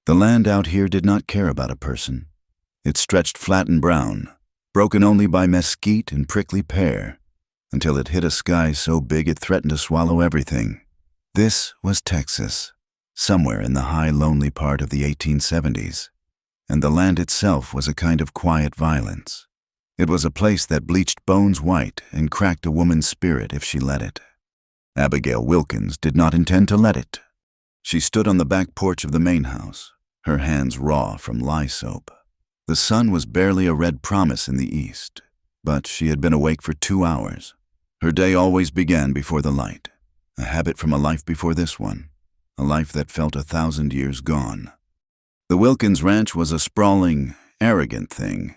The land out here did not care about a person. It stretched flat and brown, broken only by mesquite and prickly pear, until it hit a sky so big it threatened to swallow everything. This was Texas, somewhere in the high, lonely part of the 1870s, and the land itself was a kind of quiet violence. It was a place that bleached bones white and cracked a woman's spirit if she let it. Abigail Wilkins did not intend to let it. She stood on the back porch of the main house, her hands raw from lye soap. The sun was barely a red promise in the east, but she had been awake for 2 hours. Her day always began before the light, a habit from a life before this one, a life that felt 1,000 years gone. The Wilkins Ranch was a sprawling, arrogant thing.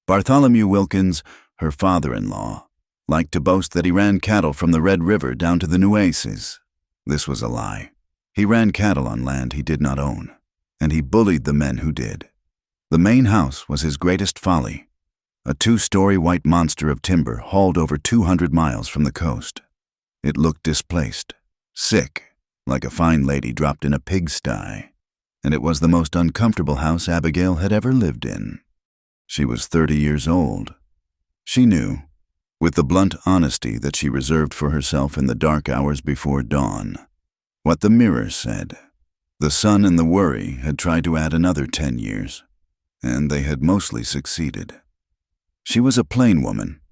Bartholomew Wilkins, her father-in-law, liked to boast that he ran cattle from the Red River down to the Nueces. This was a lie. He ran cattle on land he did not own, and he bullied the men who did. The main house was his greatest folly, a 2-story white monster of timber hauled over 200 miles from the coast. It looked displaced, sick, like a fine lady dropped in a pigsty, and it was the most uncomfortable house Abigail had ever lived in. She was 30 years old. She knew, with the blunt honesty that she reserved for herself in the dark hours before dawn, what the mirror said. The sun and the worry had tried to add another 10 years, and they had mostly succeeded. She was a plain woman,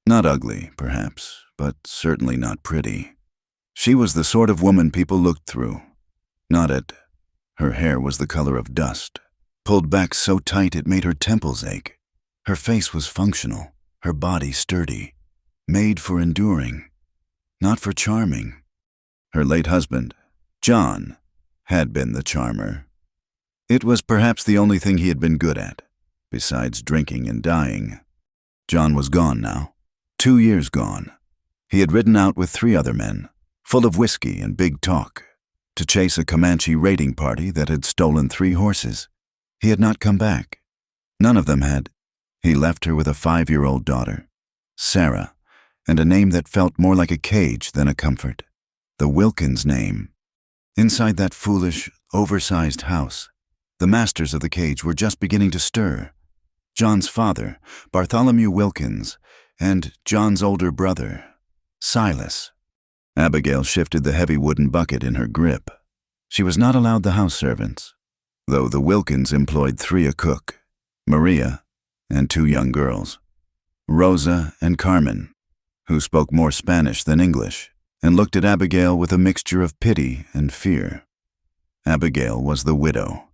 not ugly, perhaps, but certainly not pretty. She was the sort of woman people looked through, not at. Her hair was the color of dust, pulled back so tight it made her temples ache. Her face was functional, her body sturdy, made for enduring, not for charming. Her late husband, John, had been the charmer. It was perhaps the only thing he had been good at, besides drinking and dying. John was gone now, 2 years gone. He had ridden out with 3 other men, full of whiskey and big talk, to chase a Comanche raiding party that had stolen 3 horses. He had not come back. None of them had. He left her with a 5-year-old daughter, Sarah, and a name that felt more like a cage than a comfort. The Wilkins name. Inside that foolish, oversized house, the masters of the cage were just beginning to stir. John's father, Bartholomew Wilkins, and John's older brother, Silas. Abigail shifted the heavy wooden bucket in her grip. She was not allowed the house servants, though the Wilkins employed 3 a cook, Maria, and 2 young girls, Rosa and Carmen, who spoke more Spanish than English, and looked at Abigail with a mixture of pity and fear. Abigail was the widow,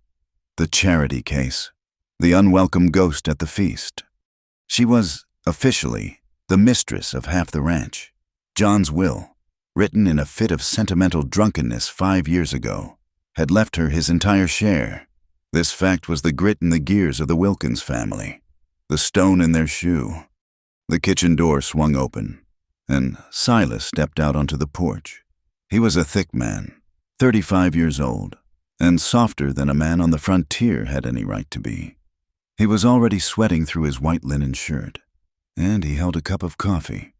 the charity case, the unwelcome ghost at the feast. She was, officially, the mistress of half the ranch. John's will, written in a fit of sentimental drunkenness 5 years ago, had left her his entire share. This fact was the grit in the gears of the Wilkins family, the stone in their shoe. The kitchen door swung open, and Silas stepped out onto the porch. He was a thick man, 35 years old, and softer than a man on the frontier had any right to be. He was already sweating through his white linen shirt, and he held a cup of coffee.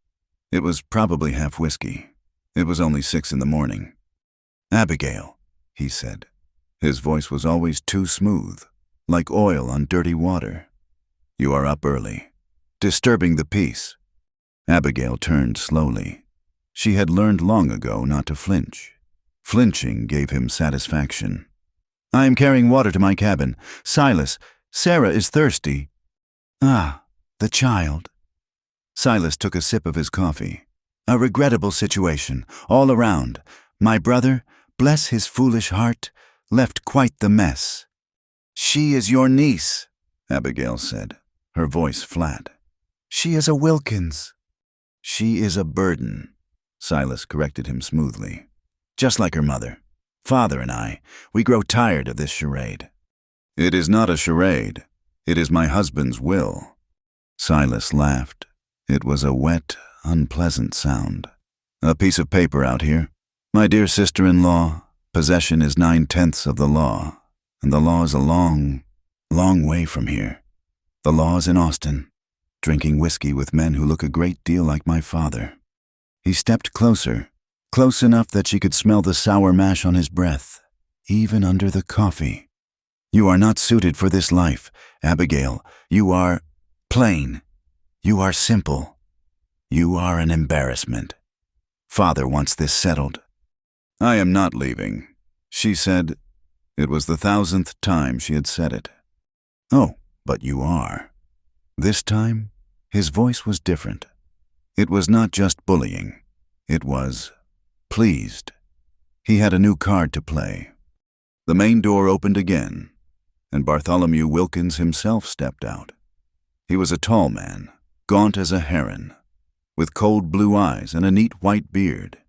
It was probably half whiskey. It was only 6 in the morning. "Abigail," he said. His voice was always too smooth, like oil on dirty water. "You are up early, disturbing the peace." Abigail turned slowly. She had learned long ago not to flinch. Flinching gave him satisfaction. "I am carrying water to my cabin. Silas, Sarah is thirsty." "Ah, the child." Silas took a sip of his coffee. "A regrettable situation, all around. My brother, bless his foolish heart, left quite the mess." "She is your niece," Abigail said, her voice flat. "She is a Wilkins." "She is a burden," Silas corrected him smoothly. "Just like her mother. Father and I, we grow tired of this charade." "It is not a charade. It is my husband's will." Silas laughed. It was a wet, unpleasant sound. "A piece of paper out here. My dear sister-in-law, possession is 9/10 of the law, and the law is a long, long way from here. The law is in Austin, drinking whiskey with men who look a great deal like my father." He stepped closer, close enough that she could smell the sour mash on his breath, even under the coffee. You are not suited for this life, Abigail. You are plain. You are simple. You are an embarrassment. Father wants this settled." "I am not leaving," she said. It was the 1,000th time she had said it. "Oh, but you are." This time, his voice was different. It was not just bullying. It was pleased. He had a new card to play. The main door opened again, and Bartholomew Wilkins himself stepped out. He was a tall man, gaunt as a heron, with cold blue eyes and a neat white beard.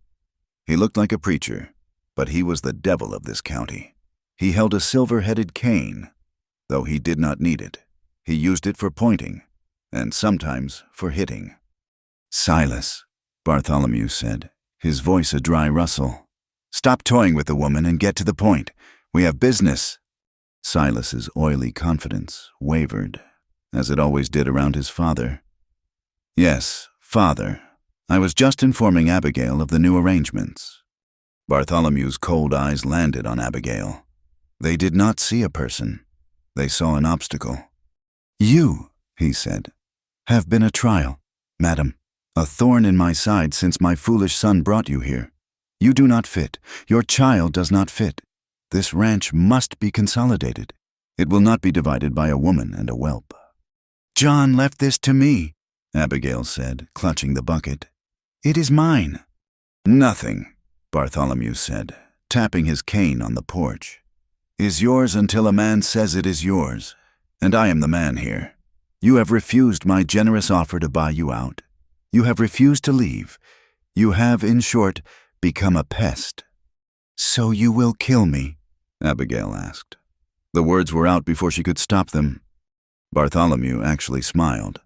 He looked like a preacher, but he was the devil of this county. He held a silver-headed cane, though he did not need it. He used it for pointing, and sometimes for hitting. "Silas," Bartholomew said, his voice a dry rustle. "Stop toying with the woman and get to the point. We have business." Silas's oily confidence wavered, as it always did around his father. "Yes, Father. I was just informing Abigail of the new arrangements." Bartholomew's cold eyes landed on Abigail. They did not see a person. They saw an obstacle. "You," he said, "have been a trial, madam, a thorn in my side since my foolish son brought you here. You do not fit. Your child does not fit. This ranch must be consolidated. It will not be divided by a woman and a whelp." "John left this to me," Abigail said, clutching the bucket. "It is mine." "Nothing," Bartholomew said, tapping his cane on the porch, "is yours until a man says it is yours, and I am the man here. You have refused my generous offer to buy you out. You have refused to leave. You have, in short, become a pest." "So you will kill me?" Abigail asked. The words were out before she could stop them. Bartholomew actually smiled.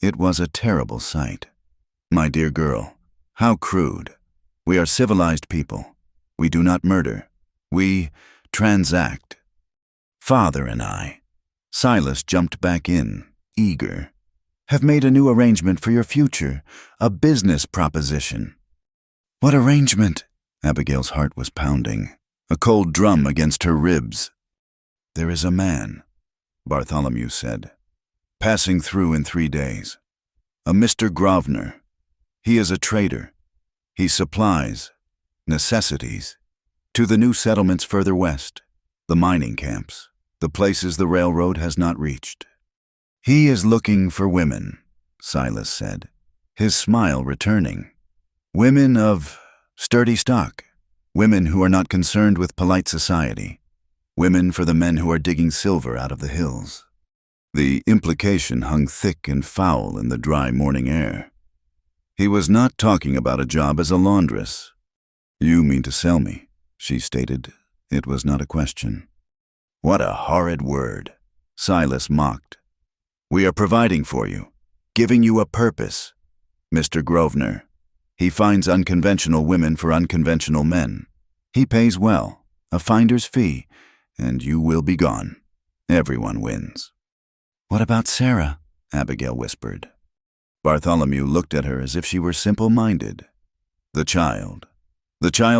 It was a terrible sight. "My dear girl, how crude. We are civilized people. We do not murder. We transact." "Father and I," Silas jumped back in, eager, "have made a new arrangement for your future, a business proposition." "What arrangement?" Abigail's heart was pounding, a cold drum against her ribs. "There is a man," Bartholomew said, "passing through in 3 days. A Mr. Grosvenor. He is a trader. He supplies necessities to the new settlements further west, the mining camps, the places the railroad has not reached. He is looking for women," Silas said, his smile returning. "Women of sturdy stock, women who are not concerned with polite society, women for the men who are digging silver out of the hills." The implication hung thick and foul in the dry morning air. He was not talking about a job as a laundress. "You mean to sell me," she stated. It was not a question. "What a horrid word," Silas mocked. "We are providing for you, giving you a purpose. Mr. Grosvenor, he finds unconventional women for unconventional men. He pays well, a finder's fee, and you will be gone. Everyone wins." "What about Sarah?" Abigail whispered. Bartholomew looked at her as if she were simple-minded. The child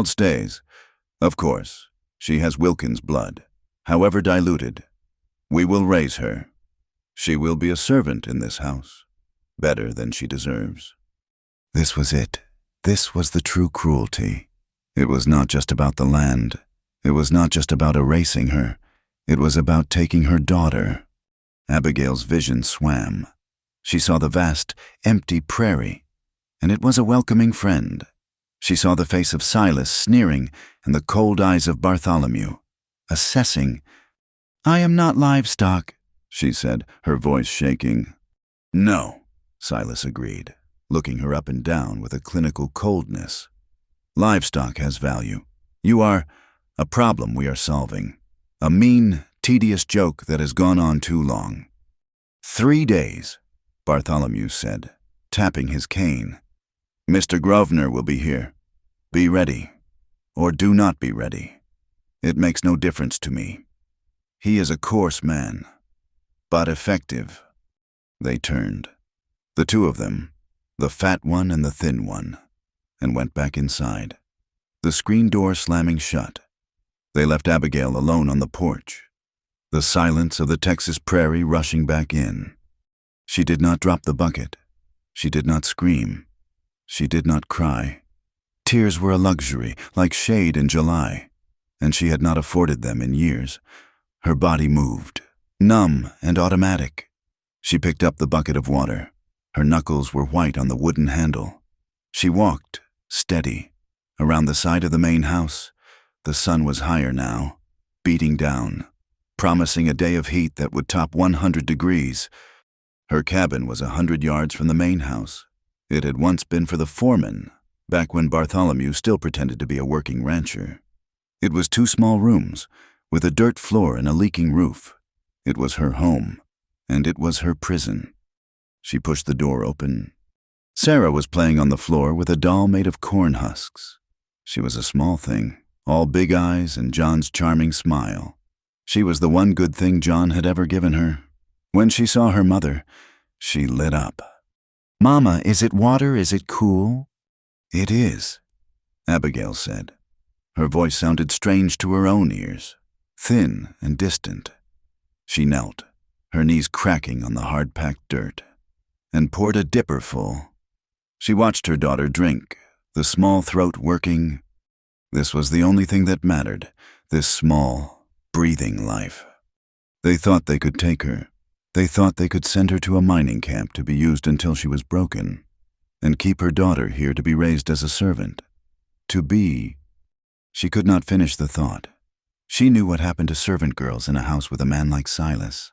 stays. Of course, she has Wilkins' blood, however diluted. We will raise her. She will be a servant in this house, better than she deserves." This was it. This was the true cruelty. It was not just about the land. It was not just about erasing her. It was about taking her daughter. Abigail's vision swam. She saw the vast, empty prairie, and it was a welcoming friend. She saw the face of Silas sneering and the cold eyes of Bartholomew, assessing. "I am not livestock," she said, her voice shaking. "No," Silas agreed, looking her up and down with a clinical coldness. "Livestock has value. You are a problem we are solving. A mean, tedious joke that has gone on too long." 3 days, Bartholomew said, tapping his cane. "Mr. Grosvenor will be here. Be ready, or do not be ready. It makes no difference to me. He is a coarse man, but effective." They turned, the two of them, the fat one and the thin one, and went back inside, the screen door slamming shut. They left Abigail alone on the porch. the silence of the Texas prairie rushing back in. She did not drop the bucket. She did not scream. She did not cry. Tears were a luxury, like shade in July, and she had not afforded them in years. Her body moved, numb and automatic. She picked up the bucket of water. Her knuckles were white on the wooden handle. She walked, steady, around the side of the main house. The sun was higher now, beating down, promising a day of heat that would top 100 degrees. Her cabin was 100 yards from the main house. It had once been for the foreman, back when Bartholomew still pretended to be a working rancher. It was 2 small rooms, with a dirt floor and a leaking roof. It was her home, and it was her prison. She pushed the door open. Sarah was playing on the floor with a doll made of corn husks. She was a small thing, all big eyes and John's charming smile. She was the one good thing John had ever given her. When she saw her mother, she lit up. "Mama, is it water? Is it cool?" "It is," Abigail said. Her voice sounded strange to her own ears, thin and distant. She knelt, her knees cracking on the hard-packed dirt, and poured a dipper full. She watched her daughter drink, the small throat working. This was the only thing that mattered, this small, breathing life. They thought they could take her. They thought they could send her to a mining camp to be used until she was broken, and keep her daughter here to be raised as a servant. To be... She could not finish the thought. She knew what happened to servant girls in a house with a man like Silas.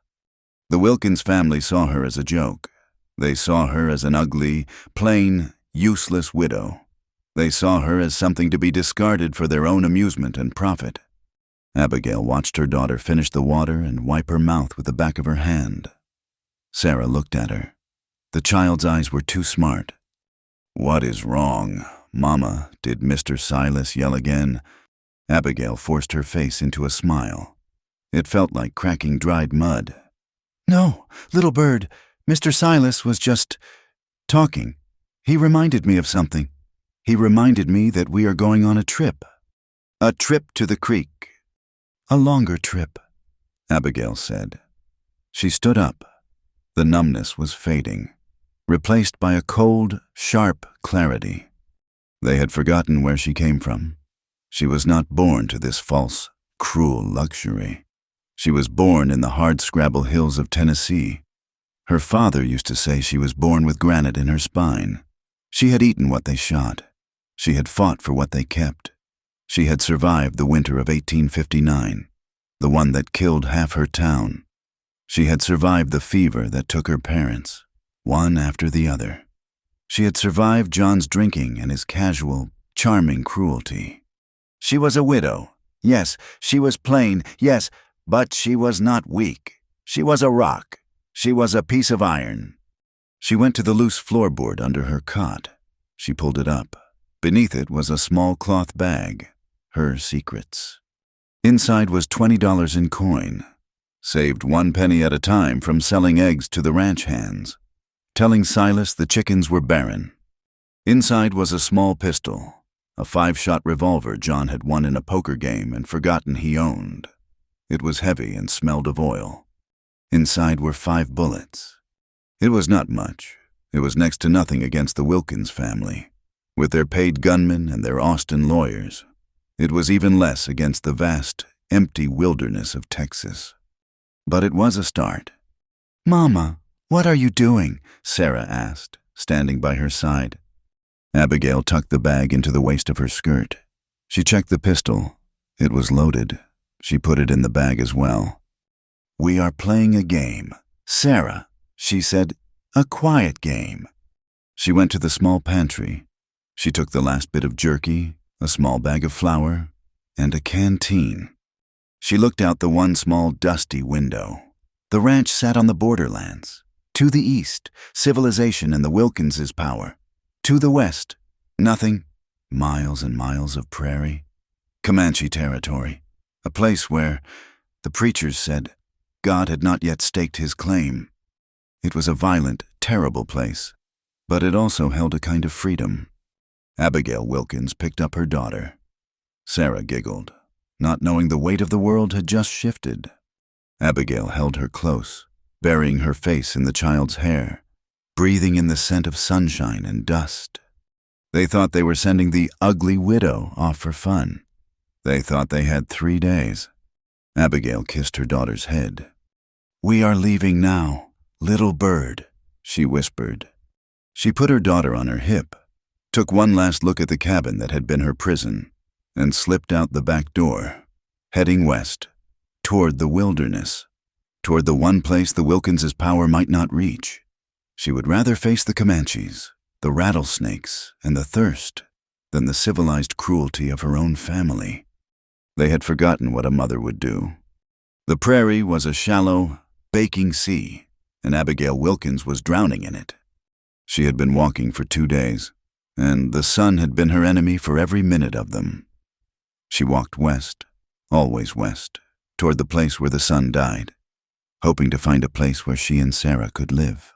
The Wilkins family saw her as a joke. They saw her as an ugly, plain, useless widow. They saw her as something to be discarded for their own amusement and profit. Abigail watched her daughter finish the water and wipe her mouth with the back of her hand. Sarah looked at her. The child's eyes were too smart. "What is wrong, Mama?" did Mr. Silas yell again. Abigail forced her face into a smile. It felt like cracking dried mud. "No, little bird, Mr. Silas was just talking. He reminded me of something. He reminded me that we are going on a trip. A trip to the creek. A longer trip," Abigail said. She stood up. The numbness was fading, replaced by a cold, sharp clarity. They had forgotten where she came from. She was not born to this false, cruel luxury. She was born in the hard-scrabble hills of Tennessee. Her father used to say she was born with granite in her spine. She had eaten what they shot. She had fought for what they kept. She had survived the winter of 1859, the one that killed half her town. She had survived the fever that took her parents, one after the other. She had survived John's drinking and his casual, charming cruelty. She was a widow. Yes, she was plain. Yes, but she was not weak. She was a rock. She was a piece of iron. She went to the loose floorboard under her cot. She pulled it up. Beneath it was a small cloth bag. Her secrets. Inside was $20 in coin, saved 1 penny at a time from selling eggs to the ranch hands, telling Silas the chickens were barren. Inside was a small pistol, a 5-shot revolver John had won in a poker game and forgotten he owned. It was heavy and smelled of oil. Inside were 5 bullets. It was not much. It was next to nothing against the Wilkins family, with their paid gunmen and their Austin lawyers. It was even less against the vast, empty wilderness of Texas. But it was a start. "Mama, what are you doing?" Sarah asked, standing by her side. Abigail tucked the bag into the waist of her skirt. She checked the pistol. It was loaded. She put it in the bag as well. "We are playing a game. Sarah," she said, "a quiet game." She went to the small pantry. She took the last bit of jerky, a small bag of flour, and a canteen. She looked out the one small dusty window. The ranch sat on the borderlands. To the east, civilization and the Wilkinses' power. To the west, nothing. Miles and miles of prairie. Comanche territory. A place where, the preachers said, God had not yet staked his claim. It was a violent, terrible place, but it also held a kind of freedom. Abigail Wilkins picked up her daughter. Sarah giggled, not knowing the weight of the world had just shifted. Abigail held her close, burying her face in the child's hair, breathing in the scent of sunshine and dust. They thought they were sending the ugly widow off for fun. They thought they had 3 days. Abigail kissed her daughter's head. "We are leaving now, little bird," she whispered. She put her daughter on her hip, took one last look at the cabin that had been her prison, and slipped out the back door, heading west, toward the wilderness, toward the one place the Wilkinses' power might not reach. She would rather face the Comanches, the rattlesnakes, and the thirst than the civilized cruelty of her own family. They had forgotten what a mother would do. The prairie was a shallow, baking sea, and Abigail Wilkins was drowning in it. She had been walking for 2 days, and the sun had been her enemy for every minute of them. She walked west, always west, toward the place where the sun died, hoping to find a place where she and Sarah could live.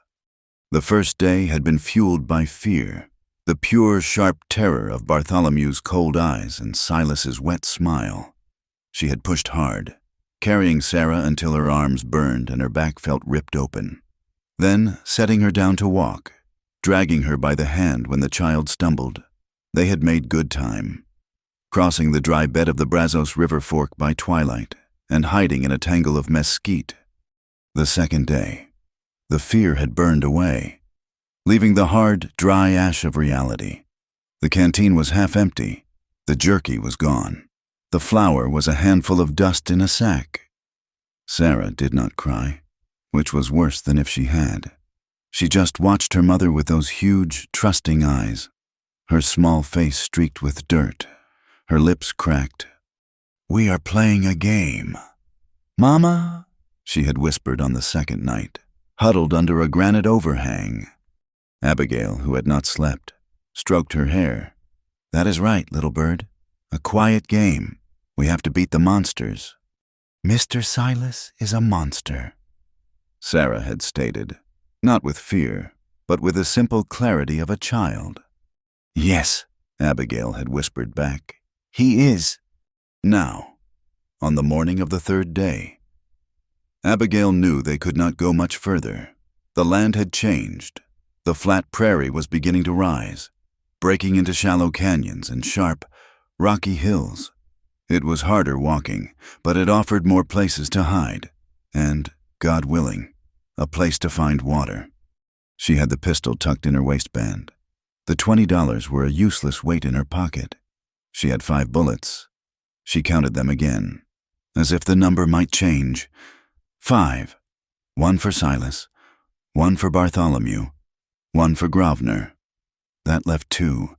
The first day had been fueled by fear, the pure, sharp terror of Bartholomew's cold eyes and Silas's wet smile. She had pushed hard, carrying Sarah until her arms burned and her back felt ripped open. Then, setting her down to walk, dragging her by the hand when the child stumbled, they had made good time, crossing the dry bed of the Brazos River fork by twilight and hiding in a tangle of mesquite. The second day, the fear had burned away, leaving the hard, dry ash of reality. The canteen was half empty, the jerky was gone, the flour was a handful of dust in a sack. Sarah did not cry, which was worse than if she had. She just watched her mother with those huge, trusting eyes, her small face streaked with dirt, her lips cracked. "We are playing a game." "Mama," she had whispered on the second night, huddled under a granite overhang. Abigail, who had not slept, stroked her hair. "That is right, little bird. A quiet game. We have to beat the monsters." "Mr. Silas is a monster," Sarah had stated, not with fear, but with the simple clarity of a child. "Yes," Abigail had whispered back, "he is." Now, on the morning of the third day, Abigail knew they could not go much further. The land had changed. The flat prairie was beginning to rise, breaking into shallow canyons and sharp, rocky hills. It was harder walking, but it offered more places to hide, and, God willing, a place to find water. She had the pistol tucked in her waistband. The $20 were a useless weight in her pocket. She had 5 bullets. She counted them again, as if the number might change. 5. 1 for Silas, 1 for Bartholomew, 1 for Grosvenor. That left 2,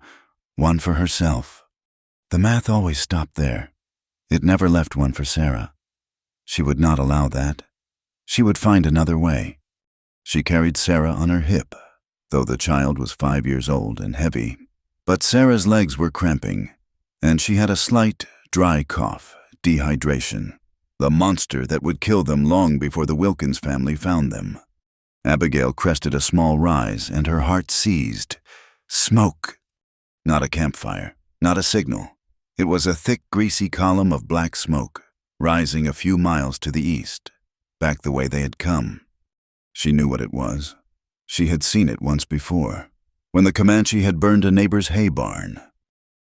1 for herself. The math always stopped there. It never left 1 for Sarah. She would not allow that. She would find another way. She carried Sarah on her hip, though the child was 5 years old and heavy. But Sarah's legs were cramping, and she had a slight, dry cough, dehydration, the monster that would kill them long before the Wilkins family found them. Abigail crested a small rise, and her heart seized. Smoke! Not a campfire, not a signal. It was a thick, greasy column of black smoke, rising a few miles to the east, back the way they had come. She knew what it was. She had seen it once before, when the Comanche had burned a neighbor's hay barn.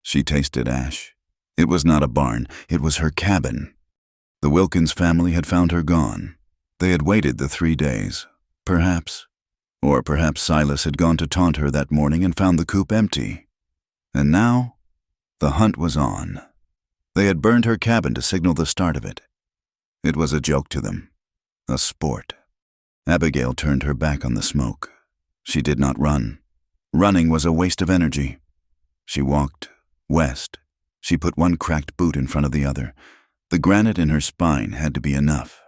She tasted ash. It was not a barn, it was her cabin. The Wilkins family had found her gone. They had waited the 3 days, perhaps. Or perhaps Silas had gone to taunt her that morning and found the coop empty. And now, the hunt was on. They had burned her cabin to signal the start of it. It was a joke to them, a sport. Abigail turned her back on the smoke. She did not run. Running was a waste of energy. She walked west. She put one cracked boot in front of the other. The granite in her spine had to be enough.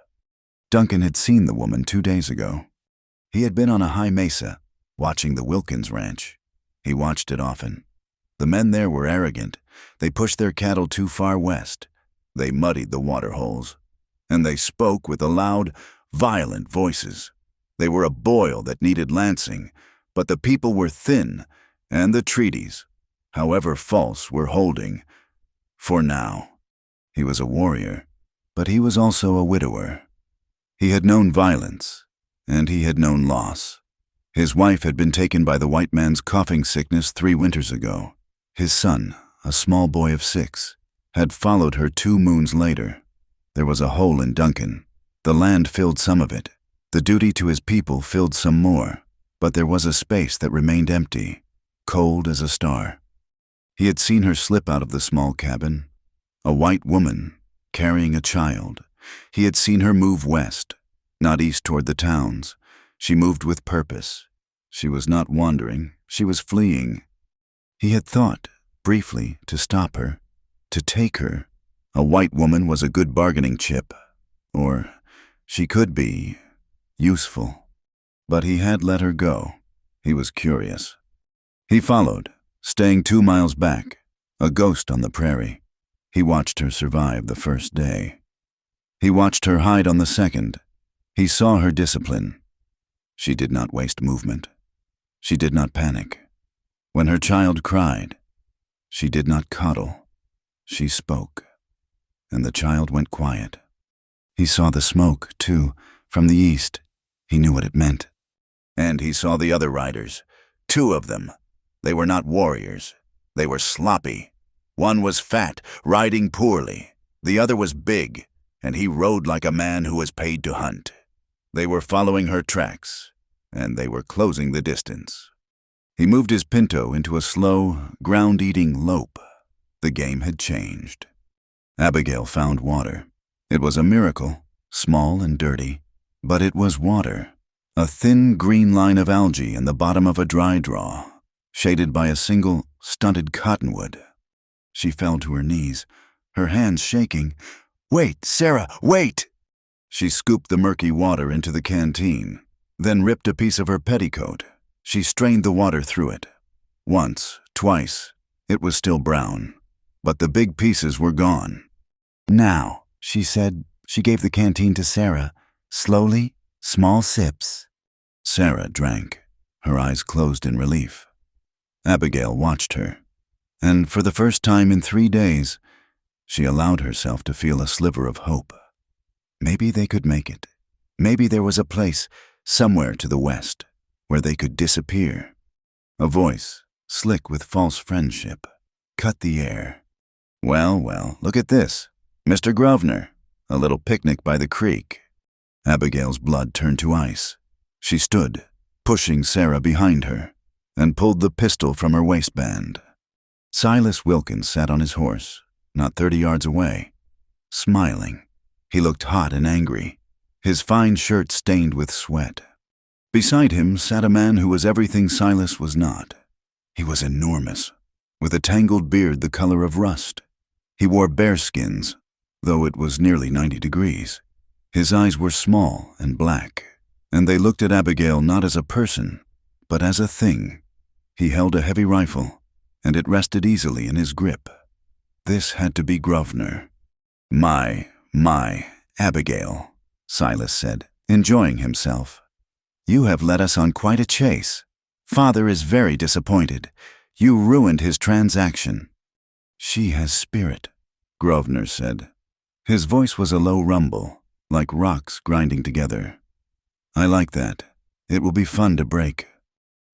Duncan had seen the woman 2 days ago. He had been on a high mesa, watching the Wilkins ranch. He watched it often. The men there were arrogant. They pushed their cattle too far west. They muddied the water holes. And they spoke with loud, violent voices. They were a boil that needed lancing, but the people were thin, and the treaties, however false, were holding. For now. He was a warrior, but he was also a widower. He had known violence, and he had known loss. His wife had been taken by the white man's coughing sickness 3 winters ago. His son, a small boy of 6, had followed her 2 moons later. There was a hole in Duncan. The land filled some of it. The duty to his people filled some more, but there was a space that remained empty, cold as a star. He had seen her slip out of the small cabin, a white woman carrying a child. He had seen her move west, not east toward the towns. She moved with purpose. She was not wandering, she was fleeing. He had thought, briefly, to stop her, to take her. A white woman was a good bargaining chip, or she could be useful. But he had let her go. He was curious. He followed, staying 2 miles back, a ghost on the prairie. He watched her survive the first day. He watched her hide on the second. He saw her discipline. She did not waste movement. She did not panic. When her child cried, she did not coddle. She spoke, and the child went quiet. He saw the smoke, too, from the east. He knew what it meant. And he saw the other riders, 2 of them. They were not warriors. They were sloppy. One was fat, riding poorly. The other was big, and he rode like a man who was paid to hunt. They were following her tracks, and they were closing the distance. He moved his pinto into a slow, ground-eating lope. The game had changed. Abigail found water. It was a miracle, small and dirty, but it was water. A thin green line of algae in the bottom of a dry draw, shaded by a single stunted cottonwood. She fell to her knees, her hands shaking. "Wait, Sarah, wait!" She scooped the murky water into the canteen, then ripped a piece of her petticoat. She strained the water through it. Once, twice, it was still brown, but the big pieces were gone. "Now," she said. She gave the canteen to Sarah. "Slowly, small sips." Sarah drank, her eyes closed in relief. Abigail watched her, and for the first time in 3 days, she allowed herself to feel a sliver of hope. Maybe they could make it. Maybe there was a place, somewhere to the west, where they could disappear. A voice, slick with false friendship, cut the air. Well, look at this. Mr. Grosvenor, a little picnic by the creek." Abigail's blood turned to ice. She stood, pushing Sarah behind her, and pulled the pistol from her waistband. Silas Wilkins sat on his horse, not 30 yards away, smiling. He looked hot and angry, his fine shirt stained with sweat. Beside him sat a man who was everything Silas was not. He was enormous, with a tangled beard the color of rust. He wore bearskins, though it was nearly 90 degrees. His eyes were small and black, and they looked at Abigail not as a person, but as a thing. He held a heavy rifle, and it rested easily in his grip. This had to be Grosvenor. My, Abigail," Silas said, enjoying himself. "You have led us on quite a chase. Father is very disappointed. You ruined his transaction." "She has spirit," Grosvenor said. His voice was a low rumble, like rocks grinding together. "I like that. It will be fun to break."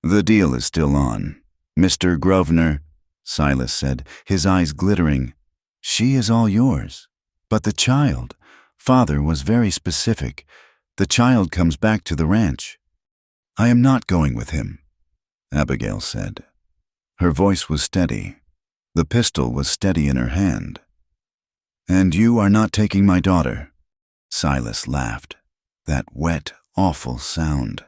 "The deal is still on. Mr. Grosvenor," Silas said, his eyes glittering. "She is all yours. But the child, Father was very specific. The child comes back to the ranch." "I am not going with him," Abigail said. Her voice was steady. The pistol was steady in her hand. "And you are not taking my daughter?" Silas laughed. That wet, awful sound.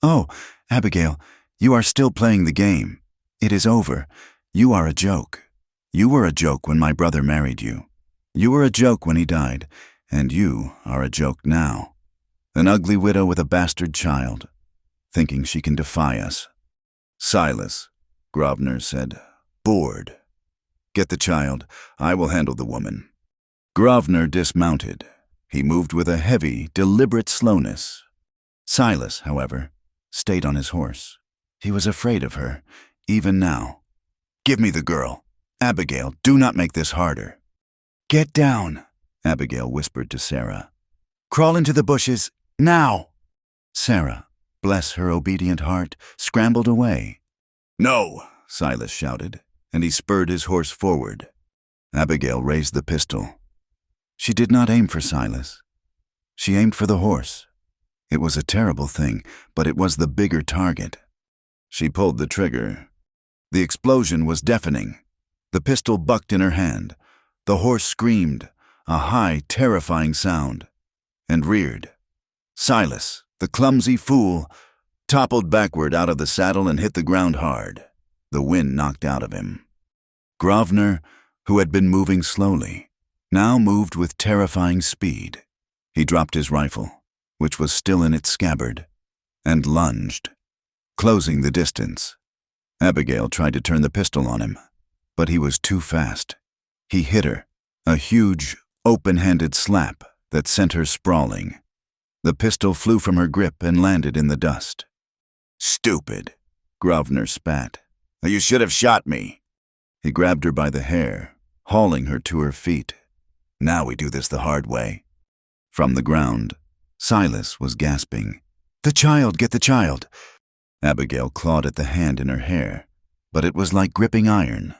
"Oh, Abigail, you are still playing the game. It is over. You are a joke. You were a joke when my brother married you. You were a joke when he died, and you are a joke now. An ugly widow with a bastard child, thinking she can defy us." "Silas," Grosvenor said, bored. "Get the child. I will handle the woman." Grosvenor dismounted. He moved with a heavy, deliberate slowness. Silas, however, stayed on his horse. He was afraid of her, even now. "Give me the girl. Abigail, do not make this harder." "Get down," Abigail whispered to Sarah. Crawl into the bushes, now! Sarah, bless her obedient heart, scrambled away. No, Silas shouted, and he spurred his horse forward. Abigail raised the pistol. She did not aim for Silas. She aimed for the horse. It was a terrible thing, but it was the bigger target. She pulled the trigger. The explosion was deafening. The pistol bucked in her hand. The horse screamed, a high, terrifying sound, and reared. Silas, the clumsy fool, toppled backward out of the saddle and hit the ground hard. The wind knocked out of him. Grosvenor, who had been moving slowly, now moved with terrifying speed. He dropped his rifle, which was still in its scabbard, and lunged, closing the distance. Abigail tried to turn the pistol on him, but he was too fast. He hit her, a huge, open-handed slap that sent her sprawling. The pistol flew from her grip and landed in the dust. Stupid, Grosvenor spat. You should have shot me. He grabbed her by the hair, hauling her to her feet. Now we do this the hard way. From the ground, Silas was gasping. The child, get the child. Abigail clawed at the hand in her hair, but it was like gripping iron.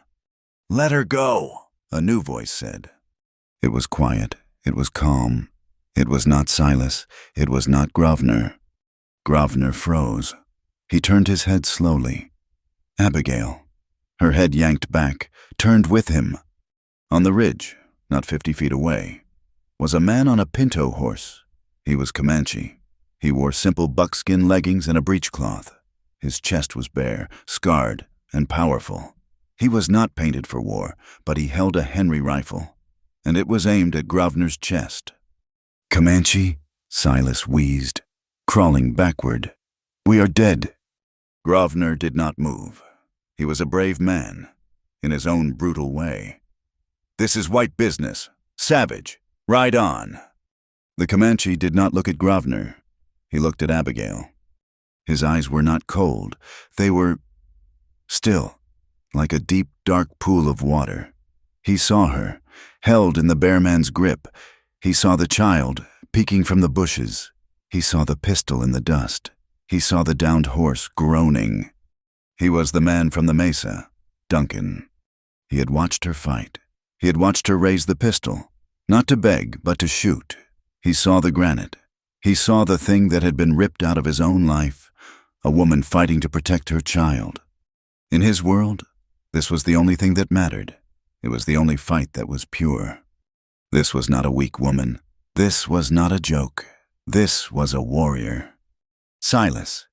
Let her go, a new voice said. It was quiet. It was calm. It was not Silas. It was not Grosvenor. Grosvenor froze. He turned his head slowly. Abigail, her head yanked back, turned with him. On the ridge, not 50 feet away, was a man on a pinto horse. He was Comanche. He wore simple buckskin leggings and a breechcloth. His chest was bare, scarred, and powerful. He was not painted for war, but he held a Henry rifle, and it was aimed at Grosvenor's chest. Comanche, Silas wheezed, crawling backward. We are dead. Grosvenor did not move. He was a brave man, in his own brutal way. This is white business. Savage. Ride on. The Comanche did not look at Grosvenor. He looked at Abigail. His eyes were not cold. They were still, like a deep, dark pool of water. He saw her, held in the bear man's grip. He saw the child, peeking from the bushes. He saw the pistol in the dust. He saw the downed horse groaning. He was the man from the mesa, Duncan. He had watched her fight. He had watched her raise the pistol, not to beg, but to shoot. He saw the granite. He saw the thing that had been ripped out of his own life, a woman fighting to protect her child. In his world, this was the only thing that mattered. It was the only fight that was pure. This was not a weak woman. This was not a joke. This was a warrior. Silas,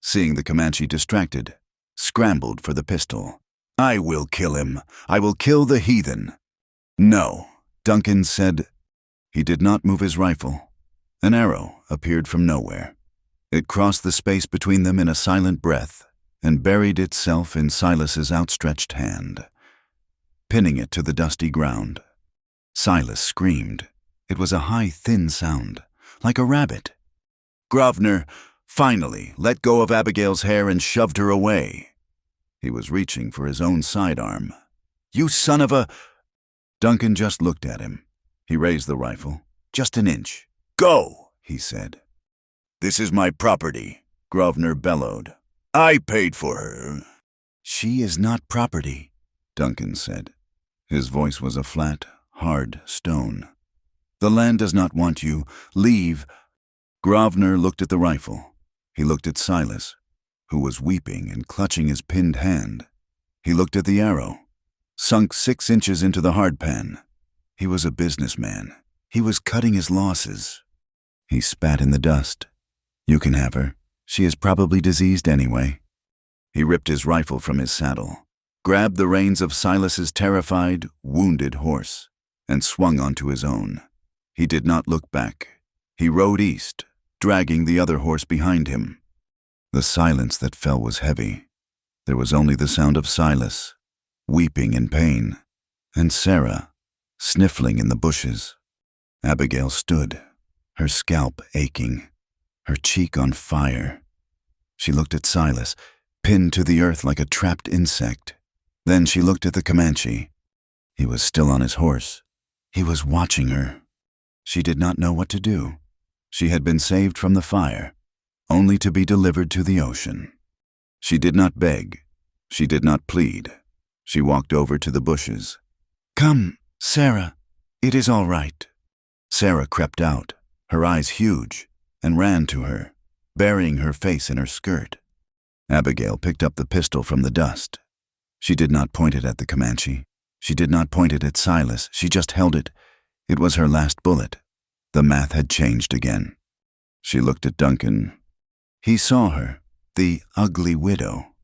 seeing the Comanche distracted, scrambled for the pistol. I will kill him. I will kill the heathen. No, Duncan said. He did not move his rifle. An arrow appeared from nowhere. It crossed the space between them in a silent breath and buried itself in Silas's outstretched hand, pinning it to the dusty ground. Silas screamed. It was a high, thin sound, like a rabbit. Grosvenor finally let go of Abigail's hair and shoved her away. He was reaching for his own sidearm. You son of a... Duncan just looked at him. He raised the rifle, just an inch. Go, he said. This is my property, Grosvenor bellowed. I paid for her. She is not property, Duncan said. His voice was a flat, hard stone. The land does not want you. Leave. Grosvenor looked at the rifle. He looked at Silas, who was weeping and clutching his pinned hand. He looked at the arrow, sunk 6 inches into the hardpan. He was a businessman. He was cutting his losses. He spat in the dust. You can have her. She is probably diseased anyway. He ripped his rifle from his saddle, grabbed the reins of Silas's terrified, wounded horse, and swung onto his own. He did not look back. He rode east, dragging the other horse behind him. The silence that fell was heavy. There was only the sound of Silas, weeping in pain, and Sarah, sniffling in the bushes. Abigail stood, her scalp aching, her cheek on fire. She looked at Silas, pinned to the earth like a trapped insect. Then she looked at the Comanche. He was still on his horse. He was watching her. She did not know what to do. She had been saved from the fire, only to be delivered to the ocean. She did not beg. She did not plead. She walked over to the bushes. "Come, Sarah. It is all right." Sarah crept out, her eyes huge, and ran to her, burying her face in her skirt. Abigail picked up the pistol from the dust. She did not point it at the Comanche. She did not point it at Silas. She just held it. It was her last bullet. The math had changed again. She looked at Duncan. He saw her, the ugly widow.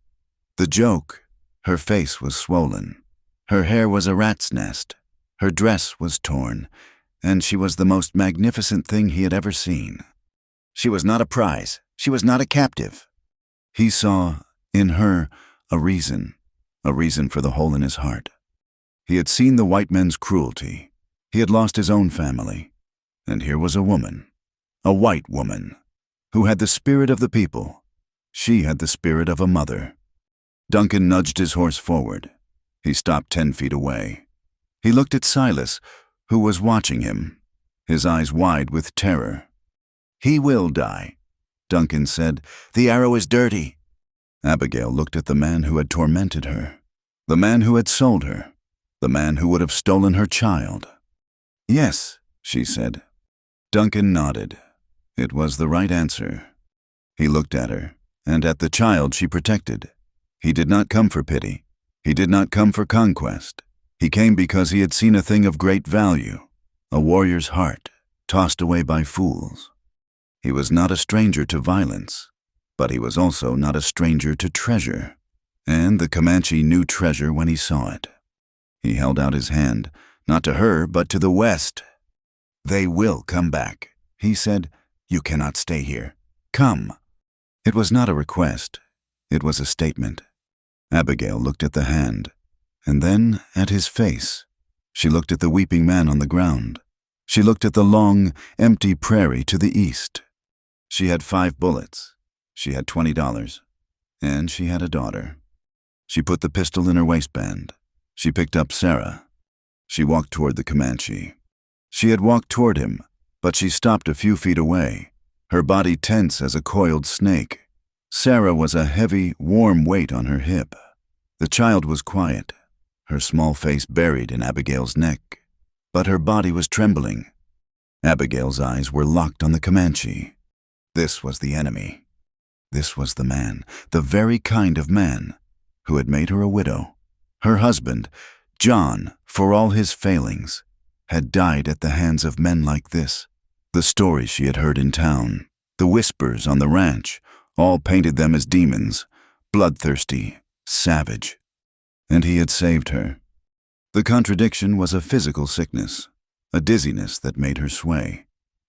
The joke, her face was swollen. Her hair was a rat's nest. Her dress was torn, and she was the most magnificent thing he had ever seen. She was not a prize. She was not a captive. He saw, in her, a reason for the hole in his heart. He had seen the white men's cruelty. He had lost his own family. And here was a woman, a white woman, who had the spirit of the people. She had the spirit of a mother. Duncan nudged his horse forward. He stopped 10 feet away. He looked at Silas, who was watching him, his eyes wide with terror. "He will die," Duncan said. "The arrow is dirty." Abigail looked at the man who had tormented her, the man who had sold her, the man who would have stolen her child. "Yes," she said. Duncan nodded. It was the right answer. He looked at her, and at the child she protected. He did not come for pity. He did not come for conquest. He came because he had seen a thing of great value, a warrior's heart, tossed away by fools. He was not a stranger to violence, but he was also not a stranger to treasure, and the Comanche knew treasure when he saw it. He held out his hand, not to her, but to the west. "They will come back," he said. "You cannot stay here. Come." It was not a request. It was a statement. Abigail looked at the hand, and then at his face. She looked at the weeping man on the ground. She looked at the long, empty prairie to the east. She had 5 bullets. She had $20. And she had a daughter. She put the pistol in her waistband. She picked up Sarah. She walked toward the Comanche. She had walked toward him, but she stopped a few feet away, her body tense as a coiled snake. Sarah was a heavy, warm weight on her hip. The child was quiet, her small face buried in Abigail's neck, but her body was trembling. Abigail's eyes were locked on the Comanche. This was the enemy. This was the man, the very kind of man, who had made her a widow. Her husband, John, for all his failings, had died at the hands of men like this. The stories she had heard in town, the whispers on the ranch, all painted them as demons, bloodthirsty, savage. And he had saved her. The contradiction was a physical sickness, a dizziness that made her sway.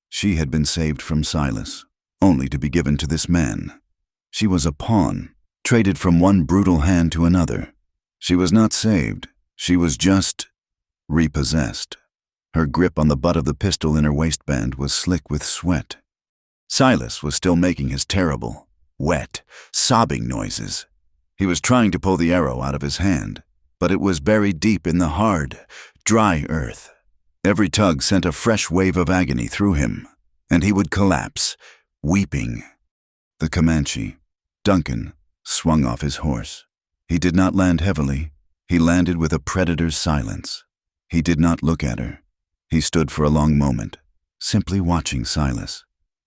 She had been saved from Silas, only to be given to this man. She was a pawn, traded from one brutal hand to another. She was not saved. She was just repossessed. Her grip on the butt of the pistol in her waistband was slick with sweat. Silas was still making his terrible, wet, sobbing noises. He was trying to pull the arrow out of his hand, but it was buried deep in the hard, dry earth. Every tug sent a fresh wave of agony through him, and he would collapse, weeping. The Comanche, Duncan, swung off his horse. He did not land heavily. He landed with a predator's silence. He did not look at her. He stood for a long moment, simply watching Silas.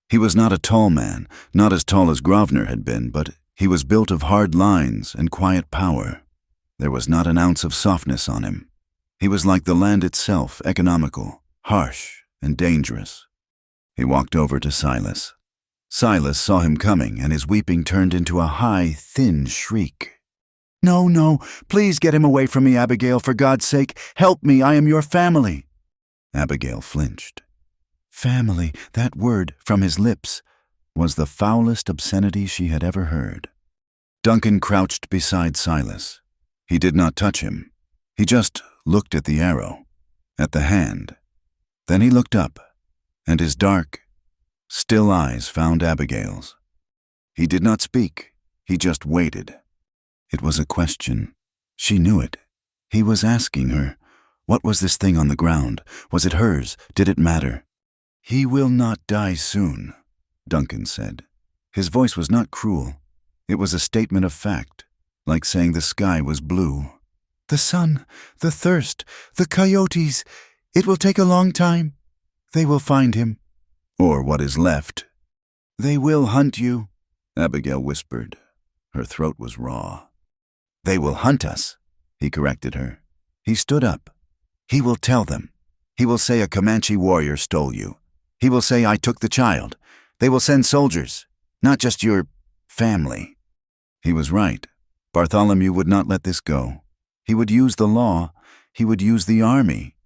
He was not a tall man, not as tall as Grosvenor had been, but he was built of hard lines and quiet power. There was not an ounce of softness on him. He was like the land itself, economical, harsh, and dangerous. He walked over to Silas. Silas saw him coming, and his weeping turned into a high, thin shriek. "No, no, please get him away from me, Abigail, for God's sake. Help me, I am your family." Abigail flinched. Family, that word, from his lips, was the foulest obscenity she had ever heard. Duncan crouched beside Silas. He did not touch him. He just looked at the arrow, at the hand. Then he looked up, and his dark, still eyes found Abigail's. He did not speak. He just waited. It was a question. She knew it. He was asking her. What was this thing on the ground? Was it hers? Did it matter? "He will not die soon," Duncan said. His voice was not cruel. It was a statement of fact, like saying the sky was blue. "The sun, the thirst, the coyotes. It will take a long time. They will find him. Or what is left. They will hunt you," Abigail whispered. Her throat was raw. "They will hunt us," he corrected her. He stood up. "He will tell them. He will say a Comanche warrior stole you. He will say I took the child. They will send soldiers, not just your family." He was right. Bartholomew would not let this go. He would use the law. He would use the army.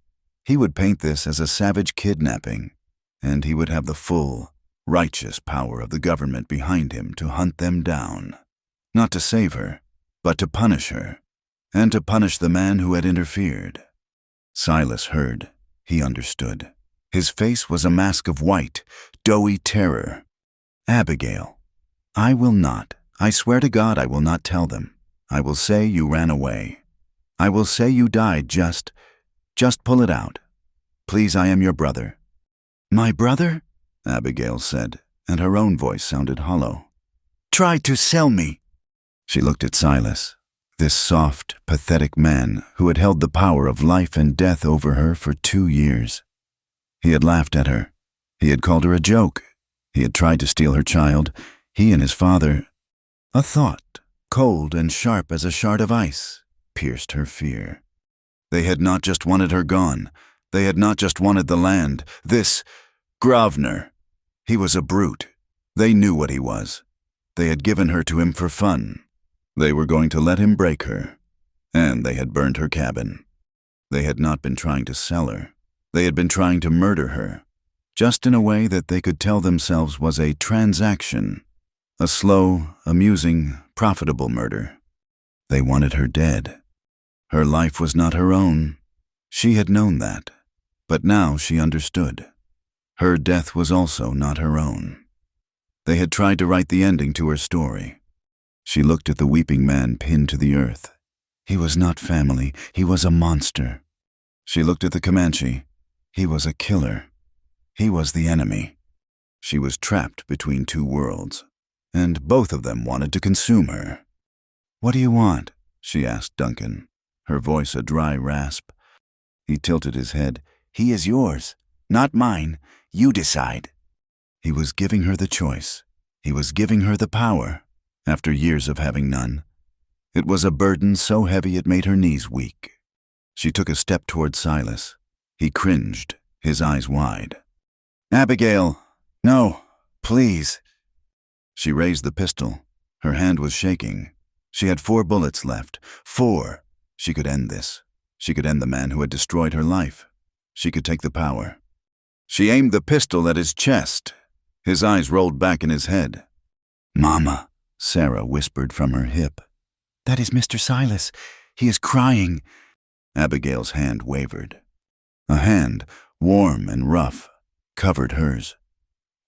He would paint this as a savage kidnapping, and he would have the full, righteous power of the government behind him to hunt them down. Not to save her, but to punish her, and to punish the man who had interfered. Silas heard. He understood. His face was a mask of white, doughy terror. "Abigail, I will not. I swear to God I will not tell them. I will say you ran away. I will say you died just pull it out. Please, I am your brother." "My brother?" Abigail said, and her own voice sounded hollow. "Tried to sell me." She looked at Silas, this soft, pathetic man who had held the power of life and death over her for 2 years. He had laughed at her. He had called her a joke. He had tried to steal her child, he and his father. A thought, cold and sharp as a shard of ice, pierced her fear. They had not just wanted her gone. They had not just wanted the land. This Grosvenor, he was a brute. They knew what he was. They had given her to him for fun. They were going to let him break her. And they had burned her cabin. They had not been trying to sell her. They had been trying to murder her, just in a way that they could tell themselves was a transaction, a slow, amusing, profitable murder. They wanted her dead. Her life was not her own. She had known that, but now she understood. Her death was also not her own. They had tried to write the ending to her story. She looked at the weeping man pinned to the earth. He was not family. He was a monster. She looked at the Comanche. He was a killer. He was the enemy. She was trapped between 2 worlds, and both of them wanted to consume her. "What do you want?" she asked Duncan, her voice a dry rasp. He tilted his head. "He is yours, not mine. You decide." He was giving her the choice. He was giving her the power, after years of having none. It was a burden so heavy it made her knees weak. She took a step toward Silas. He cringed, his eyes wide. "Abigail, no, please." She raised the pistol. Her hand was shaking. She had 4 bullets left. 4. She could end this. She could end the man who had destroyed her life. She could take the power. She aimed the pistol at his chest. His eyes rolled back in his head. "Mama," Sarah whispered from her hip. "That is Mr. Silas. He is crying." Abigail's hand wavered. A hand, warm and rough, covered hers.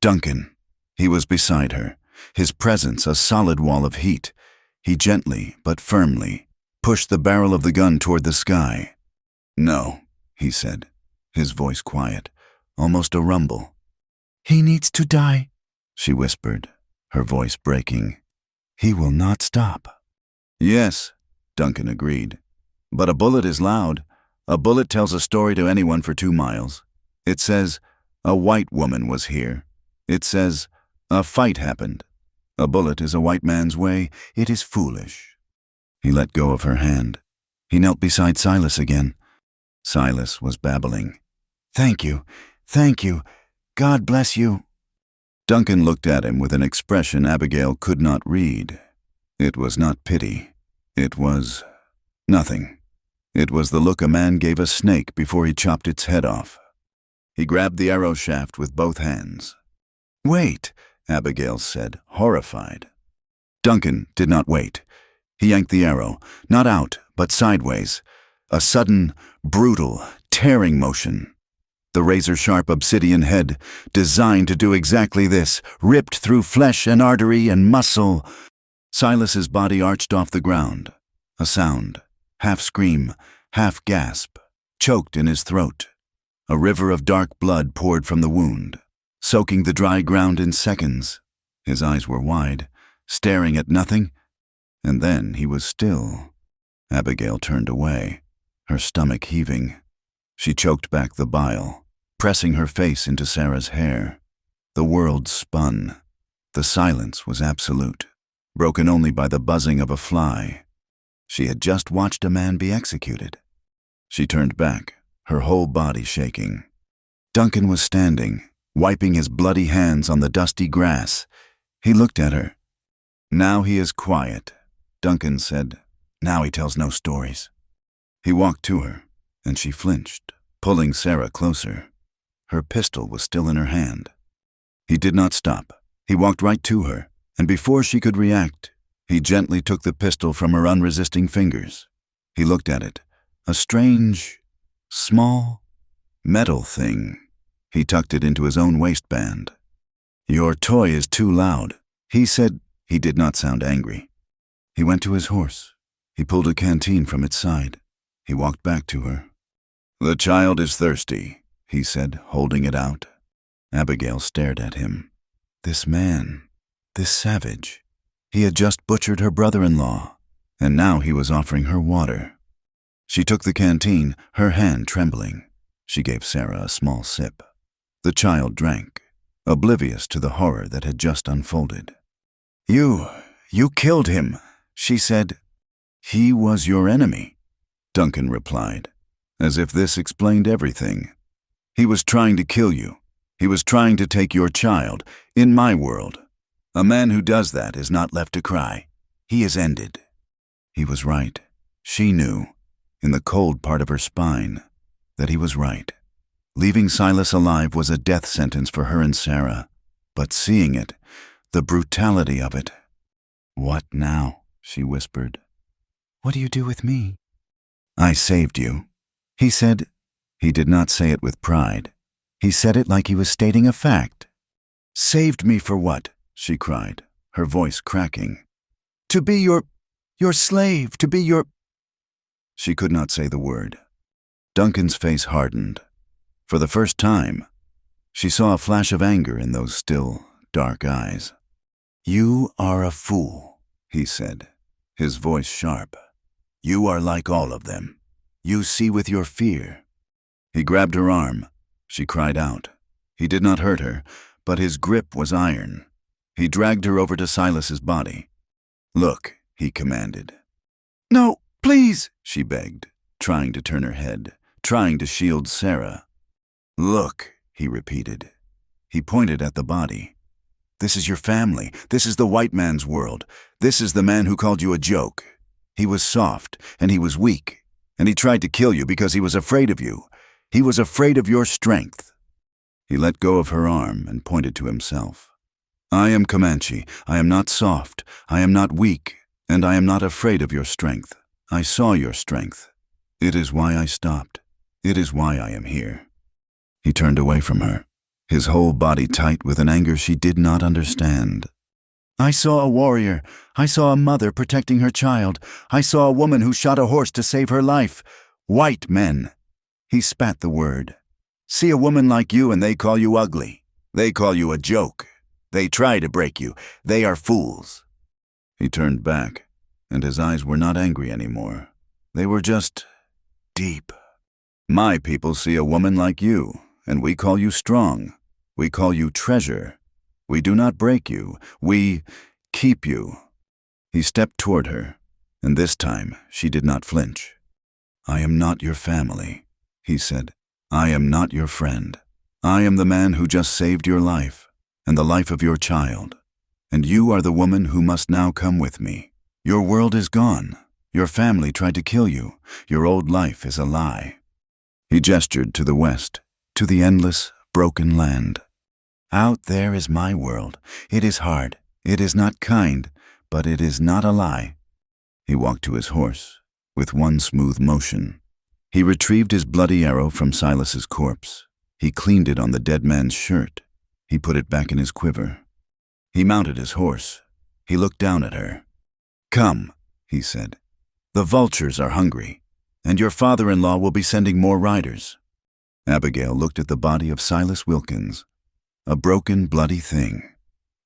Duncan. He was beside her, his presence a solid wall of heat. He gently, but firmly, pushed the barrel of the gun toward the sky. "No," he said, his voice quiet, almost a rumble. "He needs to die," she whispered, her voice breaking. "He will not stop." "Yes," Duncan agreed. "But a bullet is loud. A bullet tells a story to anyone for 2 miles. It says, a white woman was here. It says, a fight happened. A bullet is a white man's way. It is foolish." He let go of her hand. He knelt beside Silas again. Silas was babbling. Thank you. God bless you." Duncan looked at him with an expression Abigail could not read. It was not pity. It was nothing. It was the look a man gave a snake before he chopped its head off. He grabbed the arrow shaft with both hands. "Wait," Abigail said, horrified. Duncan did not wait. He yanked the arrow, not out, but sideways. A sudden, brutal, tearing motion. The razor-sharp obsidian head, designed to do exactly this, ripped through flesh and artery and muscle. Silas's body arched off the ground. A sound, half scream, half gasp, choked in his throat. A river of dark blood poured from the wound, soaking the dry ground in seconds. His eyes were wide, staring at nothing, and then he was still. Abigail turned away, her stomach heaving. She choked back the bile, pressing her face into Sarah's hair. The world spun. The silence was absolute, broken only by the buzzing of a fly. She had just watched a man be executed. She turned back, her whole body shaking. Duncan was standing, wiping his bloody hands on the dusty grass. He looked at her. "Now he is quiet," Duncan said. "Now he tells no stories." He walked to her, and she flinched, pulling Sarah closer. Her pistol was still in her hand. He did not stop. He walked right to her, and before she could react, he gently took the pistol from her unresisting fingers. He looked at it, a strange, small, metal thing. He tucked it into his own waistband. "Your toy is too loud," he said. He did not sound angry. He went to his horse. He pulled a canteen from its side. He walked back to her. "The child is thirsty," he said, holding it out. Abigail stared at him. This man, this savage. He had just butchered her brother-in-law, and now he was offering her water. She took the canteen, her hand trembling. She gave Sarah a small sip. The child drank, oblivious to the horror that had just unfolded. You killed him," she said. "He was your enemy," Duncan replied, as if this explained everything. "He was trying to kill you. He was trying to take your child, in my world. A man who does that is not left to cry. He is ended." He was right. She knew, in the cold part of her spine, that he was right. Leaving Silas alive was a death sentence for her and Sarah, but seeing it, the brutality of it. "What now?" she whispered. "What do you do with me?" "I saved you," he said. He did not say it with pride. He said it like he was stating a fact. "Saved me for what?" she cried, her voice cracking. "To be your slave, to be your—" She could not say the word. Duncan's face hardened. For the first time, she saw a flash of anger in those still, dark eyes. "You are a fool," he said, his voice sharp. "You are like all of them. You see with your fear." He grabbed her arm. She cried out. He did not hurt her, but his grip was iron. He dragged her over to Silas's body. "Look," he commanded. "No, please," she begged, trying to turn her head, trying to shield Sarah. "Look," he repeated. He pointed at the body. "This is your family. This is the white man's world. This is the man who called you a joke. He was soft, and he was weak, and he tried to kill you because he was afraid of you. He was afraid of your strength." He let go of her arm and pointed to himself. "I am Comanche. I am not soft. I am not weak, and I am not afraid of your strength. I saw your strength. It is why I stopped. It is why I am here." He turned away from her, his whole body tight with an anger she did not understand. "I saw a warrior. I saw a mother protecting her child. I saw a woman who shot a horse to save her life. White men." He spat the word. "See a woman like you and they call you ugly. They call you a joke. They try to break you. They are fools." He turned back, and his eyes were not angry anymore. They were just deep. "My people see a woman like you, and we call you strong. We call you treasure. We do not break you. We keep you." He stepped toward her, and this time she did not flinch. "I am not your family," he said. "I am not your friend. I am the man who just saved your life, and the life of your child. And you are the woman who must now come with me. Your world is gone. Your family tried to kill you. Your old life is a lie." He gestured to the west, to the endless, broken land. "Out there is my world. It is hard. It is not kind, but it is not a lie." He walked to his horse, with one smooth motion. He retrieved his bloody arrow from Silas's corpse. He cleaned it on the dead man's shirt. He put it back in his quiver. He mounted his horse. He looked down at her. "Come," he said. "The vultures are hungry, and your father-in-law will be sending more riders." Abigail looked at the body of Silas Wilkins, a broken, bloody thing.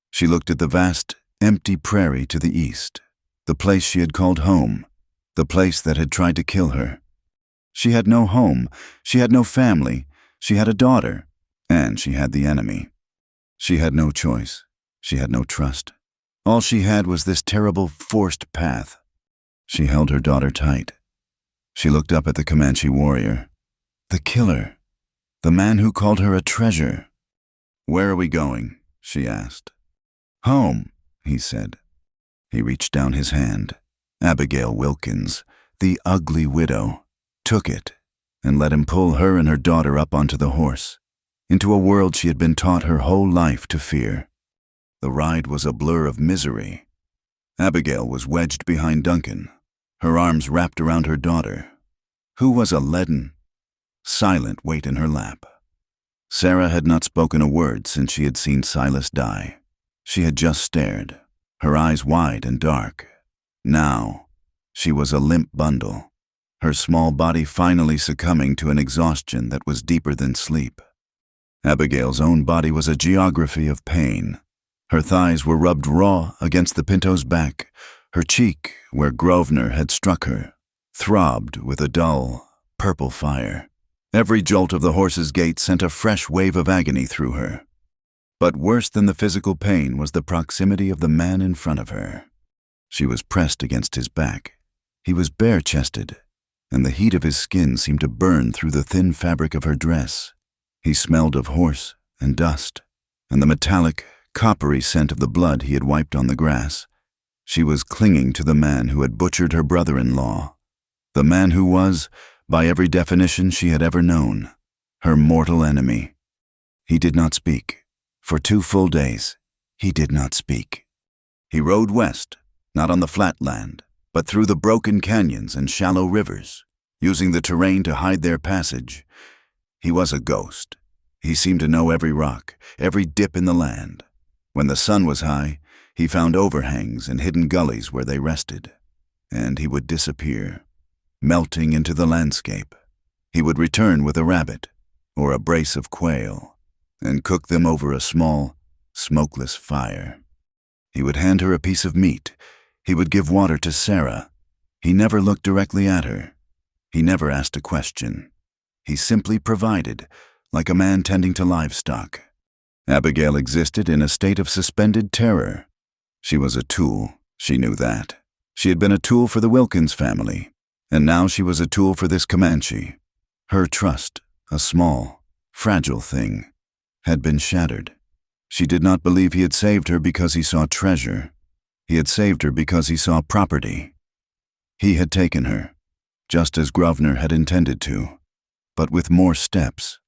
She looked at the vast, empty prairie to the east, the place she had called home, the place that had tried to kill her. She had no home, she had no family, she had a daughter, and she had the enemy. She had no choice, she had no trust. All she had was this terrible, forced path. She held her daughter tight. She looked up at the Comanche warrior, the killer, the man who called her a treasure. "Where are we going?" she asked. "Home," he said. He reached down his hand. Abigail Wilkins, the ugly widow, took it and let him pull her and her daughter up onto the horse, into a world she had been taught her whole life to fear. The ride was a blur of misery. Abigail was wedged behind Duncan, her arms wrapped around her daughter, who was a leaden, silent weight in her lap. Sarah had not spoken a word since she had seen Silas die. She had just stared, her eyes wide and dark. Now, she was a limp bundle, her small body finally succumbing to an exhaustion that was deeper than sleep. Abigail's own body was a geography of pain. Her thighs were rubbed raw against the pinto's back. Her cheek, where Grosvenor had struck her, throbbed with a dull, purple fire. Every jolt of the horse's gait sent a fresh wave of agony through her. But worse than the physical pain was the proximity of the man in front of her. She was pressed against his back. He was bare-chested, and the heat of his skin seemed to burn through the thin fabric of her dress. He smelled of horse and dust, and the metallic, coppery scent of the blood he had wiped on the grass. She was clinging to the man who had butchered her brother-in-law, the man who was, by every definition she had ever known, her mortal enemy. He did not speak. For 2 full days, he did not speak. He rode west, not on the flat land, but through the broken canyons and shallow rivers, using the terrain to hide their passage. He was a ghost. He seemed to know every rock, every dip in the land. When the sun was high, he found overhangs and hidden gullies where they rested, and he would disappear, melting into the landscape. He would return with a rabbit or a brace of quail and cook them over a small, smokeless fire. He would hand her a piece of meat. He would give water to Sarah. He never looked directly at her. He never asked a question. He simply provided, like a man tending to livestock. Abigail existed in a state of suspended terror. She was a tool, she knew that. She had been a tool for the Wilkins family, and now she was a tool for this Comanche. Her trust, a small, fragile thing, had been shattered. She did not believe he had saved her because he saw treasure. He had saved her because he saw property. He had taken her, just as Grosvenor had intended to, but with more steps.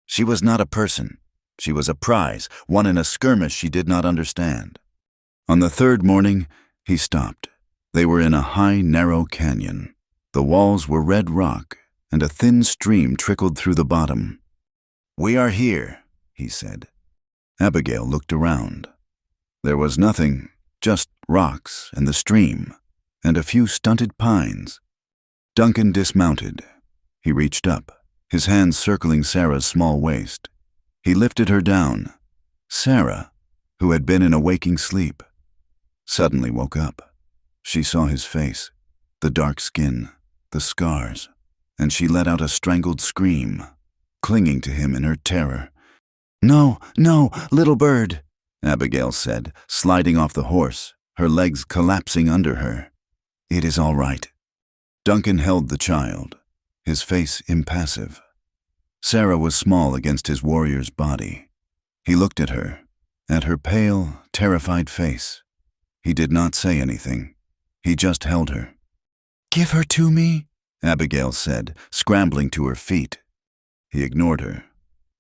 She was not a person. She was a prize, won in a skirmish she did not understand. On the 3rd morning, he stopped. They were in a high, narrow canyon. The walls were red rock, and a thin stream trickled through the bottom. "We are here," he said. Abigail looked around. There was nothing, just rocks and the stream, and a few stunted pines. Duncan dismounted. He reached up, his hands circling Sarah's small waist. He lifted her down. Sarah, who had been in a waking sleep, suddenly woke up. She saw his face, the dark skin, the scars, and she let out a strangled scream, clinging to him in her terror. "No, no, little bird," Abigail said, sliding off the horse, her legs collapsing under her. "It is all right." Duncan held the child, his face impassive. Sarah was small against his warrior's body. He looked at her pale, terrified face. He did not say anything. He just held her. "Give her to me," Abigail said, scrambling to her feet. He ignored her.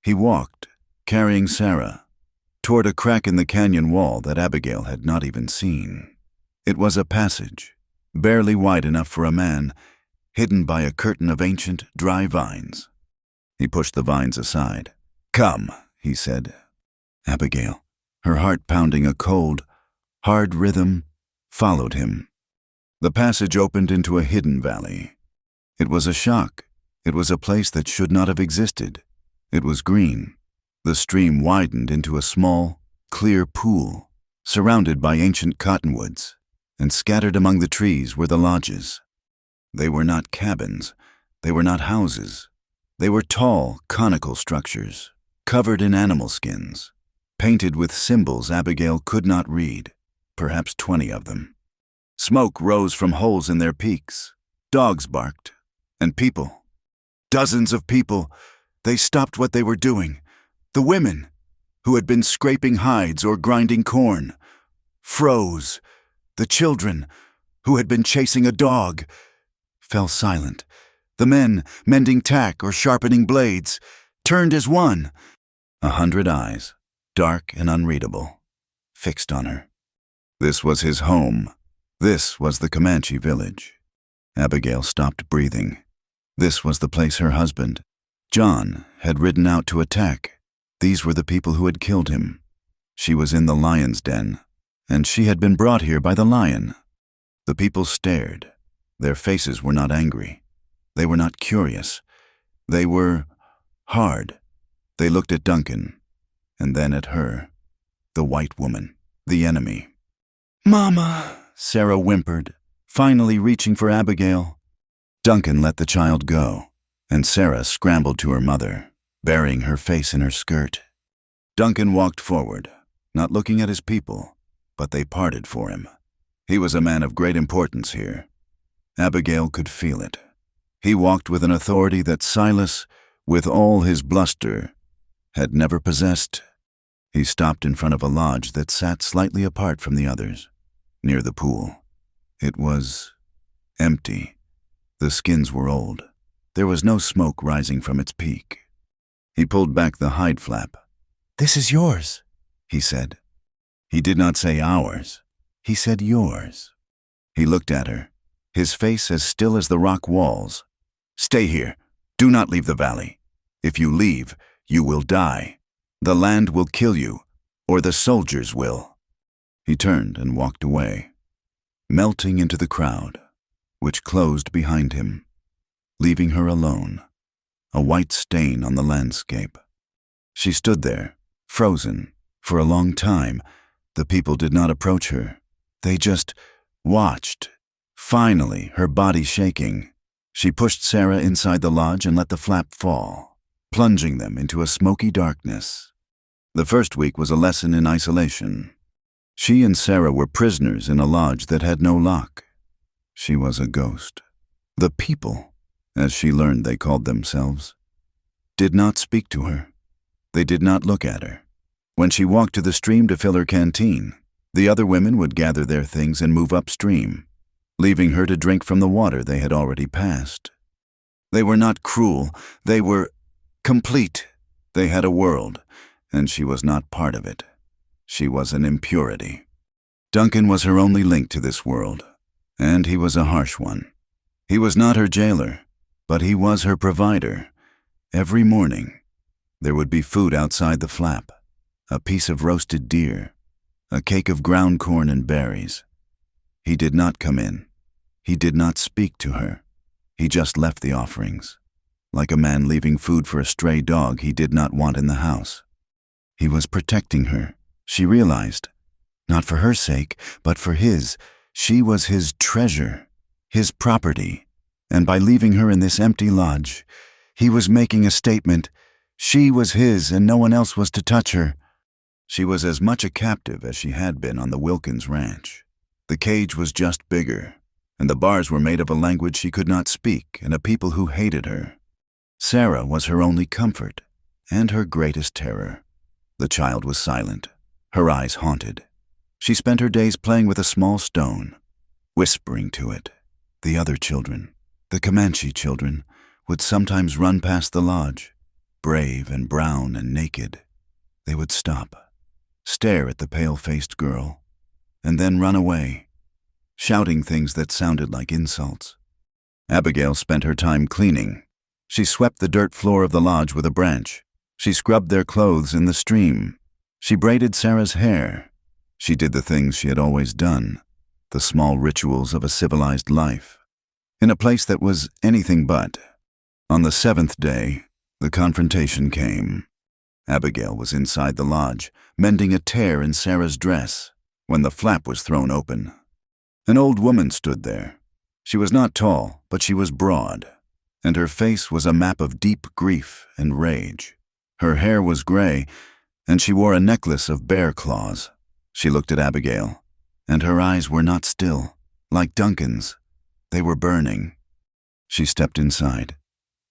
He walked, carrying Sarah, toward a crack in the canyon wall that Abigail had not even seen. It was a passage, barely wide enough for a man, hidden by a curtain of ancient, dry vines. He pushed the vines aside. "Come," he said. Abigail, her heart pounding a cold, hard rhythm, followed him. The passage opened into a hidden valley. It was a shock. It was a place that should not have existed. It was green. The stream widened into a small, clear pool, surrounded by ancient cottonwoods, and scattered among the trees were the lodges. They were not cabins. They were not houses. They were tall, conical structures, covered in animal skins, painted with symbols Abigail could not read, perhaps 20 of them. Smoke rose from holes in their peaks. Dogs barked. And people. Dozens of people. They stopped what they were doing. The women, who had been scraping hides or grinding corn, froze. The children, who had been chasing a dog, fell silent. The men, mending tack or sharpening blades, turned as one. 100 eyes, dark and unreadable, fixed on her. This was his home. This was the Comanche village. Abigail stopped breathing. This was the place her husband, John, had ridden out to attack. These were the people who had killed him. She was in the lion's den, and she had been brought here by the lion. The people stared. Their faces were not angry. They were not curious. They were hard. They looked at Duncan, and then at her, the white woman, the enemy. "Mama," Sarah whimpered, finally reaching for Abigail. Duncan let the child go, and Sarah scrambled to her mother, burying her face in her skirt. Duncan walked forward, not looking at his people, but they parted for him. He was a man of great importance here. Abigail could feel it. He walked with an authority that Silas, with all his bluster, had never possessed. He stopped in front of a lodge that sat slightly apart from the others, near the pool. It was empty. The skins were old. There was no smoke rising from its peak. He pulled back the hide flap. "This is yours," he said. He did not say ours. He said yours. He looked at her, his face as still as the rock walls. "Stay here. Do not leave the valley. If you leave, you will die. The land will kill you, or the soldiers will." He turned and walked away, melting into the crowd, which closed behind him, leaving her alone, a white stain on the landscape. She stood there, frozen, for a long time. The people did not approach her. They just watched. Finally, her body shaking, she pushed Sarah inside the lodge and let the flap fall, plunging them into a smoky darkness. The first week was a lesson in isolation. She and Sarah were prisoners in a lodge that had no lock. She was a ghost. The people, as she learned they called themselves, did not speak to her. They did not look at her. When she walked to the stream to fill her canteen, the other women would gather their things and move upstream, leaving her to drink from the water they had already passed. They were not cruel. They were complete. They had a world, and she was not part of it. She was an impurity. Duncan was her only link to this world, and he was a harsh one. He was not her jailer, but he was her provider. Every morning, there would be food outside the flap, a piece of roasted deer, a cake of ground corn and berries. He did not come in. He did not speak to her. He just left the offerings, like a man leaving food for a stray dog he did not want in the house. He was protecting her, she realized, not for her sake, but for his. She was his treasure, his property, and by leaving her in this empty lodge, he was making a statement. She was his and no one else was to touch her. She was as much a captive as she had been on the Wilkins ranch. The cage was just bigger, and the bars were made of a language she could not speak and a people who hated her. Sarah was her only comfort and her greatest terror. The child was silent, her eyes haunted. She spent her days playing with a small stone, whispering to it. The other children, the Comanche children, would sometimes run past the lodge, brave and brown and naked. They would stop, stare at the pale-faced girl, and then run away, shouting things that sounded like insults. Abigail spent her time cleaning. She swept the dirt floor of the lodge with a branch. She scrubbed their clothes in the stream. She braided Sarah's hair. She did the things she had always done, the small rituals of a civilized life, in a place that was anything but. On the 7th day, The confrontation came. Abigail was inside the lodge, mending a tear in Sarah's dress, when the flap was thrown open. An old woman stood there. She was not tall, but she was broad, and her face was a map of deep grief and rage. Her hair was gray, and she wore a necklace of bear claws. She looked at Abigail, and her eyes were not still, like Duncan's. They were burning. She stepped inside.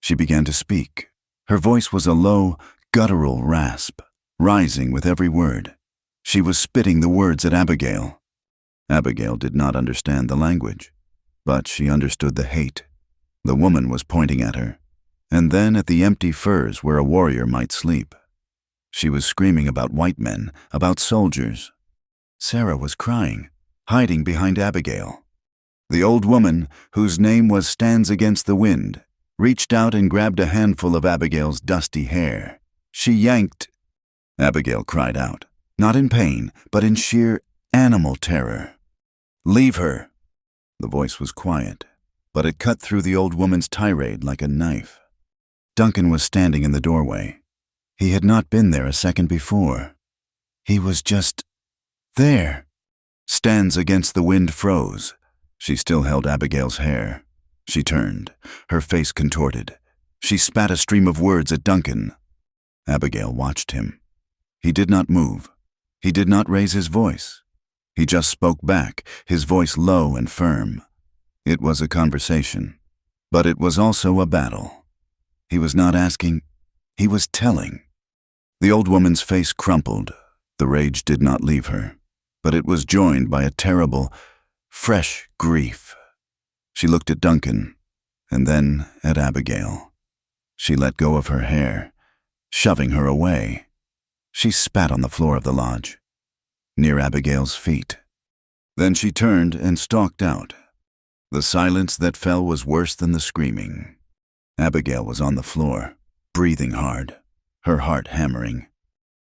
She began to speak. Her voice was a low, guttural rasp, rising with every word. She was spitting the words at Abigail. Abigail did not understand the language, but she understood the hate. The woman was pointing at her, and then at the empty furs where a warrior might sleep. She was screaming about white men, about soldiers. Sarah was crying, hiding behind Abigail. The old woman, whose name was Stands Against the Wind, reached out and grabbed a handful of Abigail's dusty hair. She yanked. Abigail cried out, not in pain, but in sheer animal terror. "Leave her!" The voice was quiet, but it cut through the old woman's tirade like a knife. Duncan was standing in the doorway. He had not been there a second before. He was just there. Stands Against the Wind froze. She still held Abigail's hair. She turned, her face contorted. She spat a stream of words at Duncan. Abigail watched him. He did not move. He did not raise his voice. He just spoke back, his voice low and firm. It was a conversation, but it was also a battle. He was not asking, he was telling. The old woman's face crumpled. The rage did not leave her, but it was joined by a terrible, fresh grief. She looked at Duncan, and then at Abigail. She let go of her hair, shoving her away. She spat on the floor of the lodge, near Abigail's feet. Then she turned and stalked out. The silence that fell was worse than the screaming. Abigail was on the floor, breathing hard, her heart hammering.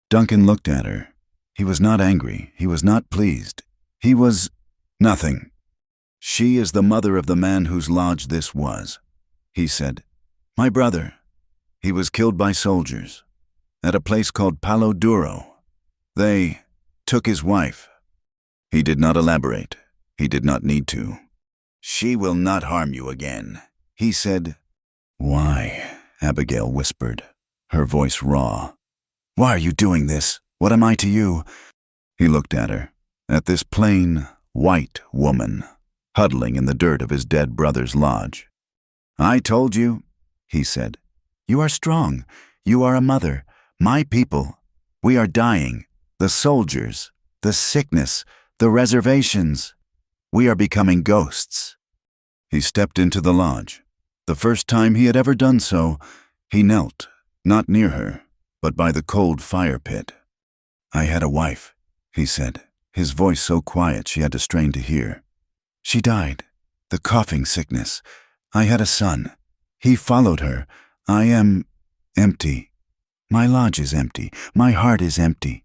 Duncan looked at her. He was not angry. He was not pleased. He was nothing. "She is the mother of the man whose lodge this was," he said. "My brother. He was killed by soldiers at a place called Palo Duro. They took his wife." He did not elaborate. He did not need to. "She will not harm you again," he said. "Why?" Abigail whispered, her voice raw. "Why are you doing this? What am I to you?" He looked at her, at this plain, white woman, huddling in the dirt of his dead brother's lodge. "I told you," he said. "You are strong. You are a mother. My people. We are dying. The soldiers, the sickness, the reservations. We are becoming ghosts." He stepped into the lodge. The first time he had ever done so, he knelt, not near her, but by the cold fire pit. "I had a wife," he said, his voice so quiet she had to strain to hear. "She died. The coughing sickness. I had a son. He followed her. I am empty. My lodge is empty. My heart is empty."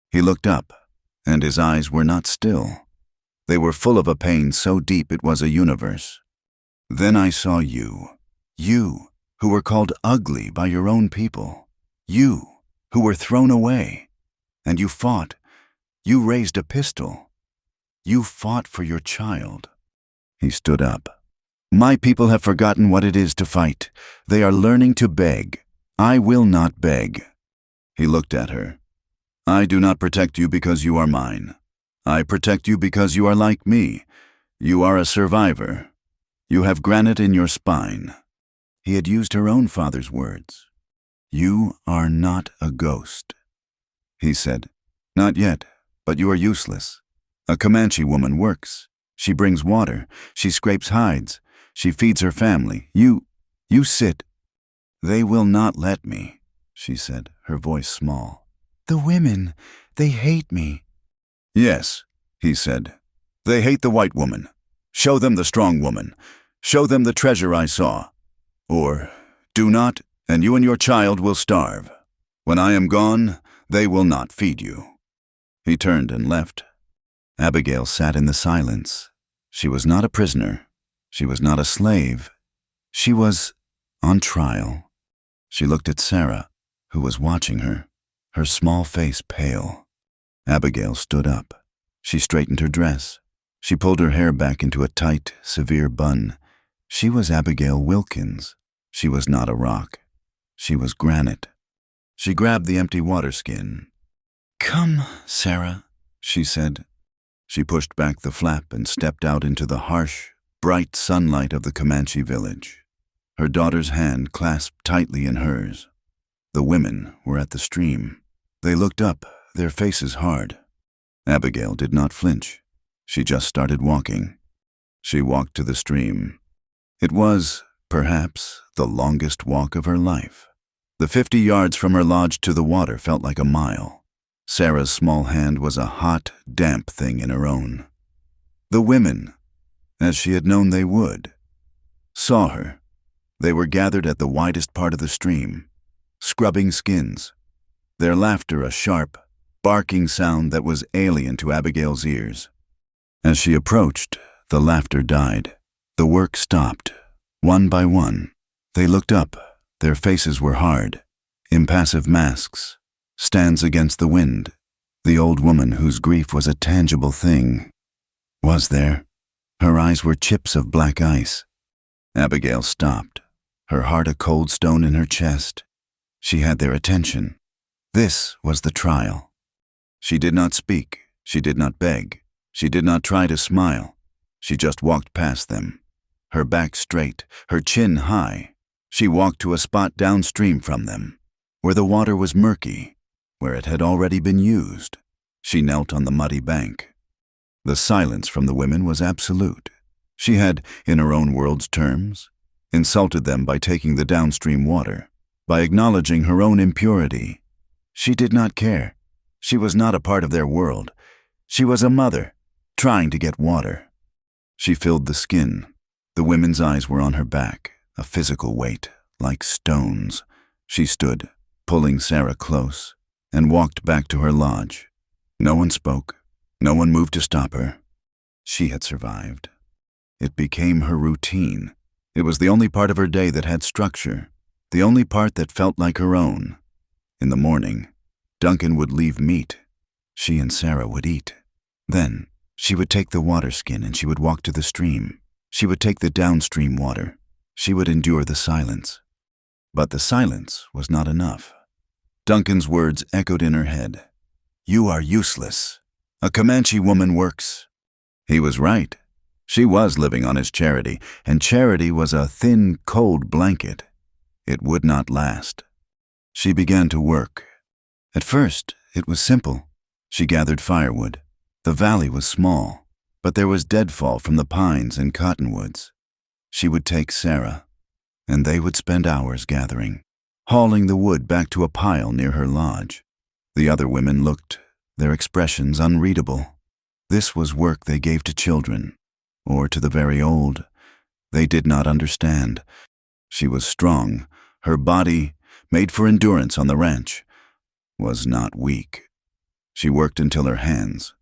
He looked up, and his eyes were not still. They were full of a pain so deep it was a universe. "Then I saw you. You, who were called ugly by your own people. You, who were thrown away. And you fought. You raised a pistol. You fought for your child." He stood up. "My people have forgotten what it is to fight. They are learning to beg. I will not beg." He looked at her. "I do not protect you because you are mine. I protect you because you are like me. You are a survivor. You have granite in your spine." He had used her own father's words. "You are not a ghost." He said, "Not yet, but you are useless. A Comanche woman works. She brings water. She scrapes hides. She feeds her family. You sit." "They will not let me," she said, her voice small. "The women, they hate me." "Yes," he said. "They hate the white woman. Show them the strong woman. Show them the treasure I saw. Or, do not, and you and your child will starve. When I am gone, they will not feed you." He turned and left. Abigail sat in the silence. She was not a prisoner. She was not a slave. She was on trial. She looked at Sarah, who was watching her, her small face pale. Abigail stood up. She straightened her dress. She pulled her hair back into a tight, severe bun. She was Abigail Wilkins. She was not a rock. She was granite. She grabbed the empty water skin. "Come, Sarah," she said. She pushed back the flap and stepped out into the harsh, bright sunlight of the Comanche village. Her daughter's hand clasped tightly in hers. The women were at the stream. They looked up, their faces hard. Abigail did not flinch. She just started walking. She walked to the stream. It was, perhaps, the longest walk of her life. The 50 yards from her lodge to the water felt like a mile. Sarah's small hand was a hot, damp thing in her own. The women, as she had known they would, saw her. They were gathered at the widest part of the stream, scrubbing skins, their laughter a sharp, barking sound that was alien to Abigail's ears. As she approached, the laughter died. The work stopped. One by one, they looked up. Their faces were hard, impassive masks, stands against the wind. The old woman whose grief was a tangible thing was there. Her eyes were chips of black ice. Abigail stopped, her heart a cold stone in her chest. She had their attention. This was the trial. She did not speak. She did not beg. She did not try to smile. She just walked past them, her back straight, her chin high. She walked to a spot downstream from them, where the water was murky, where it had already been used. She knelt on the muddy bank. The silence from the women was absolute. She had, in her own world's terms, insulted them by taking the downstream water, by acknowledging her own impurity. She did not care. She was not a part of their world. She was a mother, trying to get water. She filled the skin. The women's eyes were on her back, a physical weight, like stones. She stood, pulling Sarah close, and walked back to her lodge. No one spoke. No one moved to stop her. She had survived. It became her routine. It was the only part of her day that had structure, the only part that felt like her own. In the morning, Duncan would leave meat. She and Sarah would eat. Then, she would take the water skin and she would walk to the stream. She would take the downstream water. She would endure the silence. But the silence was not enough. Duncan's words echoed in her head. "You are useless. A Comanche woman works." He was right. She was living on his charity, and charity was a thin, cold blanket. It would not last. She began to work. At first, it was simple. She gathered firewood. The valley was small, but there was deadfall from the pines and cottonwoods. She would take Sarah, and they would spend hours gathering, hauling the wood back to a pile near her lodge. The other women looked, their expressions unreadable. This was work they gave to children, or to the very old. They did not understand. She was strong. Her body, made for endurance on the ranch, was not weak. She worked until her hands,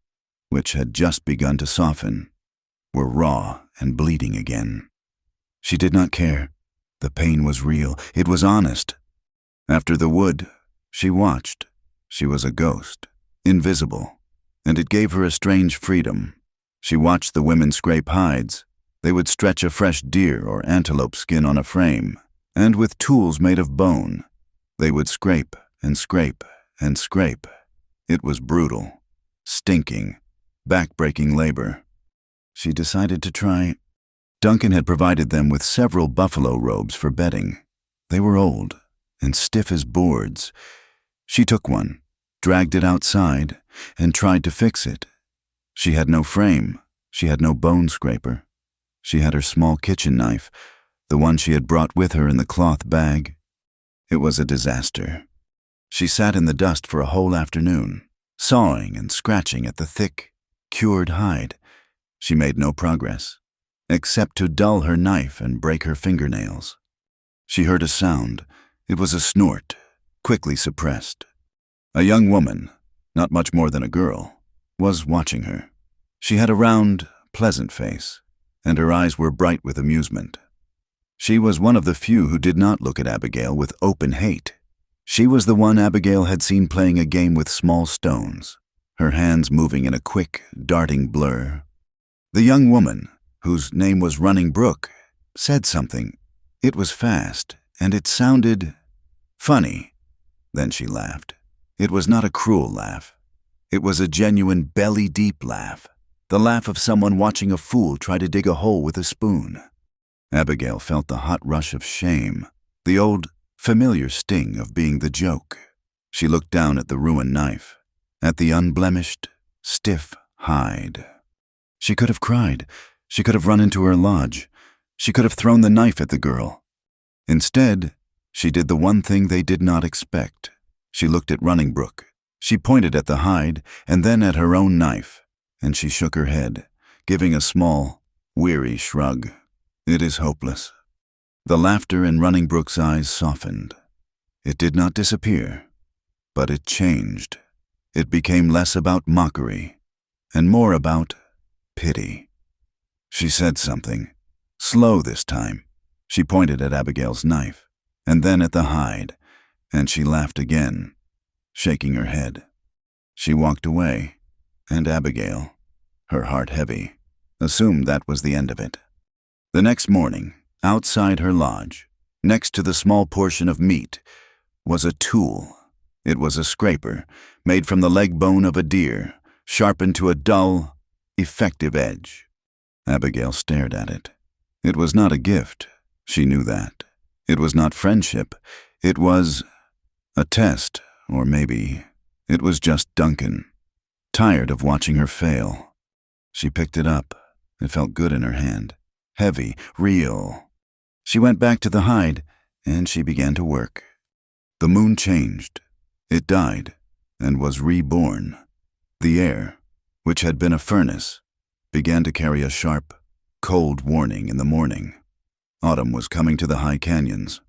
which had just begun to soften, were raw and bleeding again. She did not care. The pain was real. It was honest. After the wood, she watched. She was a ghost, invisible, and it gave her a strange freedom. She watched the women scrape hides. They would stretch a fresh deer or antelope skin on a frame, and with tools made of bone, they would scrape and scrape and scrape. It was brutal, stinking, back-breaking labor. She decided to try. Duncan had provided them with several buffalo robes for bedding. They were old and stiff as boards. She took one, dragged it outside, and tried to fix it. She had no frame. She had no bone scraper. She had her small kitchen knife, the one she had brought with her in the cloth bag. It was a disaster. She sat in the dust for a whole afternoon, sawing and scratching at the thick, cured hide. She made no progress, except to dull her knife and break her fingernails. She heard a sound. It was a snort, quickly suppressed. A young woman, not much more than a girl, was watching her. She had a round, pleasant face, and her eyes were bright with amusement. She was one of the few who did not look at Abigail with open hate. She was the one Abigail had seen playing a game with small stones, her hands moving in a quick, darting blur. The young woman, whose name was Running Brook, said something. It was fast, and it sounded funny. Then she laughed. It was not a cruel laugh. It was a genuine belly-deep laugh, the laugh of someone watching a fool try to dig a hole with a spoon. Abigail felt the hot rush of shame, the old, familiar sting of being the joke. She looked down at the ruined knife, at the unblemished, stiff hide. She could have cried. She could have run into her lodge. She could have thrown the knife at the girl. Instead, she did the one thing they did not expect. She looked at Running Brook. She pointed at the hide and then at her own knife, and she shook her head, giving a small, weary shrug. It is hopeless. The laughter in Running Brook's eyes softened. It did not disappear, but it changed. It became less about mockery and more about pity. She said something, slow this time. She pointed at Abigail's knife, and then at the hide, and she laughed again, shaking her head. She walked away, and Abigail, her heart heavy, assumed that was the end of it. The next morning, outside her lodge, next to the small portion of meat, was a tool. It was a scraper, made from the leg bone of a deer, sharpened to a dull, effective edge. Abigail stared at it. It was not a gift, she knew that. It was not friendship. It was a test, or maybe it was just Duncan, tired of watching her fail. She picked it up. It felt good in her hand. Heavy, real. She went back to the hide, and she began to work. The moon changed. It died, and was reborn. The air, which had been a furnace, began to carry a sharp, cold warning in the morning. Autumn was coming to the high canyons.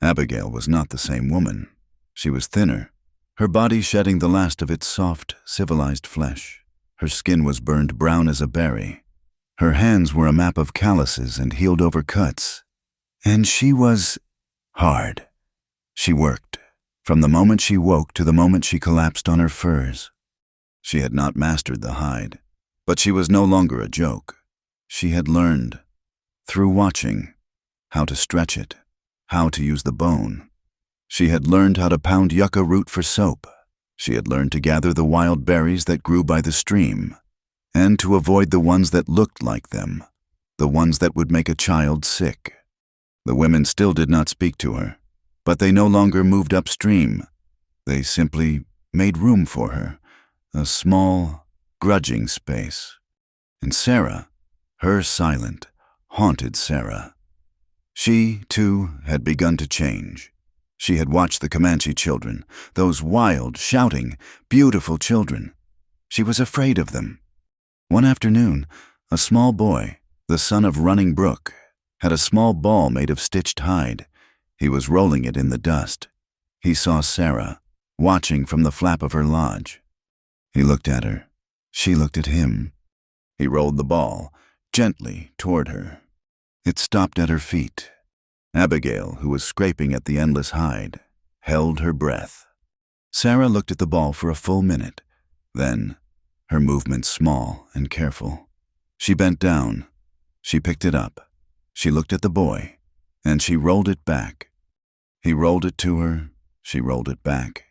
Abigail was not the same woman. She was thinner, her body shedding the last of its soft, civilized flesh. Her skin was burned brown as a berry. Her hands were a map of calluses and healed-over cuts. And she was hard. She worked, from the moment she woke to the moment she collapsed on her furs. She had not mastered the hide, but she was no longer a joke. She had learned, through watching, how to stretch it, how to use the bone. She had learned how to pound yucca root for soap. She had learned to gather the wild berries that grew by the stream, and to avoid the ones that looked like them, the ones that would make a child sick. The women still did not speak to her, but they no longer moved upstream. They simply made room for her, a small, grudging space. And Sarah, her silent, haunted Sarah. She, too, had begun to change. She had watched the Comanche children, those wild, shouting, beautiful children. She was afraid of them. One afternoon, a small boy, the son of Running Brook, had a small ball made of stitched hide. He was rolling it in the dust. He saw Sarah, watching from the flap of her lodge. He looked at her. She looked at him. He rolled the ball, gently, toward her. It stopped at her feet. Abigail, who was scraping at the endless hide, held her breath. Sarah looked at the ball for a full minute. Then, her movements small and careful, she bent down. She picked it up. She looked at the boy, and she rolled it back. He rolled it to her. She rolled it back.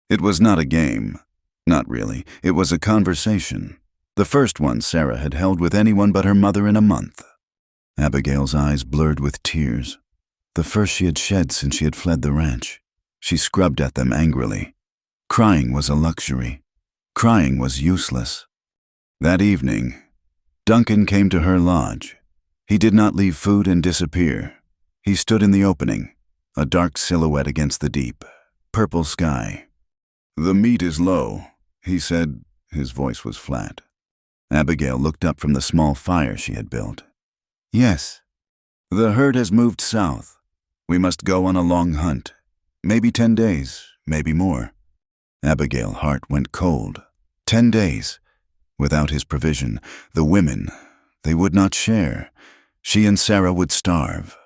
It was not a game. Not really. It was a conversation. The first one Sarah had held with anyone but her mother in a month. Abigail's eyes blurred with tears. The first she had shed since she had fled the ranch. She scrubbed at them angrily. Crying was a luxury. Crying was useless. That evening, Duncan came to her lodge. He did not leave food and disappear. He stood in the opening, a dark silhouette against the deep, purple sky. "The meat is low," he said. His voice was flat. Abigail looked up from the small fire she had built. "Yes. The herd has moved south. We must go on a long hunt. Maybe 10 days, maybe more." Abigail's heart went cold. 10 days. Without his provision, the women, they would not share. She and Sarah would starve.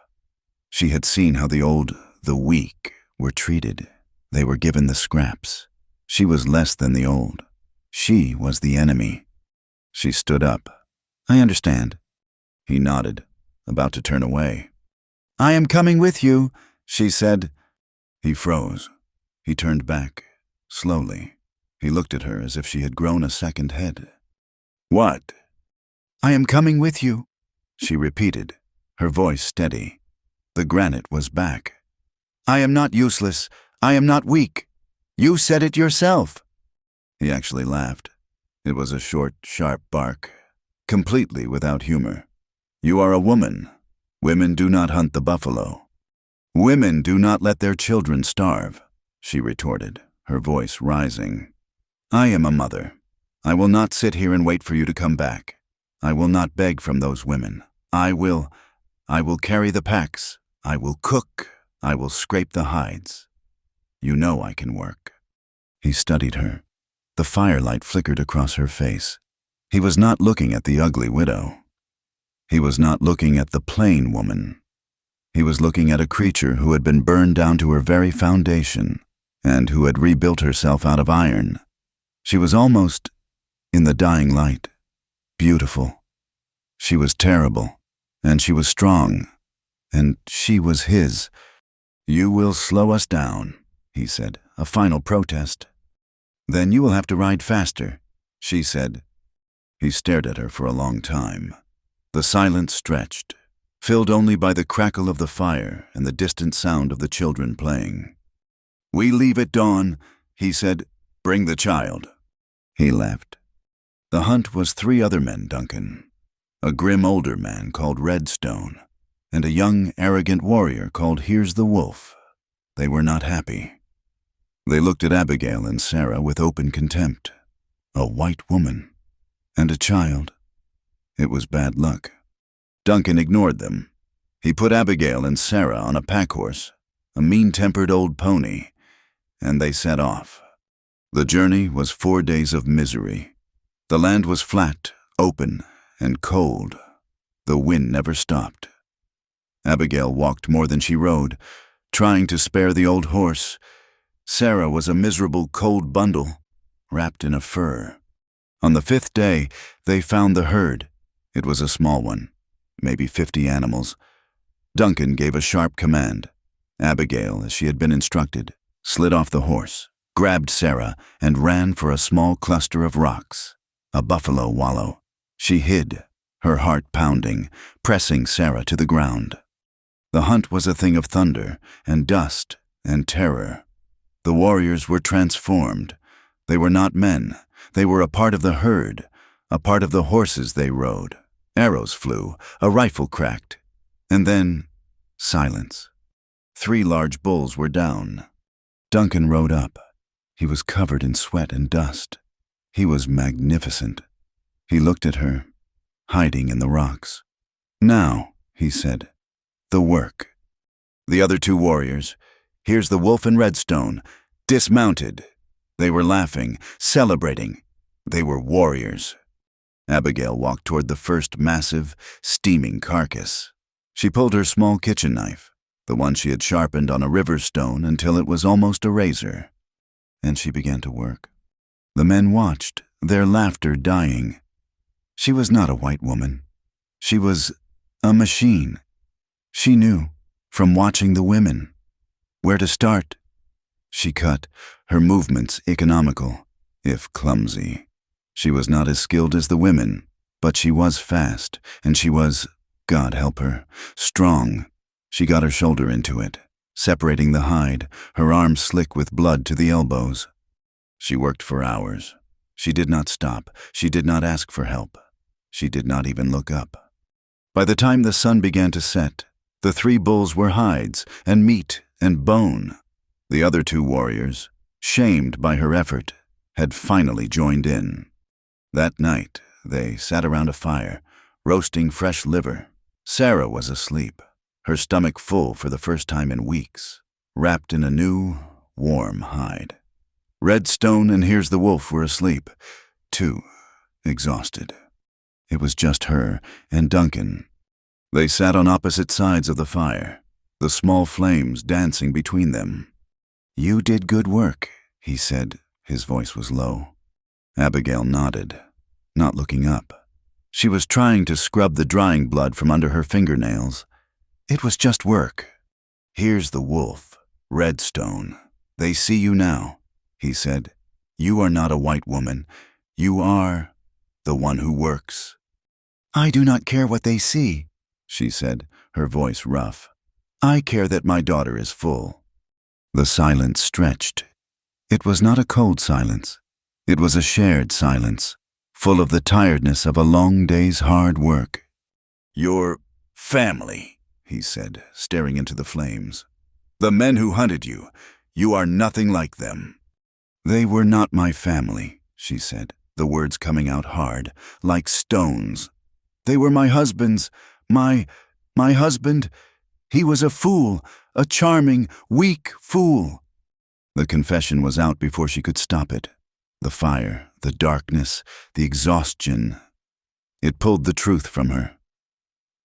She had seen how the weak, were treated. They were given the scraps. She was less than the old. She was the enemy. She stood up. "I understand." He nodded, about to turn away. "I am coming with you," she said. He froze. He turned back, slowly. He looked at her as if she had grown a second head. "What?" "I am coming with you," she repeated, her voice steady. The granite was back. "I am not useless. I am not weak. You said it yourself." He actually laughed. It was a short, sharp bark, completely without humor. "You are a woman. Women do not hunt the buffalo. Women do not let their children starve," she retorted, her voice rising. "I am a mother. I will not sit here and wait for you to come back. I will not beg from those women. I will carry the packs. I will cook. I will scrape the hides. You know I can work." He studied her. The firelight flickered across her face. He was not looking at the ugly widow. He was not looking at the plain woman. He was looking at a creature who had been burned down to her very foundation and who had rebuilt herself out of iron. She was almost, in the dying light, beautiful. She was terrible, and she was strong, and she was his. "You will slow us down," he said, a final protest. "Then you will have to ride faster," she said. He stared at her for a long time. The silence stretched, filled only by the crackle of the fire and the distant sound of the children playing. "We leave at dawn," he said. "Bring the child." He left. The hunt was 3 other men, Duncan. A grim older man called Redstone, and a young, arrogant warrior called Here's the Wolf. They were not happy. They looked at Abigail and Sarah with open contempt. A white woman. And a child. It was bad luck. Duncan ignored them. He put Abigail and Sarah on a packhorse, a mean-tempered old pony, and they set off. The journey was 4 days of misery. The land was flat, open, and cold. The wind never stopped. Abigail walked more than she rode, trying to spare the old horse. Sarah was a miserable cold bundle, wrapped in a fur. On the 5th day, they found the herd. It was a small one, maybe 50 animals. Duncan gave a sharp command. Abigail, as she had been instructed, slid off the horse, grabbed Sarah, and ran for a small cluster of rocks, a buffalo wallow. She hid, her heart pounding, pressing Sarah to the ground. The hunt was a thing of thunder and dust and terror. The warriors were transformed. They were not men. They were a part of the herd, a part of the horses they rode. Arrows flew, a rifle cracked, and then silence. 3 large bulls were down. Duncan rode up. He was covered in sweat and dust. He was magnificent. He looked at her, hiding in the rocks. "Now," he said, "the work." The other 2 warriors, Here's the Wolf and Redstone, dismounted. They were laughing, celebrating. They were warriors. Abigail walked toward the first massive, steaming carcass. She pulled her small kitchen knife, the one she had sharpened on a river stone until it was almost a razor, and she began to work. The men watched, their laughter dying. She was not a white woman. She was a machine. She knew, from watching the women, where to start. She cut, her movements economical, if clumsy. She was not as skilled as the women, but she was fast, and she was, God help her, strong. She got her shoulder into it, separating the hide, her arms slick with blood to the elbows. She worked for hours. She did not stop. She did not ask for help. She did not even look up. By the time the sun began to set, the 3 bulls were hides and meat and bone. The other 2 warriors, shamed by her effort, had finally joined in. That night, they sat around a fire, roasting fresh liver. Sarah was asleep, her stomach full for the first time in weeks, wrapped in a new, warm hide. Redstone and Here's the Wolf were asleep, too, exhausted. It was just her and Duncan. They sat on opposite sides of the fire. the small flames dancing between them. "You did good work," he said. His voice was low. Abigail nodded, not looking up. She was trying to scrub the drying blood from under her fingernails. "It was just work." "Here's the wolf, Redstone. They see you now," he said. "You are not a white woman. You are the one who works." "I do not care what they see," she said, her voice rough. "I care that my daughter is full." The silence stretched. It was not a cold silence. It was a shared silence, full of the tiredness of a long day's hard work. "Your family," he said, staring into the flames. "The men who hunted you, you are nothing like them." "They were not my family," she said, the words coming out hard, like stones. "They were my husband's. My husband. He was a fool, a charming, weak fool." The confession was out before she could stop it. The fire, the darkness, the exhaustion. It pulled the truth from her.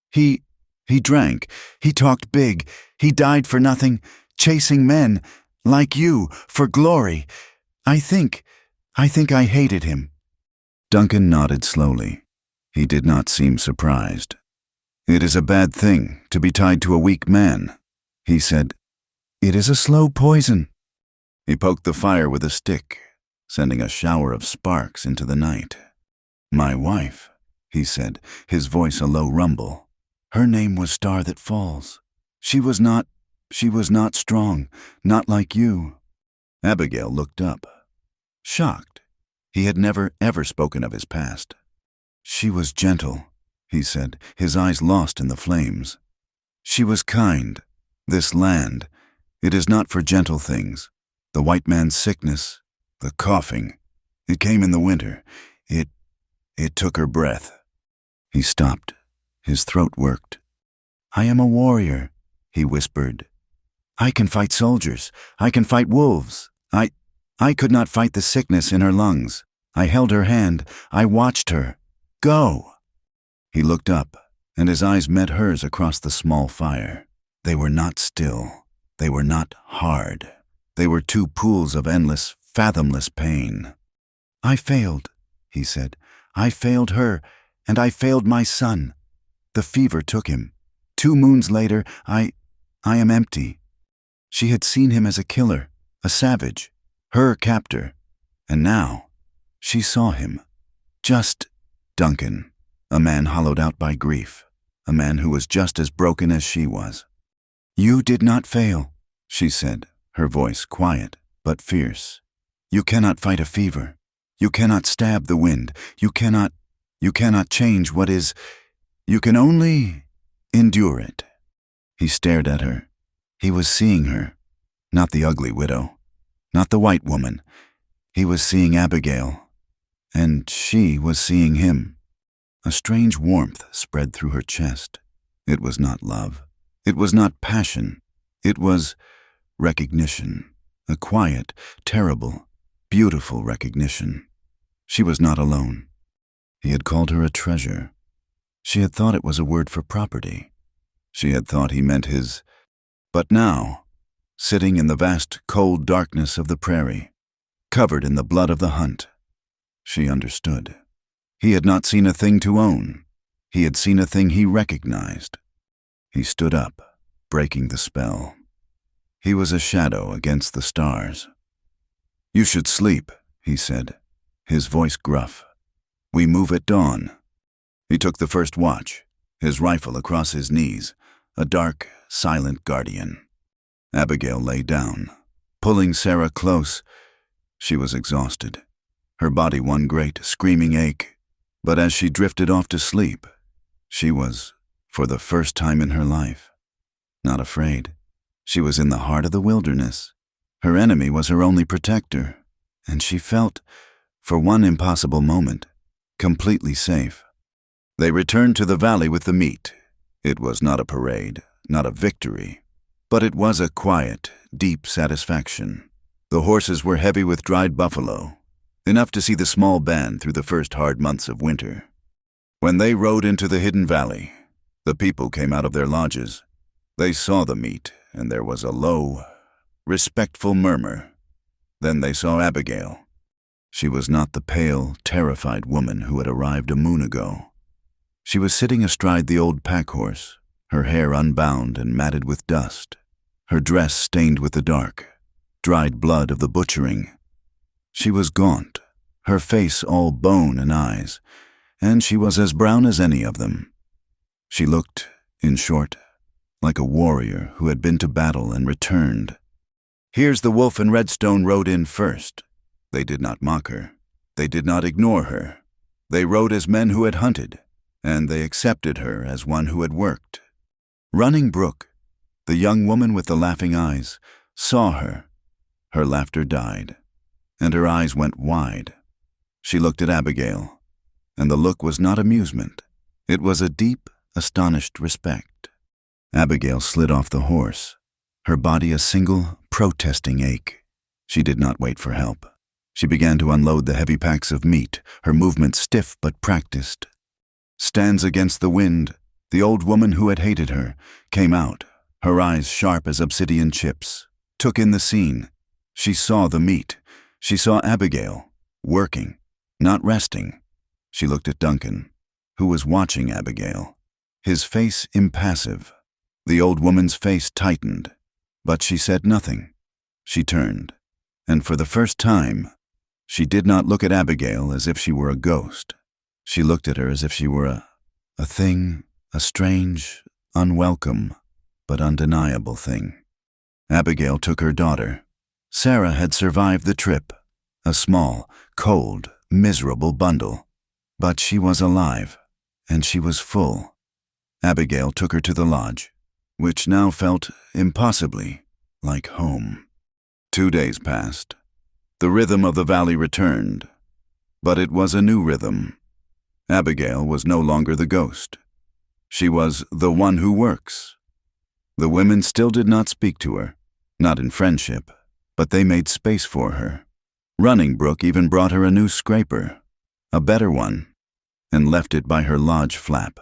He drank. He talked big. He died for nothing, chasing men, like you, for glory. I think I hated him." Duncan nodded slowly. He did not seem surprised. "It is a bad thing to be tied to a weak man," he said. "It is a slow poison." He poked the fire with a stick, sending a shower of sparks into the night. "My wife," he said, his voice a low rumble. "Her name was Star That Falls. She was not strong, not like you." Abigail looked up, shocked. He had never, ever spoken of his past. "She was gentle," he said, his eyes lost in the flames. "She was kind. This land, it is not for gentle things. The white man's sickness, the coughing, it came in the winter. It took her breath." He stopped. His throat worked. "I am a warrior," he whispered. "I can fight soldiers. I can fight wolves. I could not fight the sickness in her lungs. I held her hand. I watched her. Go." He looked up, and his eyes met hers across the small fire. They were not still. They were not hard. They were two pools of endless, fathomless pain. "I failed," he said. "I failed her, and I failed my son. The fever took him. 2 moons later, I am empty." She had seen him as a killer, a savage, her captor, and now she saw him. Just Duncan, a man hollowed out by grief, a man who was just as broken as she was. "You did not fail," she said, her voice quiet but fierce. "You cannot fight a fever. You cannot stab the wind. You cannot change what is. You can only endure it." He stared at her. He was seeing her, not the ugly widow, not the white woman. He was seeing Abigail, and she was seeing him. A strange warmth spread through her chest. It was not love. It was not passion. It was recognition, a quiet, terrible, beautiful recognition. She was not alone. He had called her a treasure. She had thought it was a word for property. She had thought he meant his. But now, sitting in the vast, cold darkness of the prairie, covered in the blood of the hunt, she understood. He had not seen a thing to own. He had seen a thing he recognized. He stood up, breaking the spell. He was a shadow against the stars. "You should sleep," he said, his voice gruff. "We move at dawn." He took the first watch, his rifle across his knees, a dark, silent guardian. Abigail lay down, pulling Sarah close. She was exhausted, her body one great, screaming ache. But as she drifted off to sleep, she was, for the first time in her life, not afraid. She was in the heart of the wilderness. Her enemy was her only protector, and she felt, for one impossible moment, completely safe. They returned to the valley with the meat. It was not a parade, not a victory, but it was a quiet, deep satisfaction. The horses were heavy with dried buffalo, enough to see the small band through the first hard months of winter. When they rode into the hidden valley, the people came out of their lodges. They saw the meat, and there was a low, respectful murmur. Then they saw Abigail. She was not the pale, terrified woman who had arrived a moon ago. She was sitting astride the old pack-horse, her hair unbound and matted with dust, her dress stained with the dark, dried blood of the butchering. She was gaunt, her face all bone and eyes, and she was as brown as any of them. She looked, in short, like a warrior who had been to battle and returned. Here's the wolf and Redstone rode in first. They did not mock her. They did not ignore her. They rode as men who had hunted, and they accepted her as one who had worked. Running Brook, the young woman with the laughing eyes, saw her. Her laughter died, and her eyes went wide. She looked at Abigail, and the look was not amusement. It was a deep, astonished respect. Abigail slid off the horse, her body a single, protesting ache. She did not wait for help. She began to unload the heavy packs of meat, her movements stiff but practiced. Stands against the wind, the old woman who had hated her came out, her eyes sharp as obsidian chips, took in the scene. She saw the meat. She saw Abigail, working, not resting. She looked at Duncan, who was watching Abigail, his face impassive. The old woman's face tightened, but she said nothing. She turned, and for the first time, she did not look at Abigail as if she were a ghost. She looked at her as if she were a thing, a strange, unwelcome, but undeniable thing. Abigail took her daughter. Sarah had survived the trip, a small, cold, miserable bundle. But she was alive, and she was full. Abigail took her to the lodge, which now felt impossibly like home. 2 days passed. The rhythm of the valley returned, but it was a new rhythm. Abigail was no longer the ghost. She was the one who works. The women still did not speak to her, not in friendship, but they made space for her. Running Brook even brought her a new scraper, a better one, and left it by her lodge flap.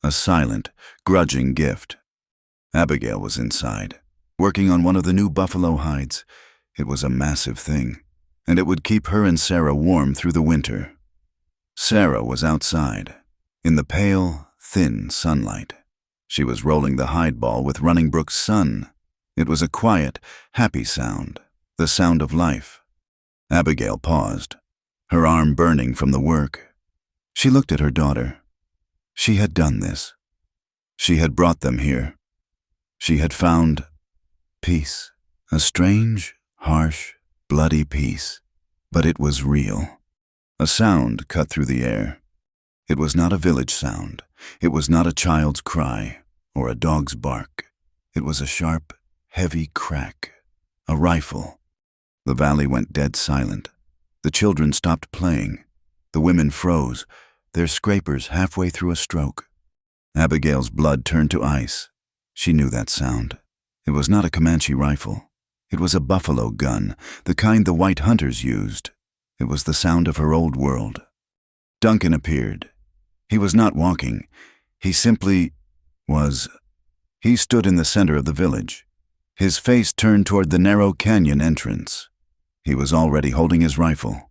A silent, grudging gift. Abigail was inside, working on one of the new buffalo hides. It was a massive thing, and it would keep her and Sarah warm through the winter. Sarah was outside, in the pale, thin sunlight. She was rolling the hide ball with Running Brook's son. It was a quiet, happy sound, the sound of life. Abigail paused, her arm burning from the work. She looked at her daughter. She had done this. She had brought them here. She had found peace, a strange, harsh, bloody peace, but it was real. A sound cut through the air. It was not a village sound. It was not a child's cry or a dog's bark. It was a sharp, heavy crack, a rifle. The valley went dead silent. The children stopped playing. The women froze, their scrapers halfway through a stroke. Abigail's blood turned to ice. She knew that sound. It was not a Comanche rifle. It was a buffalo gun, the kind the white hunters used. It was the sound of her old world. Duncan appeared. He was not walking. He simply was. He stood in the center of the village, his face turned toward the narrow canyon entrance. He was already holding his rifle.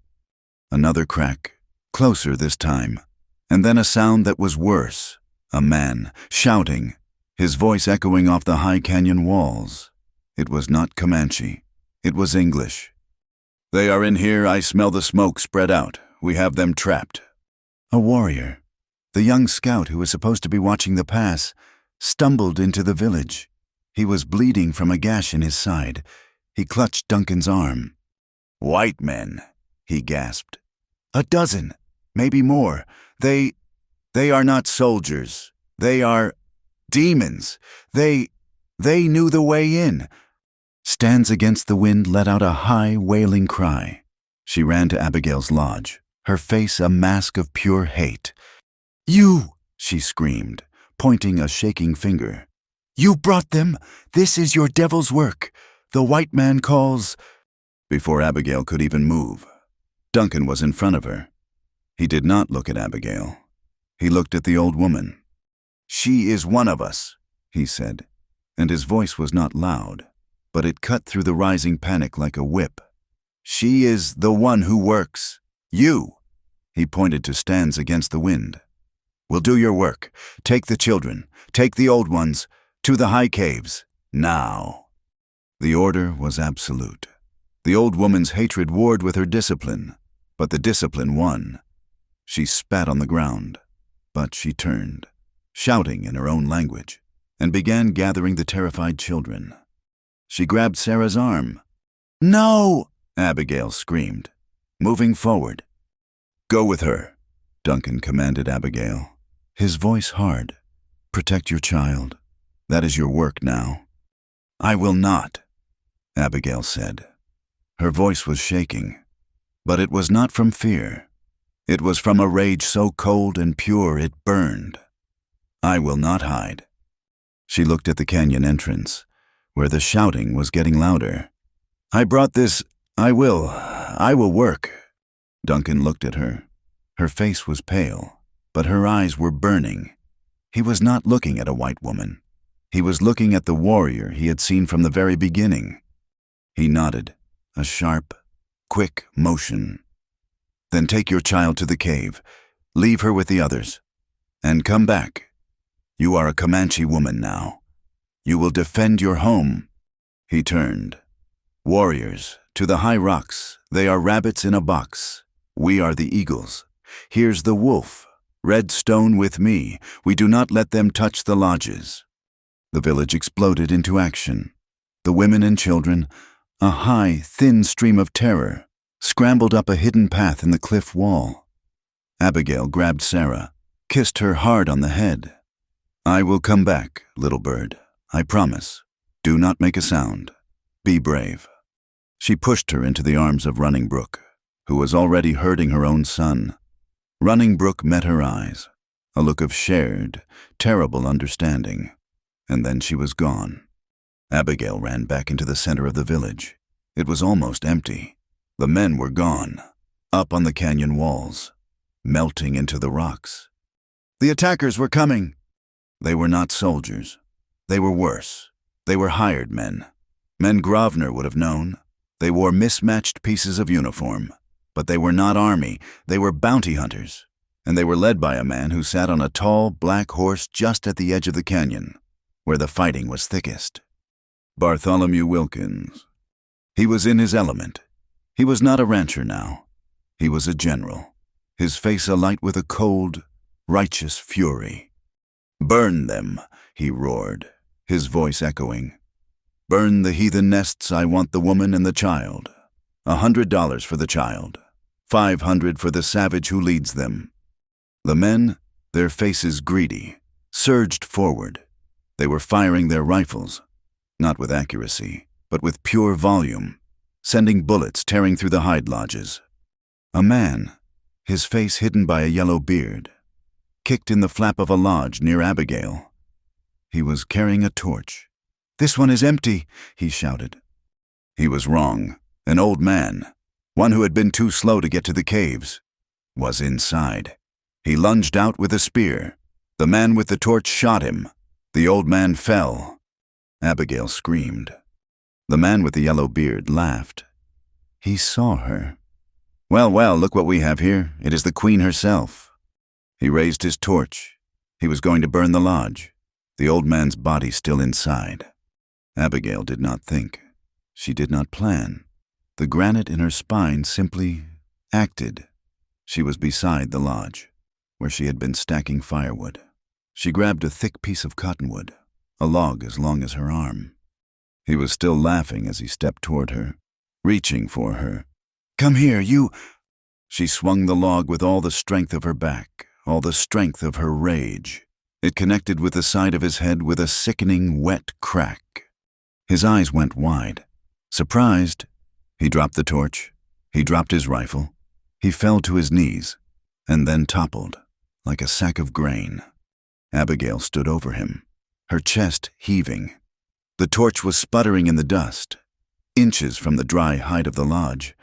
Another crack, closer this time, and then a sound that was worse, a man shouting, his voice echoing off the high canyon walls. It was not Comanche. It was English. "They are in here. I smell the smoke spread out. We have them trapped." A warrior, the young scout who was supposed to be watching the pass, stumbled into the village. He was bleeding from a gash in his side. He clutched Duncan's arm. "White men," he gasped. "A dozen, maybe more. They are not soldiers. They are demons. They knew the way in." Stands Against the Wind let out a high, wailing cry. She ran to Abigail's lodge, her face a mask of pure hate. "You!" she screamed, pointing a shaking finger. "You brought them! This is your devil's work! The white man calls—" Before Abigail could even move, Duncan was in front of her. He did not look at Abigail. He looked at the old woman. "She is one of us," he said. and his voice was not loud, but it cut through the rising panic like a whip. "She is the one who works. You," he pointed to stands against the wind, "will do your work. Take the children, take the old ones, to the high caves, now." The order was absolute. The old woman's hatred warred with her discipline, but the discipline won. She spat on the ground, but she turned, shouting in her own language, and began gathering the terrified children. She grabbed Sarah's arm. "No!" Abigail screamed, moving forward. "Go with her," Duncan commanded Abigail, his voice hard. "Protect your child. That is your work now." "I will not," Abigail said. Her voice was shaking, but it was not from fear. It was from a rage so cold and pure it burned. "I will not hide." She looked at the canyon entrance, where the shouting was getting louder. "I brought this. I will work." Duncan looked at her. Her face was pale, but her eyes were burning. He was not looking at a white woman. He was looking at the warrior he had seen from the very beginning. He nodded, a sharp, quick motion. "Then take your child to the cave. Leave her with the others. And come back. You are a Comanche woman now. You will defend your home." He turned. "Warriors, to the high rocks. They are rabbits in a box. We are the eagles. Here's the wolf. Red stone with me. We do not let them touch the lodges." The village exploded into action. The women and children, a high, thin stream of terror, scrambled up a hidden path in the cliff wall. Abigail grabbed Sarah, kissed her hard on the head. "I will come back, little bird. I promise. Do not make a sound. Be brave." She pushed her into the arms of Running Brook, who was already herding her own son. Running Brook met her eyes, a look of shared, terrible understanding, and then she was gone. Abigail ran back into the center of the village. It was almost empty. The men were gone, up on the canyon walls, melting into the rocks. The attackers were coming. They were not soldiers. They were worse. They were hired men. Men Grosvenor would have known. They wore mismatched pieces of uniform. But they were not army. They were bounty hunters. And they were led by a man who sat on a tall, black horse just at the edge of the canyon, where the fighting was thickest. Bartholomew Wilkins. He was in his element. He was not a rancher now. He was a general, his face alight with a cold, righteous fury. "Burn them," he roared, his voice echoing. "Burn the heathen nests. I want the woman and the child. $100 for the child. 500 for the savage who leads them." The men, their faces greedy, surged forward. They were firing their rifles, not with accuracy, but with pure volume, sending bullets tearing through the hide lodges. A man, his face hidden by a yellow beard, kicked in the flap of a lodge near Abigail. He was carrying a torch. "This one is empty," he shouted. He was wrong. An old man, one who had been too slow to get to the caves, was inside. He lunged out with a spear. The man with the torch shot him. The old man fell. Abigail screamed. The man with the yellow beard laughed. He saw her. Well, look what we have here. It is the queen herself." He raised his torch. He was going to burn the lodge, the old man's body still inside. Abigail did not think. She did not plan. The granite in her spine simply acted. She was beside the lodge, where she had been stacking firewood. She grabbed a thick piece of cottonwood, a log as long as her arm. He was still laughing as he stepped toward her, reaching for her. "Come here, you—" She swung the log with all the strength of her back, all the strength of her rage. It connected with the side of his head with a sickening, wet crack. His eyes went wide. Surprised, he dropped the torch. He dropped his rifle. He fell to his knees, and then toppled, like a sack of grain. Abigail stood over him, her chest heaving. The torch was sputtering in the dust, inches from the dry hide of the lodge.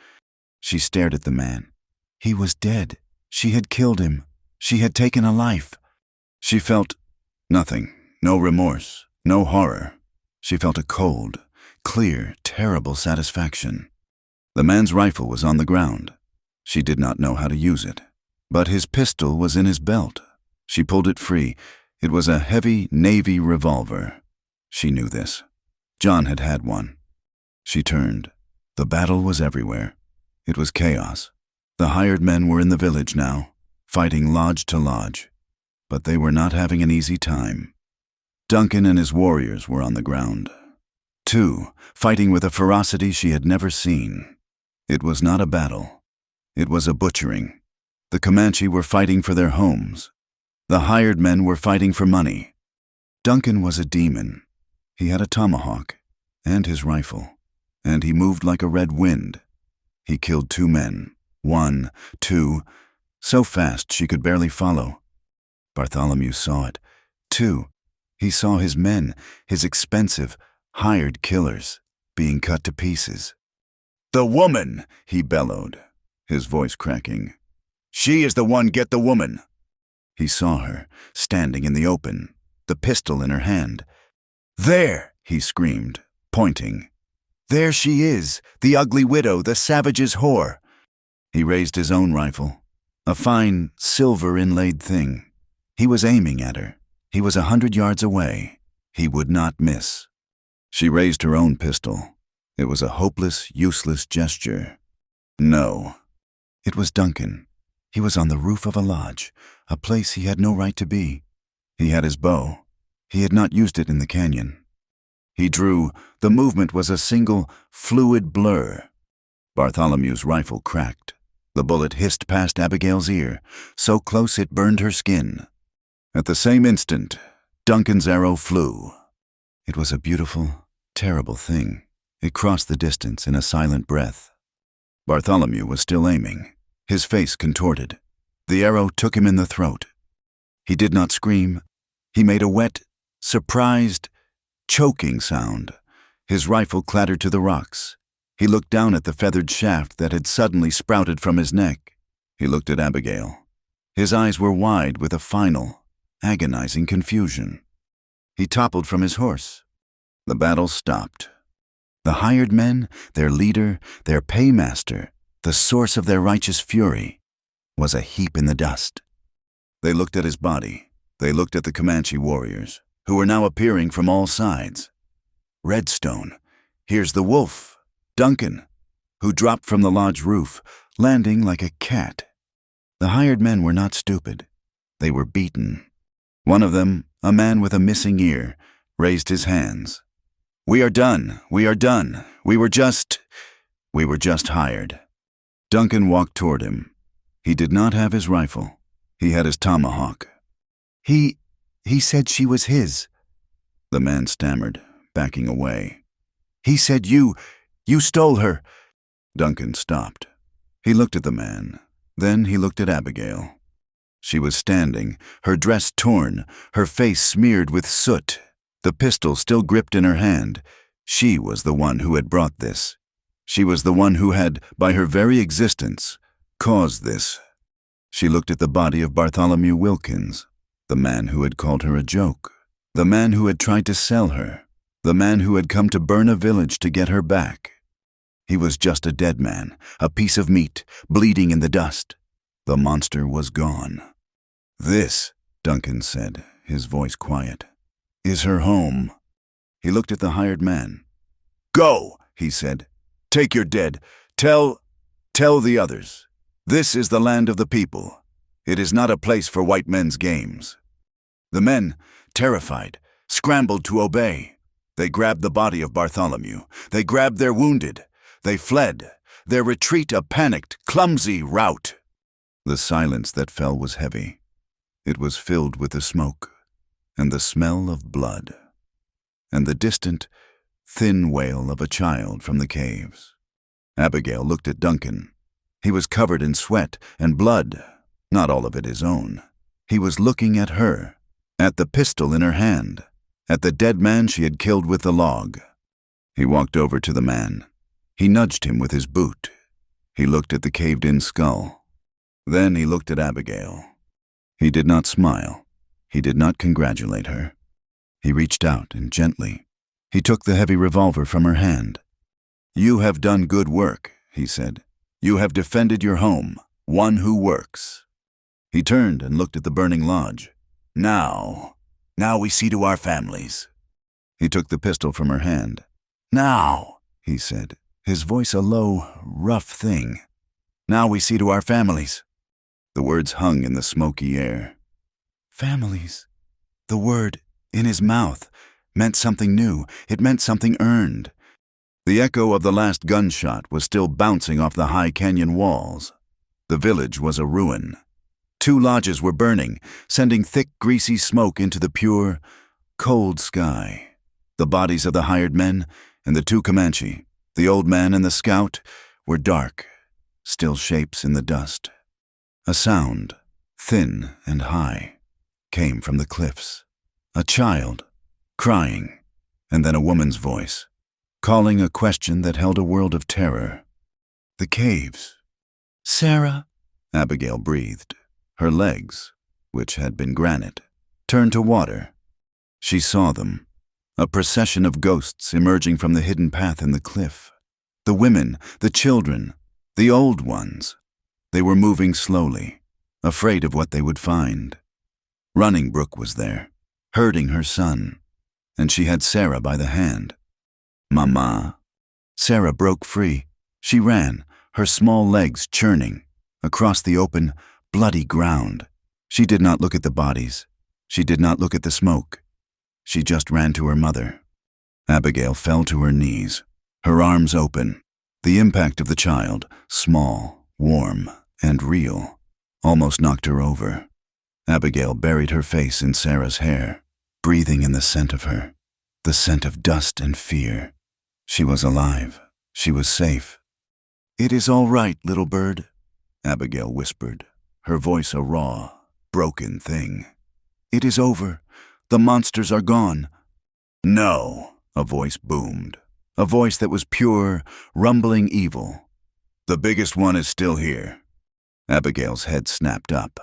She stared at the man. He was dead. She had killed him. She had taken a life. She felt nothing, no remorse, no horror, She felt a cold, clear, terrible satisfaction. The man's rifle was on the ground. She did not know how to use it. But his pistol was in his belt. She pulled it free. It was a heavy Navy revolver. She knew this. John had had one. She turned. The battle was everywhere. It was chaos. The hired men were in the village now, fighting lodge to lodge. But they were not having an easy time. Duncan and his warriors were on the ground. Two, fighting with a ferocity she had never seen. It was not a battle. It was a butchering. The Comanche were fighting for their homes. The hired men were fighting for money. Duncan was a demon. He had a tomahawk and his rifle, and he moved like a red wind. He killed 2 men. 1, 2, so fast she could barely follow. Bartholomew saw it. 2, he saw his men, his expensive, hired killers, being cut to pieces. "The woman!" he bellowed, his voice cracking. "She is the one, get the woman!" He saw her, standing in the open, the pistol in her hand. "There!" he screamed, pointing. "There she is, the ugly widow, the savage's whore!" He raised his own rifle, a fine, silver-inlaid thing. He was aiming at her. He was 100 yards away. He would not miss. She raised her own pistol. It was a hopeless, useless gesture. No. It was Duncan. He was on the roof of a lodge, a place he had no right to be. He had his bow. He had not used it in the canyon. He drew. The movement was a single, fluid blur. Bartholomew's rifle cracked. The bullet hissed past Abigail's ear, so close it burned her skin. At the same instant, Duncan's arrow flew. It was a beautiful, terrible thing. It crossed the distance in a silent breath. Bartholomew was still aiming, his face contorted. The arrow took him in the throat. He did not scream. He made a wet, surprised, choking sound. His rifle clattered to the rocks. He looked down at the feathered shaft that had suddenly sprouted from his neck. He looked at Abigail. His eyes were wide with a final, agonizing confusion. He toppled from his horse. The battle stopped. The hired men, their leader, their paymaster, the source of their righteous fury, was a heap in the dust. They looked at his body. They looked at the Comanche warriors, who were now appearing from all sides. Redstone, here's the wolf, Duncan, who dropped from the lodge roof, landing like a cat. The hired men were not stupid. They were beaten. One of them, a man with a missing ear, raised his hands. "We are done. We are done. We were just hired." Duncan walked toward him. He did not have his rifle. He had his tomahawk. He said she was his." The man stammered, backing away. "He said you stole her." Duncan stopped. He looked at the man. Then he looked at Abigail. She was standing, her dress torn, her face smeared with soot, the pistol still gripped in her hand. She was the one who had brought this. She was the one who had, by her very existence, caused this. She looked at the body of Bartholomew Wilkins, the man who had called her a joke, the man who had tried to sell her, the man who had come to burn a village to get her back. He was just a dead man, a piece of meat, bleeding in the dust. The monster was gone. "This," Duncan said, his voice quiet, "is her home." He looked at the hired man. "Go," he said. "Take your dead. Tell the others. This is the land of the people. It is not a place for white men's games." The men, terrified, scrambled to obey. They grabbed the body of Bartholomew. They grabbed their wounded. They fled, their retreat a panicked, clumsy rout. The silence that fell was heavy. It was filled with the smoke and the smell of blood and the distant, thin wail of a child from the caves. Abigail looked at Duncan. He was covered in sweat and blood, not all of it his own. He was looking at her, at the pistol in her hand, at the dead man she had killed with the log. He walked over to the man. He nudged him with his boot. He looked at the caved-in skull. Then he looked at Abigail. He did not smile. He did not congratulate her. He reached out and gently, He took the heavy revolver from her hand. "You have done good work," he said. "You have defended your home, one who works." He turned and looked at the burning lodge. Now we see to our families." He took the pistol from her hand. "Now," he said, his voice a low, rough thing. "Now we see to our families." The words hung in the smoky air. Families. The word, in his mouth, meant something new. It meant something earned. The echo of the last gunshot was still bouncing off the high canyon walls. The village was a ruin. 2 lodges were burning, sending thick, greasy smoke into the pure, cold sky. The bodies of the hired men and the 2 Comanche, the old man and the scout, were dark, still shapes in the dust. A sound, thin and high, came from the cliffs. A child, crying, and then a woman's voice, calling a question that held a world of terror. "The caves." "Sarah," Abigail breathed. Her legs, which had been granite, turned to water. She saw them, a procession of ghosts emerging from the hidden path in the cliff. The women, the children, the old ones. They were moving slowly, afraid of what they would find. Running Brook was there, herding her son, and she had Sarah by the hand. "Mama." Sarah broke free. She ran, her small legs churning, across the open, bloody ground. She did not look at the bodies. She did not look at the smoke. She just ran to her mother. Abigail fell to her knees, her arms open. The impact of the child, small, warm, and real, almost knocked her over. Abigail buried her face in Sarah's hair, breathing in the scent of her, the scent of dust and fear. She was alive. She was safe. "It is all right, little bird," Abigail whispered, her voice a raw, broken thing. "It is over. The monsters are gone." "No," a voice boomed, a voice that was pure, rumbling evil. "The biggest one is still here." Abigail's head snapped up.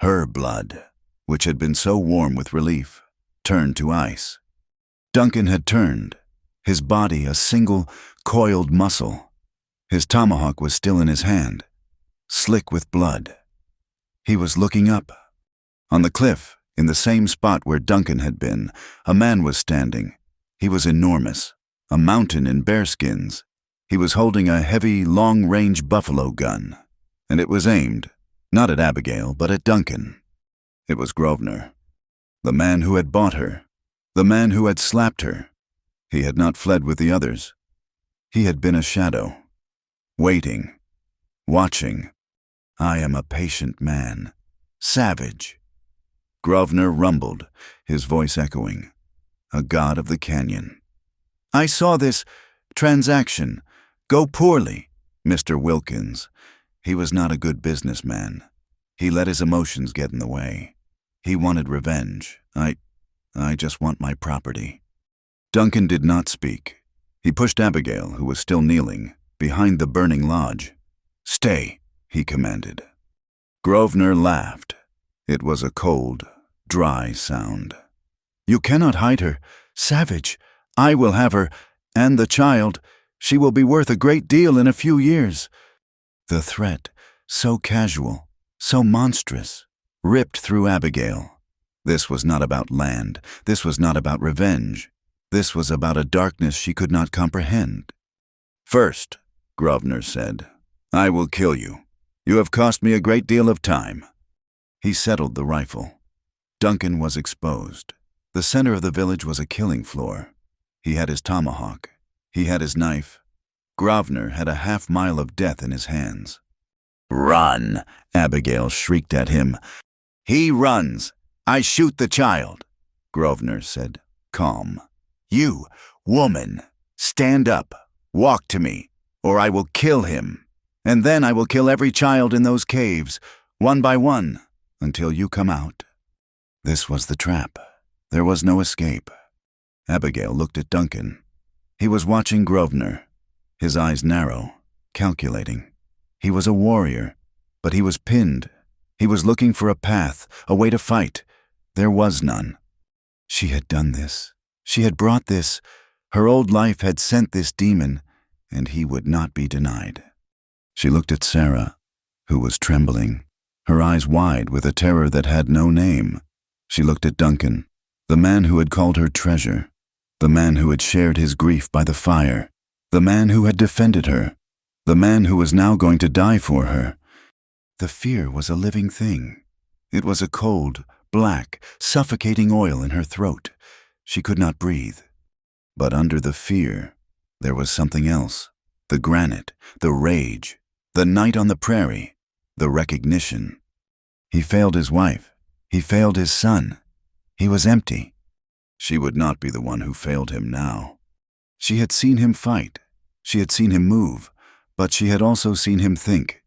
Her blood, which had been so warm with relief, turned to ice. Duncan had turned, his body a single, coiled muscle. His tomahawk was still in his hand, slick with blood. He was looking up. On the cliff, in the same spot where Duncan had been, a man was standing. He was enormous, a mountain in bearskins. He was holding a heavy, long-range buffalo gun, and it was aimed, not at Abigail, but at Duncan. It was Grosvenor, the man who had bought her, the man who had slapped her. He had not fled with the others. He had been a shadow, waiting, watching. I am a patient man, savage. Grosvenor rumbled, his voice echoing, a god of the canyon. "I saw this transaction go poorly, Mr. Wilkins." He was not a good businessman. He let his emotions get in the way. He wanted revenge. I just want my property." Duncan did not speak. He pushed Abigail, who was still kneeling, behind the burning lodge. "Stay," he commanded. Grosvenor laughed. It was a cold, dry sound. "You cannot hide her. Savage. I will have her, and the child. She will be worth a great deal in a few years." The threat, so casual, so monstrous, ripped through Abigail. This was not about land. This was not about revenge. This was about a darkness she could not comprehend. "First," Grosvenor said, "I will kill you. You have cost me a great deal of time." He settled the rifle. Duncan was exposed. The center of the village was a killing floor. He had his tomahawk. He had his knife. Grosvenor had a half-mile of death in his hands. "Run!" Abigail shrieked at him. "He runs. I shoot the child," Grosvenor said, calm. "You, woman, stand up, walk to me, or I will kill him. And then I will kill every child in those caves, one by one, until you come out." This was the trap. There was no escape. Abigail looked at Duncan. He was watching Grosvenor, his eyes narrow, calculating. He was a warrior, but he was pinned. He was looking for a path, a way to fight. There was none. She had done this. She had brought this, Her old life had sent this demon, and he would not be denied. She looked at Sarah, who was trembling, her eyes wide with a terror that had no name. She looked at Duncan, the man who had called her treasure, the man who had shared his grief by the fire, the man who had defended her, the man who was now going to die for her. The fear was a living thing. It was a cold, black, suffocating oil in her throat. She could not breathe. But under the fear, there was something else. The granite, the rage, the night on the prairie, the recognition. He failed his wife. He failed his son. He was empty. She would not be the one who failed him now. She had seen him fight. She had seen him move. But she had also seen him think.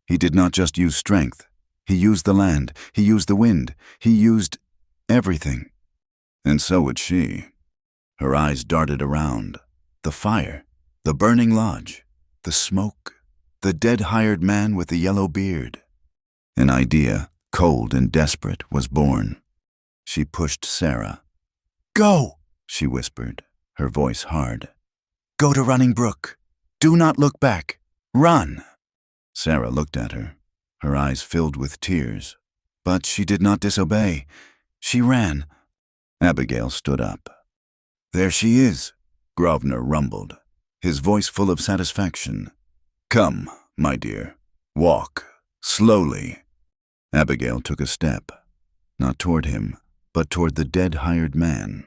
He did not just use strength. He used the land. He used the wind. He used everything. And so would she. Her eyes darted around. The fire, the burning lodge, the smoke, the dead hired man with the yellow beard. An idea, cold and desperate, was born. She pushed Sarah. "Go," she whispered, her voice hard. "Go to Running Brook. Do not look back. Run." Sarah looked at her, her eyes filled with tears. But she did not disobey. She ran. Abigail stood up. "There she is," Grosvenor rumbled, his voice full of satisfaction. "Come, my dear. Walk. Slowly." Abigail took a step, not toward him, but toward the dead hired man.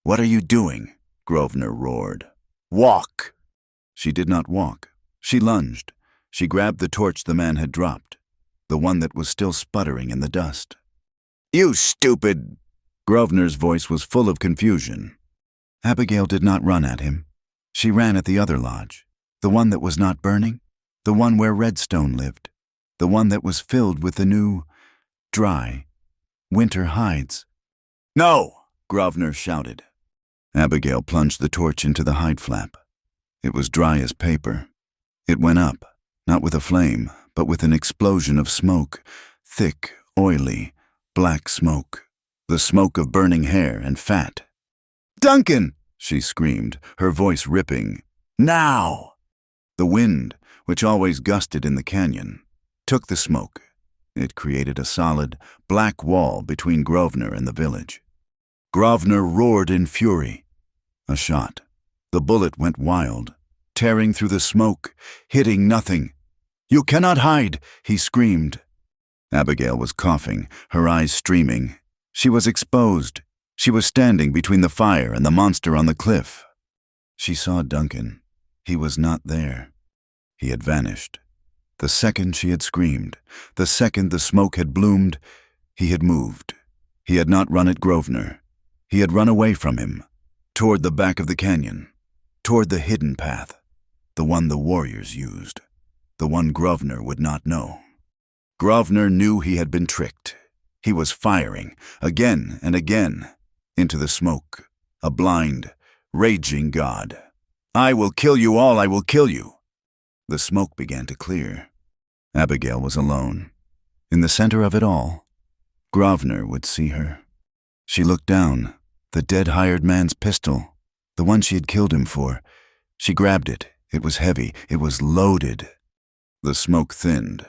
"What are you doing?" Grosvenor roared. "Walk!" She did not walk. She lunged. She grabbed the torch the man had dropped, the one that was still sputtering in the dust. "You stupid!" Grosvenor's voice was full of confusion. Abigail did not run at him. She ran at the other lodge, the one that was not burning, the one where Redstone lived, the one that was filled with the new, dry, winter hides. "No!" Grosvenor shouted. Abigail plunged the torch into the hide flap. It was dry as paper. It went up, not with a flame, but with an explosion of smoke, thick, oily, black smoke, the smoke of burning hair and fat. "Duncan!" she screamed, her voice ripping. "Now!" The wind, which always gusted in the canyon, took the smoke. It created a solid, black wall between Grosvenor and the village. Grosvenor roared in fury. A shot. The bullet went wild, tearing through the smoke, hitting nothing. "You cannot hide!" he screamed. Abigail was coughing, her eyes streaming. She was exposed. She was standing between the fire and the monster on the cliff. She saw Duncan. He was not there. He had vanished. The second she had screamed, the second the smoke had bloomed, he had moved. He had not run at Grosvenor. He had run away from him, toward the back of the canyon, toward the hidden path, the one the warriors used, the one Grosvenor would not know. Grosvenor knew he had been tricked. He was firing, again and again, into the smoke, a blind, raging god. "I will kill you all, I will kill you." The smoke began to clear. Abigail was alone. In the center of it all, Grosvenor would see her. She looked down, the dead hired man's pistol, the one she had killed him for. She grabbed it. It was heavy. It was loaded. The smoke thinned.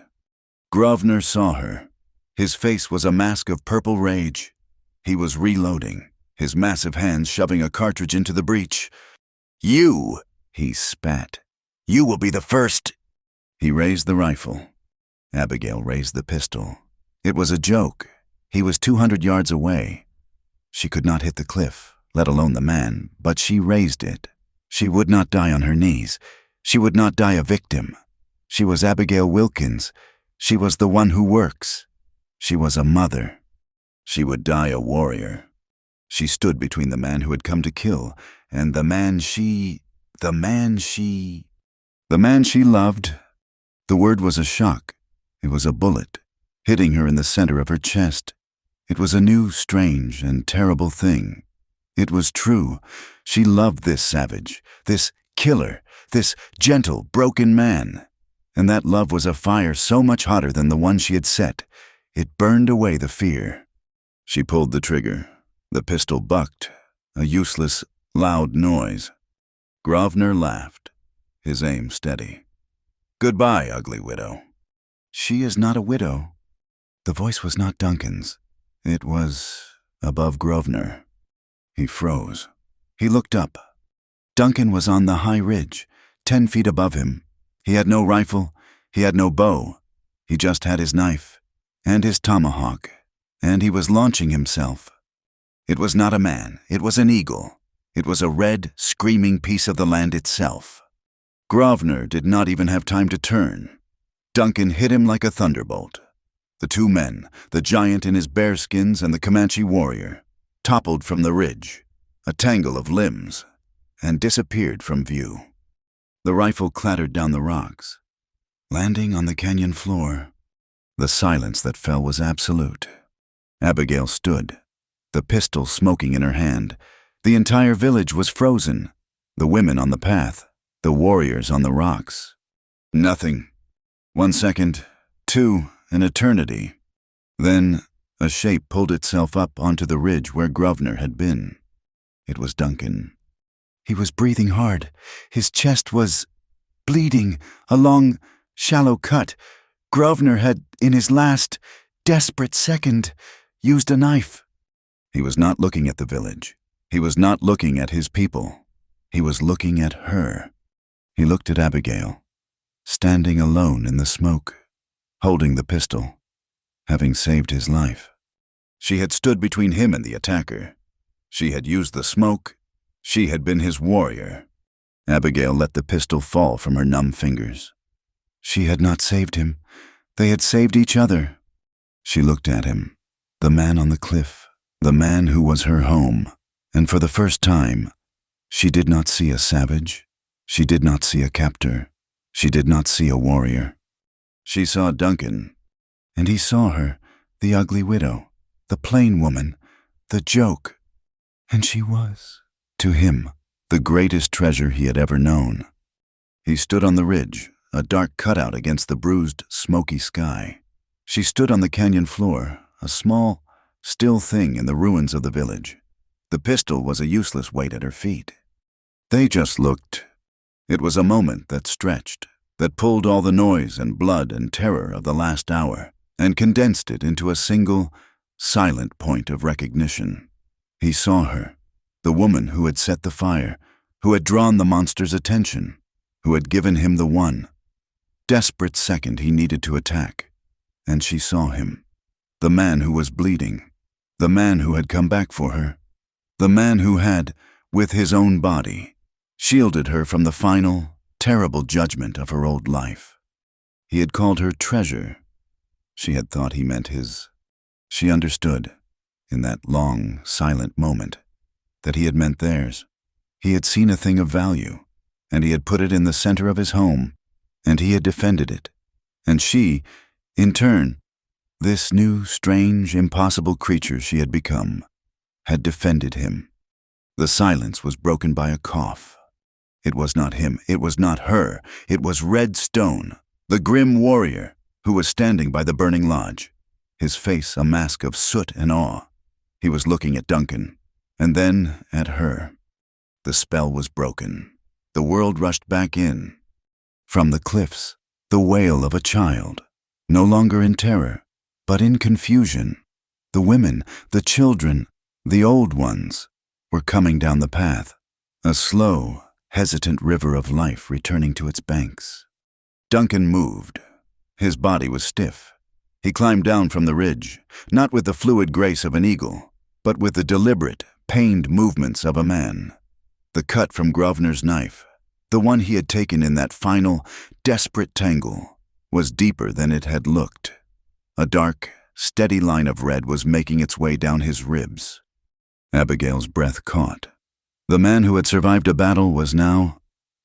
Grosvenor saw her. His face was a mask of purple rage. He was reloading, his massive hands shoving a cartridge into the breech. "You," he spat. "You will be the first." He raised the rifle. Abigail raised the pistol. It was a joke. He was 200 yards away. She could not hit the cliff, let alone the man, but she raised it. She would not die on her knees. She would not die a victim. She was Abigail Wilkins. She was the one who works. She was a mother. She would die a warrior. She stood between the man who had come to kill and the man she loved. The word was a shock. It was a bullet, hitting her in the center of her chest. It was a new, strange, and terrible thing. It was true. She loved this savage, this killer, this gentle, broken man. And that love was a fire so much hotter than the one she had set. It burned away the fear. She pulled the trigger. The pistol bucked, a useless, Loud noise. Grosvenor laughed, his aim steady. "Goodbye, ugly widow." "She is not a widow." The voice was not Duncan's. It was above Grosvenor. He froze. He looked up. Duncan was on the high ridge, 10 feet above him. He had no rifle. He had no bow. He just had his knife and his tomahawk, and he was launching himself. It was not a man. It was an eagle. It was a red, screaming piece of the land itself. Grosvenor did not even have time to turn. Duncan hit him like a thunderbolt. The two men, the giant in his bearskins and the Comanche warrior, toppled from the ridge, a tangle of limbs, and disappeared from view. The rifle clattered down the rocks, landing on the canyon floor. The silence that fell was absolute. Abigail stood, the pistol smoking in her hand. The entire village was frozen, the women on the path, the warriors on the rocks. Nothing. 1 second, 2, an eternity. Then a shape pulled itself up onto the ridge where Grosvenor had been. It was Duncan. He was breathing hard. His chest was bleeding, a long, shallow cut. Grosvenor had, in his last, desperate second, used a knife. He was not looking at the village. He was not looking at his people. He was looking at her. He looked at Abigail, standing alone in the smoke, holding the pistol, having saved his life. She had stood between him and the attacker. She had used the smoke. She had been his warrior. Abigail let the pistol fall from her numb fingers. She had not saved him. They had saved each other. She looked at him, the man on the cliff, the man who was her home, and for the first time, she did not see a savage. She did not see a captor. She did not see a warrior. She saw Duncan, and he saw her, the ugly widow, the plain woman, the joke. And she was, to him, the greatest treasure he had ever known. He stood on the ridge, a dark cutout against the bruised, smoky sky. She stood on the canyon floor, a small, still thing in the ruins of the village. The pistol was a useless weight at her feet. They just looked. It was a moment that stretched, that pulled all the noise and blood and terror of the last hour and condensed it into a single, silent point of recognition. He saw her, the woman who had set the fire, who had drawn the monster's attention, who had given him the one desperate second he needed to attack. And she saw him, the man who was bleeding, the man who had come back for her, the man who had, with his own body, shielded her from the final, terrible judgment of her old life. He had called her treasure. She had thought he meant his. She understood, in that long, silent moment, that he had meant theirs. He had seen a thing of value, and he had put it in the center of his home, and he had defended it. And she, in turn, this new, strange, impossible creature she had become, had defended him. The silence was broken by a cough. It was not him, it was not her, it was Red Stone, the grim warrior who was standing by the burning lodge, his face a mask of soot and awe. He was looking at Duncan, and then at her. The spell was broken. The world rushed back in. From the cliffs, the wail of a child, no longer in terror, but in confusion. The women, the children, the old ones, were coming down the path, a slow, hesitant river of life returning to its banks. Duncan moved. His body was stiff. He climbed down from the ridge, not with the fluid grace of an eagle, but with the deliberate, pained movements of a man. The cut from Grosvenor's knife, the one he had taken in that final, desperate tangle, was deeper than it had looked. A dark, steady line of red was making its way down his ribs. Abigail's breath caught. The man who had survived a battle was now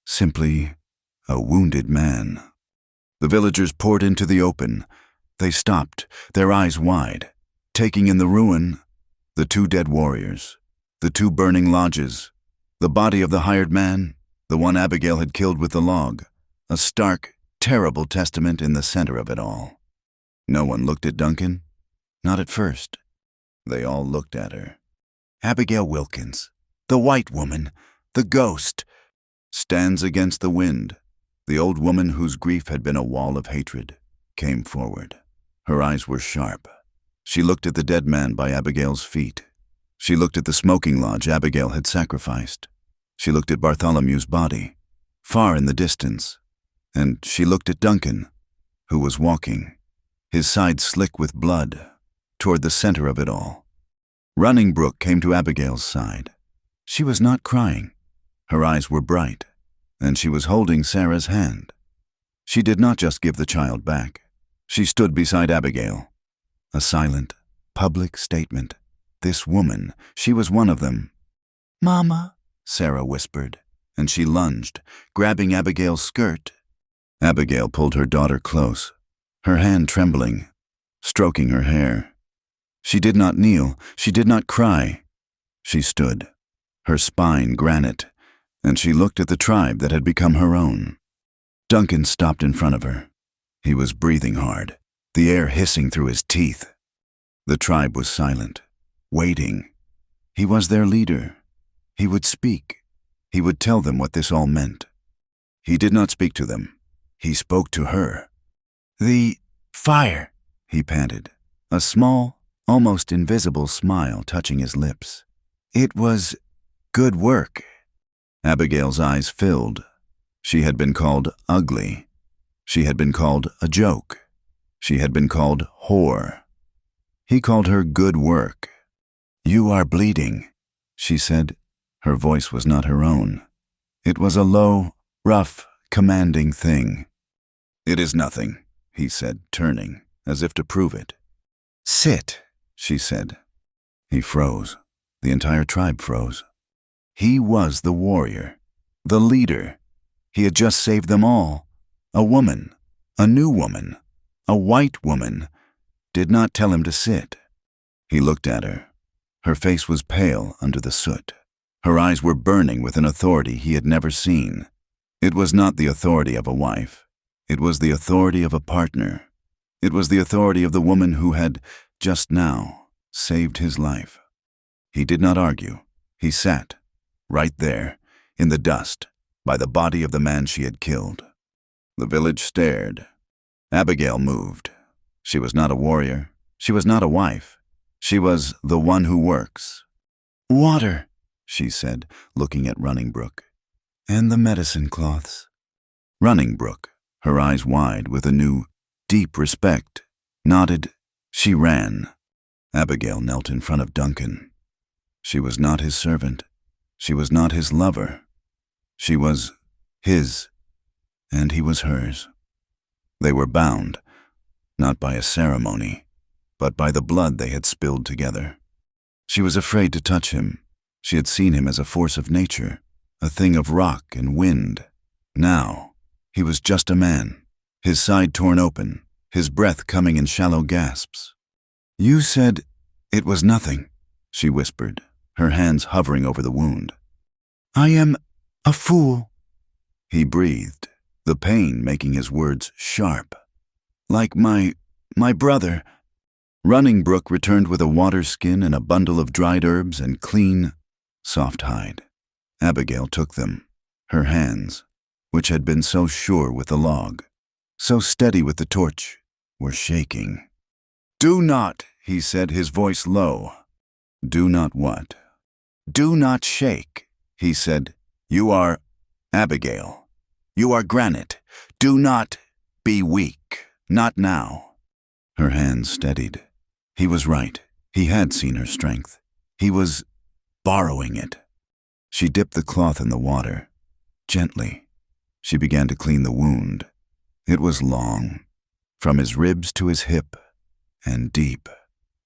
simply a wounded man. The villagers poured into the open. They stopped, their eyes wide, taking in the ruin, the 2 dead warriors, the 2 burning lodges, the body of the hired man, the one Abigail had killed with the log, a stark, terrible testament in the center of it all. No one looked at Duncan, not at first. They all looked at her. Abigail Wilkins, The white woman, the ghost, stands against the wind. The old woman, whose grief had been a wall of hatred, came forward. Her eyes were sharp. She looked at the dead man by Abigail's feet. She looked at the smoking lodge Abigail had sacrificed. She looked at Bartholomew's body, far in the distance. And she looked at Duncan, who was walking, his side slick with blood, toward the center of it all. Running Brook came to Abigail's side. She was not crying. Her eyes were bright, and she was holding Sarah's hand. She did not just give the child back. She stood beside Abigail. A silent, public statement. This woman, she was one of them. "Mama," Sarah whispered, and she lunged, grabbing Abigail's skirt. Abigail pulled her daughter close, her hand trembling, stroking her hair. She did not kneel, she did not cry. She stood, her spine granite, and she looked at the tribe that had become her own. Duncan stopped in front of her. He was breathing hard, the air hissing through his teeth. The tribe was silent, waiting. He was their leader. He would speak. He would tell them what this all meant. He did not speak to them. He spoke to her. "The fire," he panted, a small, almost invisible smile touching his lips. "It was good work." Abigail's eyes filled. She had been called ugly. She had been called a joke. She had been called whore. He called her good work. "You are bleeding," she said. Her voice was not her own. It was a low, rough, commanding thing. "It is nothing," he said, turning, as if to prove it. "Sit," she said. He froze. The entire tribe froze. He was the warrior, the leader. He had just saved them all. A woman, a new woman, a white woman, did not tell him to sit. He looked at her. Her face was pale under the soot. Her eyes were burning with an authority he had never seen. It was not the authority of a wife. It was the authority of a partner. It was the authority of the woman who had, just now, saved his life. He did not argue. He sat, right there, in the dust, by the body of the man she had killed. The village stared. Abigail moved. She was not a warrior. She was not a wife. She was the one who works. "Water," she said, looking at Running Brook. "And the medicine cloths." Running Brook, her eyes wide with a new, deep respect, nodded. She ran. Abigail knelt in front of Duncan. She was not his servant. She was not his lover. She was his, and he was hers. They were bound, not by a ceremony, but by the blood they had spilled together. She was afraid to touch him. She had seen him as a force of nature, a thing of rock and wind. Now, he was just a man, his side torn open, his breath coming in shallow gasps. "You said it was nothing," she whispered, her hands hovering over the wound. "I am a fool." He breathed, the pain making his words sharp. "Like my brother." Running Brook returned with a water skin and a bundle of dried herbs and clean, soft hide. Abigail took them. Her hands, which had been so sure with the log, so steady with the torch, were shaking. "Do not," he said, his voice low. "Do not what?" "Do not shake," he said. "You are Abigail. You are granite. Do not be weak. Not now." Her hands steadied. He was right. He had seen her strength. He was borrowing it. She dipped the cloth in the water. Gently, she began to clean the wound. It was long, from his ribs to his hip, and deep.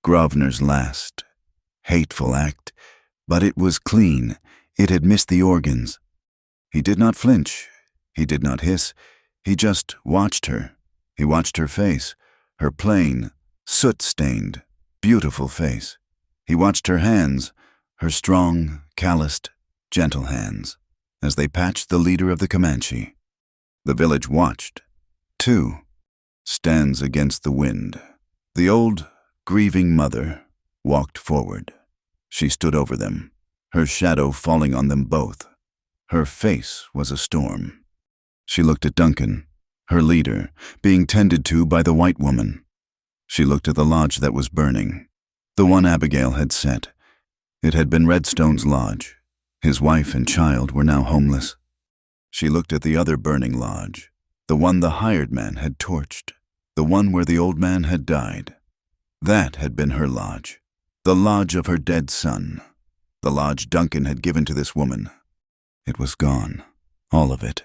Grosvenor's last, hateful act, but it was clean. It had missed the organs. He did not flinch. He did not hiss. He just watched her. He watched her face, her plain, soot-stained, beautiful face. He watched her hands, her strong, calloused, gentle hands, as they patched the leader of the Comanche. The village watched. Two stands against the wind. The old, grieving mother walked forward. She stood over them. her shadow falling on them both. Her face was a storm. She looked at Duncan, her leader, being tended to by the white woman. She looked at the lodge that was burning, the one Abigail had set. It had been Redstone's lodge. His wife and child were now homeless. She looked at the other burning lodge, the one the hired man had torched, the one where the old man had died. That had been her lodge, the lodge of her dead son, the lodge Duncan had given to this woman. It was gone, all of it.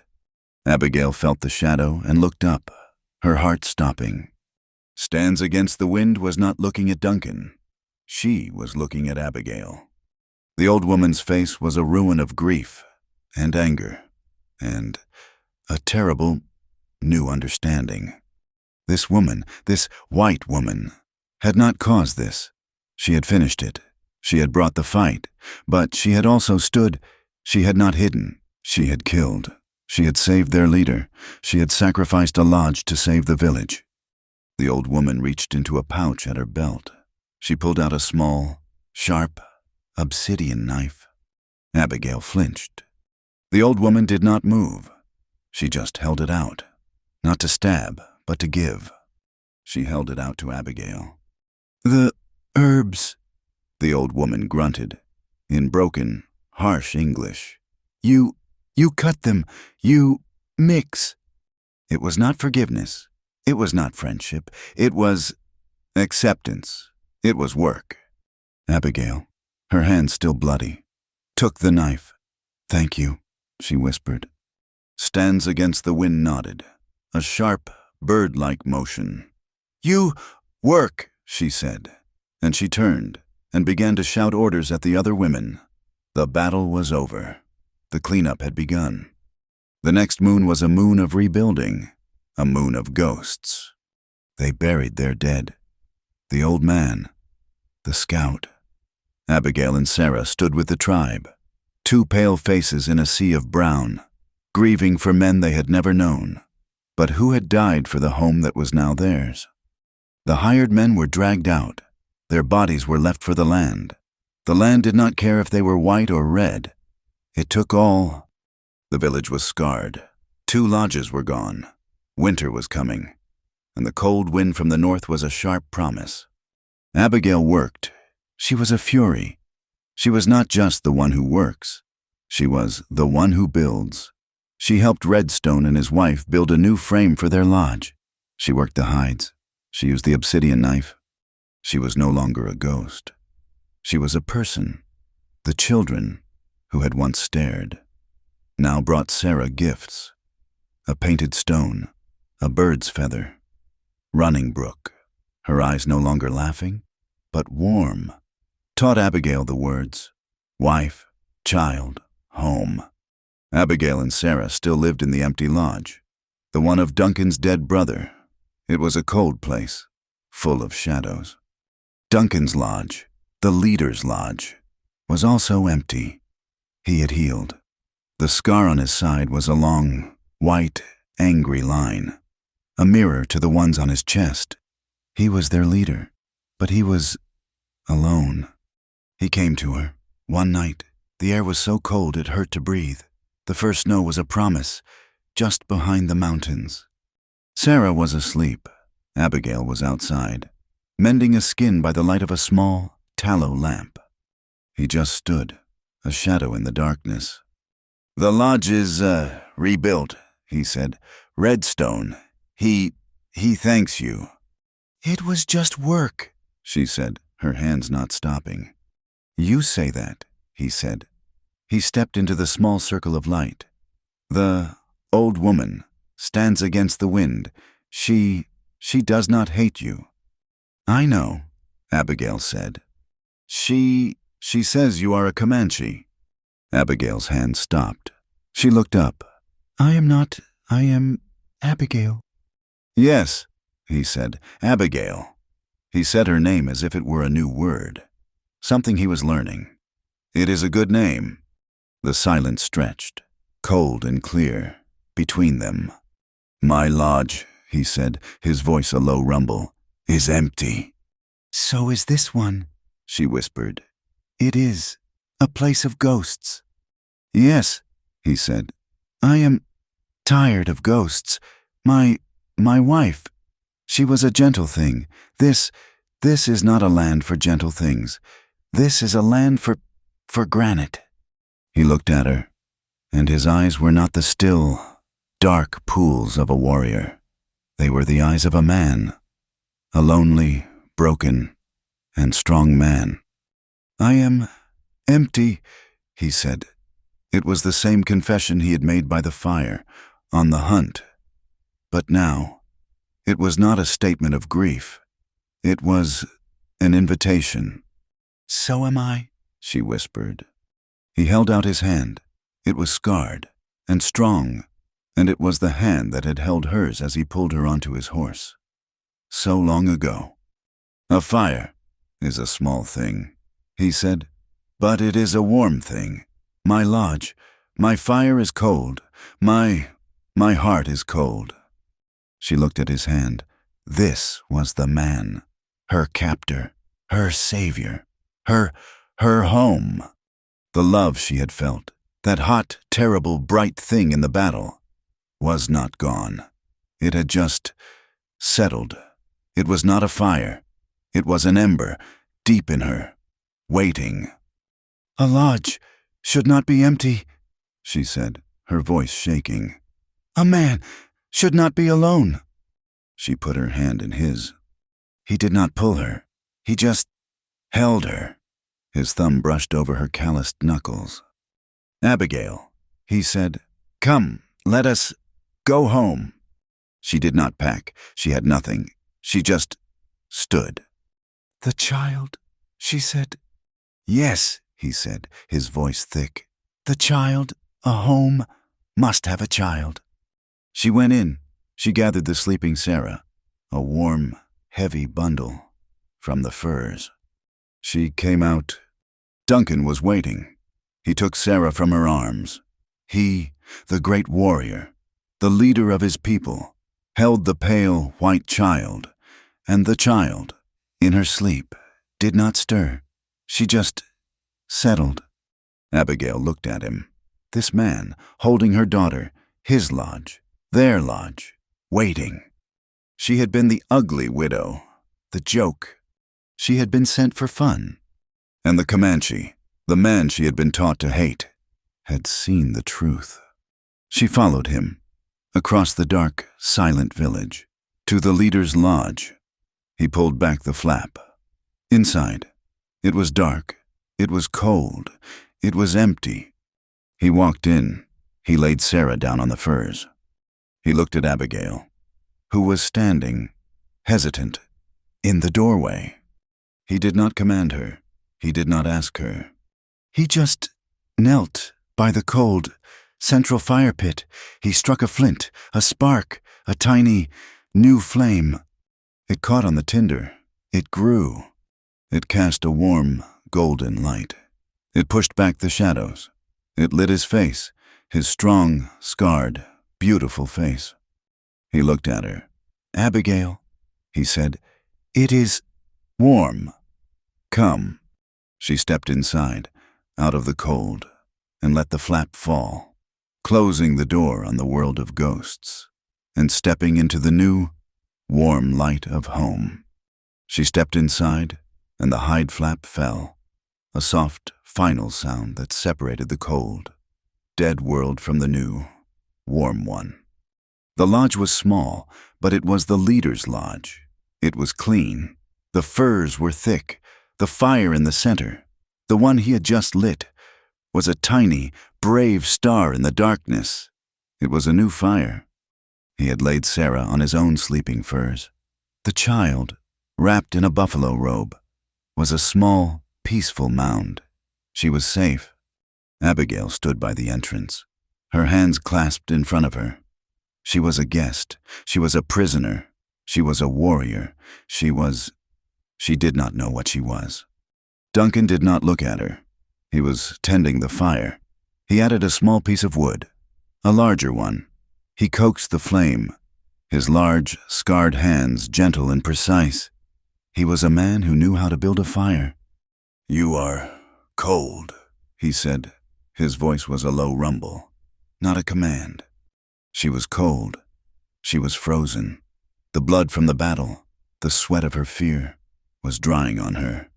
Abigail felt the shadow and looked up, her heart stopping. Stands Against the Wind was not looking at Duncan. She was looking at Abigail. The old woman's face was a ruin of grief and anger and a terrible new understanding. This woman, this white woman, had not caused this. She had finished it. She had brought the fight, but she had also stood. She had not hidden. She had killed. She had saved their leader. She had sacrificed a lodge to save the village. The old woman reached into a pouch at her belt. She pulled out a small, sharp, obsidian knife. Abigail flinched. The old woman did not move. She just held it out, not to stab, but to give. She held it out to Abigail. "The herbs," the old woman grunted, in broken, harsh English. You cut them. You mix." It was not forgiveness. It was not friendship. It was acceptance. It was work. Abigail, her hands still bloody, took the knife. "Thank you," she whispered. Stands Against the Wind nodded, a sharp, bird-like motion. "You work," she said, and she turned and began to shout orders at the other women. The battle was over. The cleanup had begun. The next moon was a moon of rebuilding, a moon of ghosts. They buried their dead. The old man, the scout. Abigail and Sarah stood with the tribe, two pale faces in a sea of brown, grieving for men they had never known, but who had died for the home that was now theirs. The hired men were dragged out. Their bodies were left for the land. The land did not care if they were white or red. It took all. The village was scarred. 2 lodges were gone. Winter was coming, and the cold wind from the north was a sharp promise. Abigail worked. She was a fury. She was not just the one who works. She was the one who builds. She helped Redstone and his wife build a new frame for their lodge. She worked the hides. She used the obsidian knife. She was no longer a ghost. She was a person. The children, who had once stared, now brought Sarah gifts. A painted stone, a bird's feather, running brook, her eyes no longer laughing, but warm, taught Abigail the words, wife, child, home. Abigail and Sarah still lived in the empty lodge, the one of Duncan's dead brother. It was a cold place, full of shadows. Duncan's lodge, the leader's lodge, was also empty. He had healed. The scar on his side was a long, white, angry line, a mirror to the ones on his chest. He was their leader, but he was alone. He came to her. One night, the air was so cold it hurt to breathe. The first snow was a promise, just behind the mountains. Sarah was asleep. Abigail was outside, mending a skin by the light of a small, tallow lamp. He just stood, a shadow in the darkness. "The lodge is, rebuilt," he said. "Redstone, he thanks you." "It was just work," she said, her hands not stopping. "You say that," he said. He stepped into the small circle of light. "The old woman stands against the wind. She does not hate you." "I know," Abigail said. She says you are a Comanche." Abigail's hand stopped. She looked up. I am Abigail." "Yes," he said, "Abigail." He said her name as if it were a new word, something he was learning. "It is a good name." The silence stretched, cold and clear, between them. "My lodge," he said, his voice a low rumble, "is empty." "So is this one," she whispered. "It is a place of ghosts. Yes, he said. I am tired of ghosts. My wife, she was a gentle thing. This is not a land for gentle things. This is a land for granite. He looked at her, and his eyes were not the still, dark pools of a warrior. They were the eyes of a man, a lonely, broken, and strong man. I am empty, he said. It was the same confession he had made by the fire, on the hunt. But now, it was not a statement of grief. It was an invitation. So am I, she whispered. He held out his hand. It was scarred and strong, and it was the hand that had held hers as he pulled her onto his horse. So long ago. A fire is a small thing, he said, but it is a warm thing. My lodge, my fire is cold. My heart is cold. She looked at his hand. This was the man, her captor, her savior, her home. The love she had felt, that hot, terrible, bright thing in the battle, was not gone. It had just settled. It was not a fire. It was an ember, deep in her, waiting. A lodge should not be empty, she said, her voice shaking. A man should not be alone. She put her hand in his. He did not pull her. He just held her. His thumb brushed over her calloused knuckles. Abigail, he said, come, let us go home. She did not pack. She had nothing. She just stood. The child, she said. Yes, he said, his voice thick. The child, a home, must have a child. She went in. She gathered the sleeping Sarah, a warm, heavy bundle, from the furs. She came out. Duncan was waiting. He took Sarah from her arms. He, the great warrior, the leader of his people, held the pale, white child, and the child, in her sleep, did not stir. She just settled. Abigail looked at him. This man, holding her daughter, his lodge, their lodge, waiting. She had been the ugly widow, the joke. She had been sent for fun. And the Comanche, the man she had been taught to hate, had seen the truth. She followed him, across the dark, silent village, to the leader's lodge. He pulled back the flap. Inside, it was dark, it was cold, it was empty. He walked in. He laid Sarah down on the furs. He looked at Abigail, who was standing, hesitant, in the doorway. He did not command her. He did not ask her. He just knelt by the cold, central fire pit. He struck a flint, a spark, a tiny, new flame. It caught on the tinder. It grew. It cast a warm, golden light. It pushed back the shadows. It lit his face, his strong, scarred, beautiful face. He looked at her. Abigail, he said, it is warm. Come. She stepped inside, out of the cold, and let the flap fall, closing the door on the world of ghosts, and stepping into the new, warm light of home. She stepped inside, and the hide flap fell, a soft, final sound that separated the cold, dead world from the new, warm one. The lodge was small, but it was the leader's lodge. It was clean. The furs were thick. The fire in the center, the one he had just lit, was a tiny, brave star in the darkness. It was a new fire. He had laid Sarah on his own sleeping furs. The child, wrapped in a buffalo robe, was a small, peaceful mound. She was safe. Abigail stood by the entrance, her hands clasped in front of her. She was a guest. She was a prisoner. She was a warrior. She did not know what she was. Duncan did not look at her. He was tending the fire. He added a small piece of wood, a larger one. He coaxed the flame, his large, scarred hands gentle and precise. He was a man who knew how to build a fire. You are cold, he said. His voice was a low rumble, not a command. She was cold. She was frozen. The blood from the battle, the sweat of her fear, was drying on her,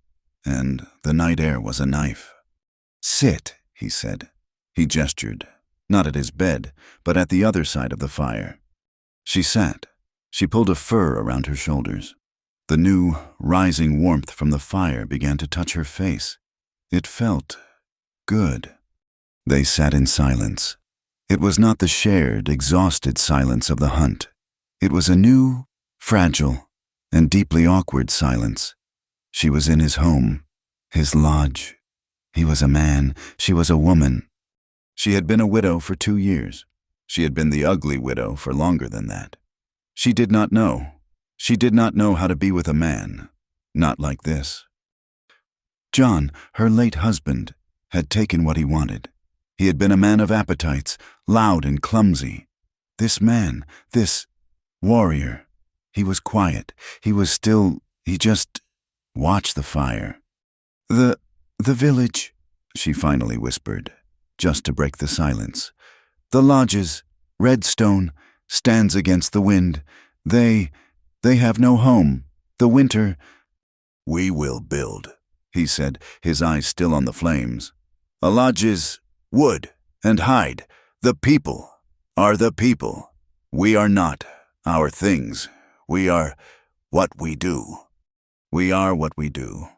and the night air was a knife. "Sit," he said. He gestured, not at his bed, but at the other side of the fire. She sat. She pulled a fur around her shoulders. The new, rising warmth from the fire began to touch her face. It felt good. They sat in silence. It was not the shared, exhausted silence of the hunt. It was a new, fragile, and deeply awkward silence. She was in his home, his lodge. He was a man, she was a woman. She had been a widow for 2 years. She had been the ugly widow for longer than that. She did not know. She did not know how to be with a man, not like this. John, her late husband, had taken what he wanted. He had been a man of appetites, loud and clumsy. This man, this warrior, he was quiet. He was still, he just watched the fire. The village, she finally whispered, just to break the silence. The lodges, red stone, stands against the wind. They have no home. The winter. "We will build," he said, his eyes still on the flames. "A lodge is wood and hide. The people are the people. We are not our things. We are what we do. We are what we do."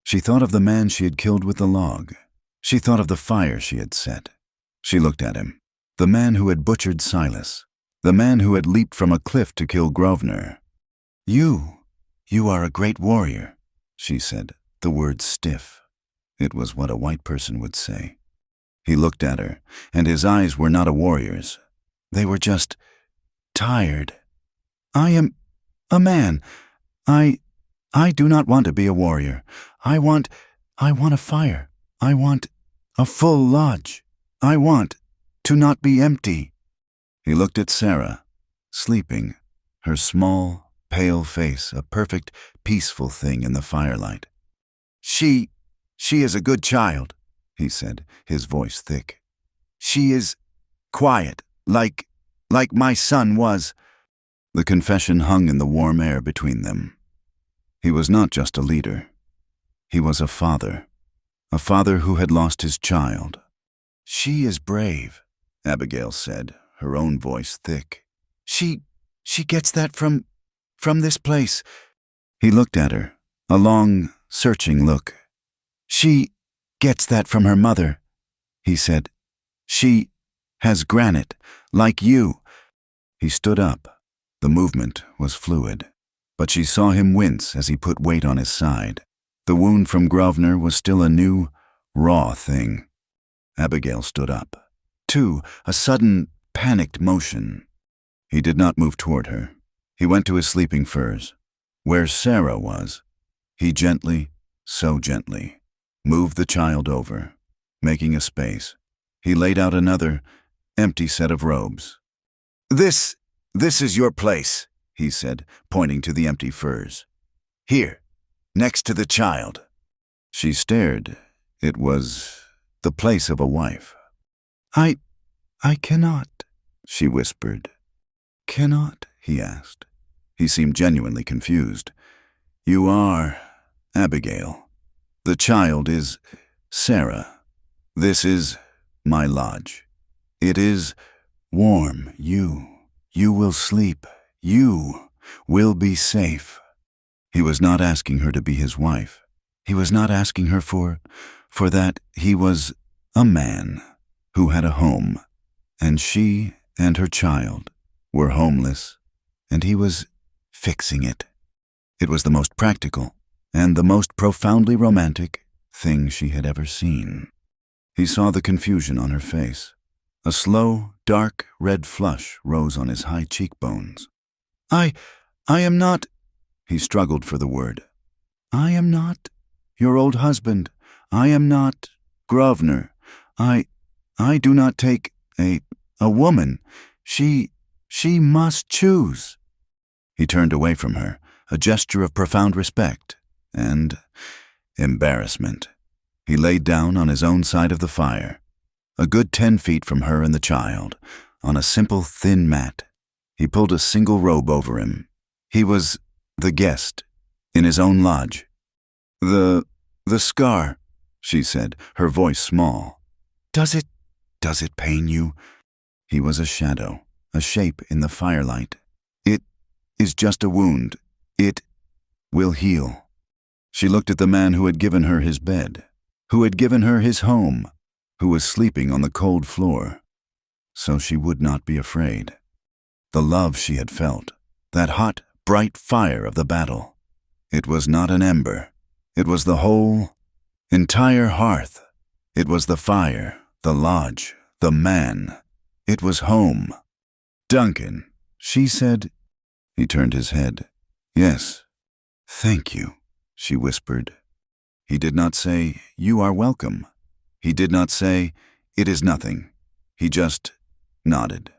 She thought of the man she had killed with the log. She thought of the fire she had set. She looked at him. The man who had butchered Silas. The man who had leaped from a cliff to kill Grosvenor. You are a great warrior," she said, the words stiff. It was what a white person would say. He looked at her, and his eyes were not a warrior's. They were just tired. "I am a man. I do not want to be a warrior. I want a fire. I want a full lodge. I want to not be empty." He looked at Sarah, sleeping, her small, pale face a perfect, peaceful thing in the firelight. She is a good child," he said, his voice thick. "She is quiet, like my son was." The confession hung in the warm air between them. He was not just a leader. He was a father who had lost his child. "She is brave," Abigail said, her own voice thick. She gets that from this place." He looked at her, a long, searching look. "She gets that from her mother," he said. "She has granite, like you." He stood up. The movement was fluid, but she saw him wince as he put weight on his side. The wound from Grosvenor was still a new, raw thing. Abigail stood up. Too, a sudden, panicked motion. He did not move toward her. He went to his sleeping furs. Where Sarah was, he gently, so gently, moved the child over, making a space. He laid out another, empty set of robes. This is your place," he said, pointing to the empty furs. "Here, next to the child." She stared. It was the place of a wife. I cannot," she whispered. "Cannot?" he asked. He seemed genuinely confused. "You are Abigail. The child is Sarah. This is my lodge. It is warm. You will sleep. You will be safe." He was not asking her to be his wife. He was not asking her for that. He was a man who had a home, and she and her child were homeless, and he was fixing it. It was the most practical and the most profoundly romantic thing she had ever seen. He saw the confusion on her face. A slow, dark red flush rose on his high cheekbones. I am not," he struggled for the word. "I am not your old husband. I am not Grosvenor. I do not take a woman. She must choose." He turned away from her, a gesture of profound respect and embarrassment. He laid down on his own side of the fire, a good 10 feet from her and the child, on a simple, thin mat. He pulled a single robe over him. He was the guest, in his own lodge. The scar, she said, her voice small. Does it pain you? He was a shadow, a shape in the firelight. It is just a wound. It will heal. She looked at the man who had given her his bed, who had given her his home, who was sleeping on the cold floor. So she would not be afraid. The love she had felt, that hot, bright fire of the battle. It was not an ember. It was the whole, entire hearth. It was the fire, the lodge, the man. It was home. Duncan, she said. He turned his head. Yes. Thank you, she whispered. He did not say, you are welcome. He did not say, it is nothing. He just nodded.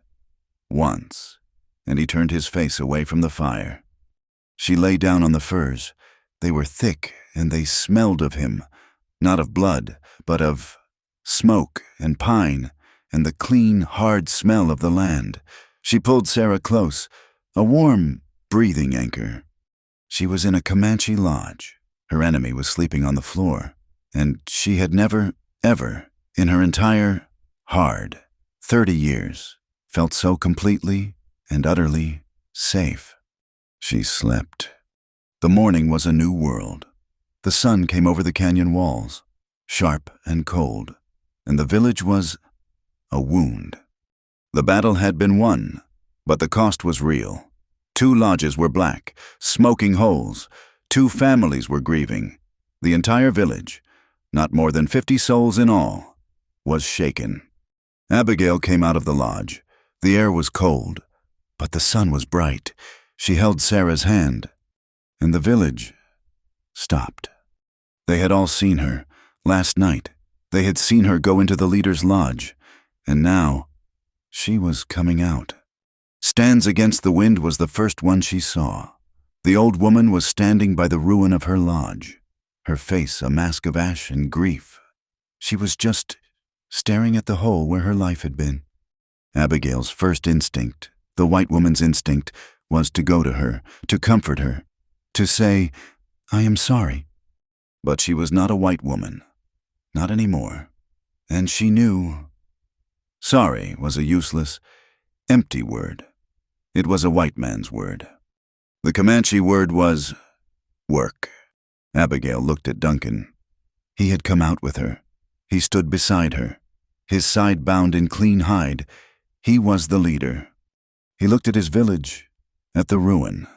Once, and he turned his face away from the fire. She lay down on the furs. They were thick, and they smelled of him, not of blood, but of smoke and pine, and the clean, hard smell of the land. She pulled Sarah close, a warm, breathing anchor. She was in a Comanche lodge. Her enemy was sleeping on the floor, and she had never, ever, in her entire, hard, 30 years, felt so completely and utterly safe. She slept. The morning was a new world. The sun came over the canyon walls, sharp and cold, and the village was a wound. The battle had been won, but the cost was real. 2 lodges were black, smoking holes. 2 families were grieving. The entire village, not more than 50 souls in all, was shaken. Abigail came out of the lodge. The air was cold, but the sun was bright. She held Sarah's hand, and the village stopped. They had all seen her. Last night, they had seen her go into the leader's lodge, and now she was coming out. Stands Against the Wind was the first one she saw. The old woman was standing by the ruin of her lodge, her face a mask of ash and grief. She was just staring at the hole where her life had been. Abigail's first instinct, the white woman's instinct, was to go to her, to comfort her, to say, I am sorry. But she was not a white woman, not anymore, and she knew. Sorry was a useless, empty word. It was a white man's word. The Comanche word was work. Abigail looked at Duncan. He had come out with her. He stood beside her, his side bound in clean hide. He was the leader. He looked at his village, at the ruin,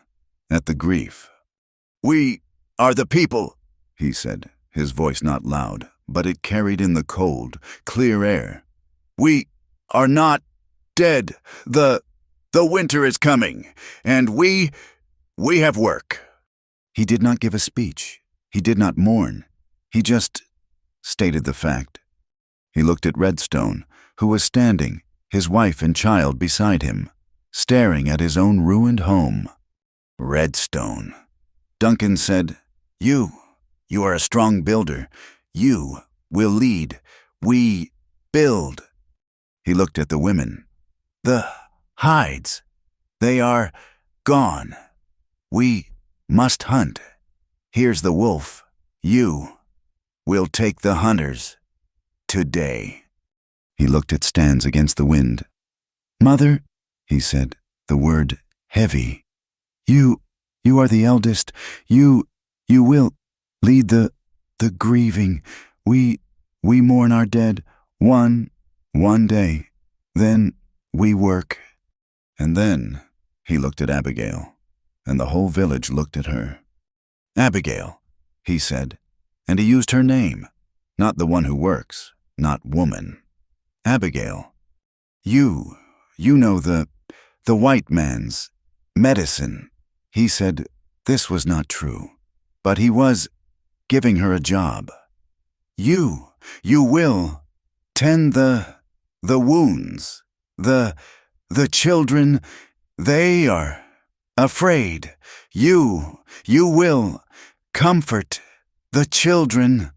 at the grief. We are the people, he said, his voice not loud, but it carried in the cold, clear air. We are not dead. The winter is coming, and we have work. He did not give a speech. He did not mourn. He just stated the fact. He looked at Redstone, who was standing, his wife and child beside him, staring at his own ruined home. Redstone. Duncan said, You are a strong builder. You will lead. We build. He looked at the women. The hides. They are gone. We must hunt. Here's the wolf. You will take the hunters today. He looked at Stands Against the Wind. Mother, he said, the word heavy. You are the eldest. You will lead the grieving. We mourn our dead one day. Then we work. And then he looked at Abigail, and the whole village looked at her. Abigail, he said, and he used her name, not the one who works, not woman. Abigail, you know the white man's medicine. He said this was not true, but he was giving her a job. You will tend the wounds, the children. They are afraid. You will comfort the children.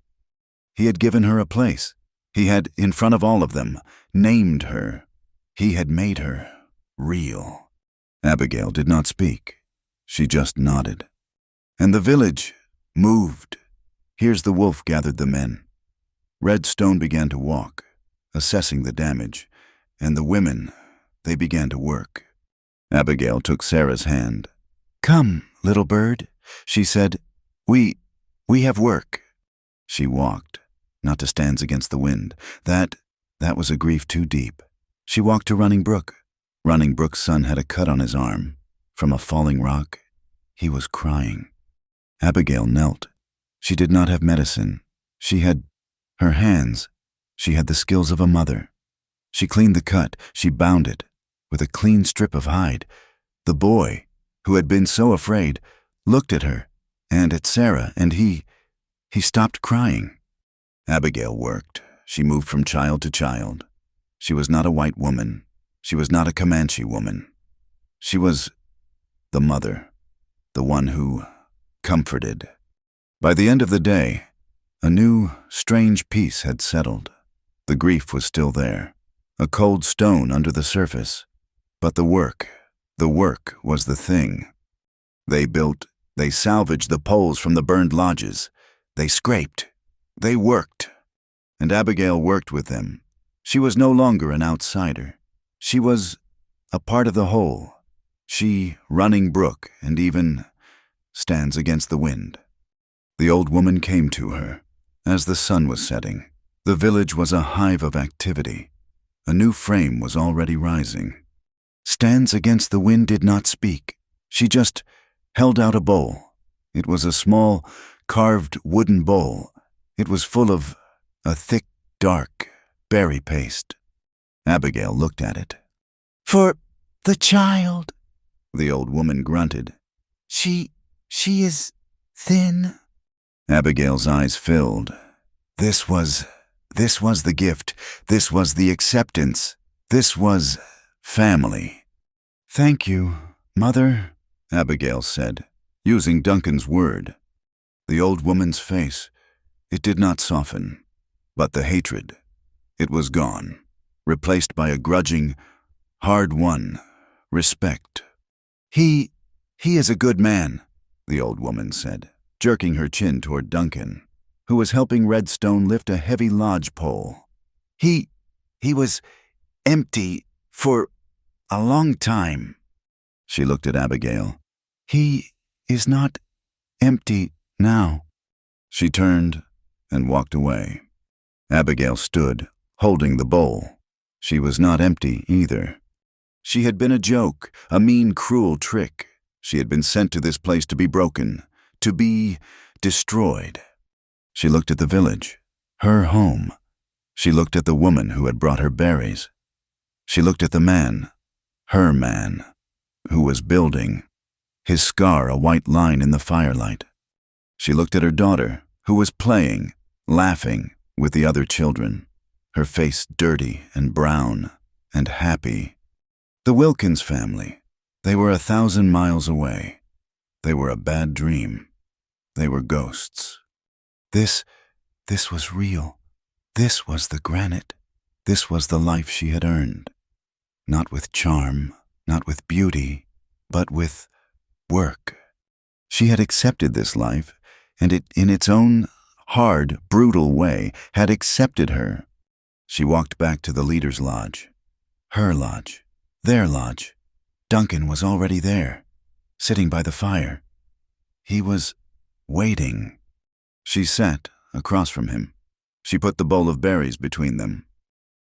He had given her a place. He had, in front of all of them, named her. He had made her real. Abigail did not speak. She just nodded. And the village moved. Here's the wolf gathered the men. Redstone began to walk, assessing the damage, and the women, they began to work. Abigail took Sarah's hand. "Come, little bird," she said. We have work." She walked, not to stand against the wind. That was a grief too deep. She walked to Running Brook. Running Brook's son had a cut on his arm. From a falling rock, he was crying. Abigail knelt. She did not have medicine. She had her hands. She had the skills of a mother. She cleaned the cut. She bound it with a clean strip of hide. The boy, who had been so afraid, looked at her and at Sarah, and he stopped crying. Abigail worked. She moved from child to child. She was not a white woman. She was not a Comanche woman. She was the mother, the one who comforted. By the end of the day, a new, strange peace had settled. The grief was still there, a cold stone under the surface. But the work was the thing. They built, they salvaged the poles from the burned lodges. They scraped, they worked. And Abigail worked with them. She was no longer an outsider. She was a part of the whole. She, Running Brook, and even stands against the wind. The old woman came to her. As the sun was setting, the village was a hive of activity. A new frame was already rising. Stands against the wind did not speak. She just held out a bowl. It was a small, carved wooden bowl. It was full of a thick, dark berry paste. Abigail looked at it. "For the child," the old woman grunted. She is thin." Abigail's eyes filled. This was the gift. This was the acceptance. This was family. "Thank you, Mother," Abigail said, using Duncan's word. The old woman's face, it did not soften, but the hatred, it was gone, replaced by a grudging, hard-won respect. He is a good man," the old woman said, jerking her chin toward Duncan, who was helping Redstone lift a heavy lodge pole. He was empty for a long time." She looked at Abigail. "He is not empty now." She turned and walked away. Abigail stood, holding the bowl. She was not empty either. She had been a joke, a mean, cruel trick. She had been sent to this place to be broken, to be destroyed. She looked at the village, her home. She looked at the woman who had brought her berries. She looked at the man, her man, who was building, his scar a white line in the firelight. She looked at her daughter, who was playing, laughing with the other children, her face dirty and brown and happy. The Wilkins family, they were 1,000 miles away. They were a bad dream. They were ghosts. This was real. This was the granite. This was the life she had earned. Not with charm, not with beauty, but with work. She had accepted this life, and it, in its own hard, brutal way, had accepted her. She walked back to the leader's lodge. Her lodge. Their lodge. Duncan was already there, sitting by the fire. He was waiting. She sat across from him. She put the bowl of berries between them.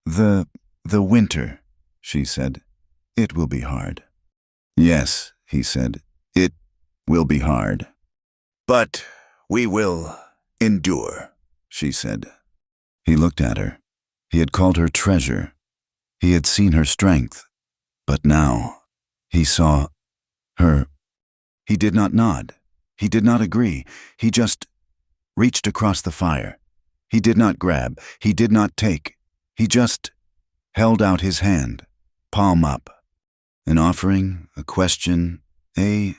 The winter," she said. "It will be hard." "Yes," he said, "it will be hard. But we will endure," she said. He looked at her. He had called her treasure. He had seen her strength. But now he saw her. He did not nod. He did not agree. He just reached across the fire. He did not grab. He did not take. He just held out his hand, palm up. An offering, a question, a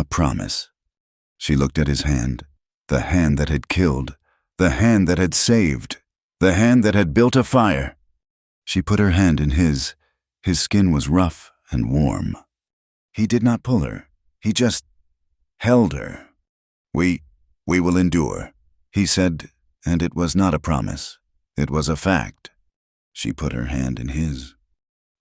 promise. She looked at his hand, the hand that had killed, The hand that had saved. The hand that had built a fire. She put her hand in his. His skin was rough and warm. He did not pull her. He just held her. We will endure, he said, and it was not a promise. It was a fact. She put her hand in his.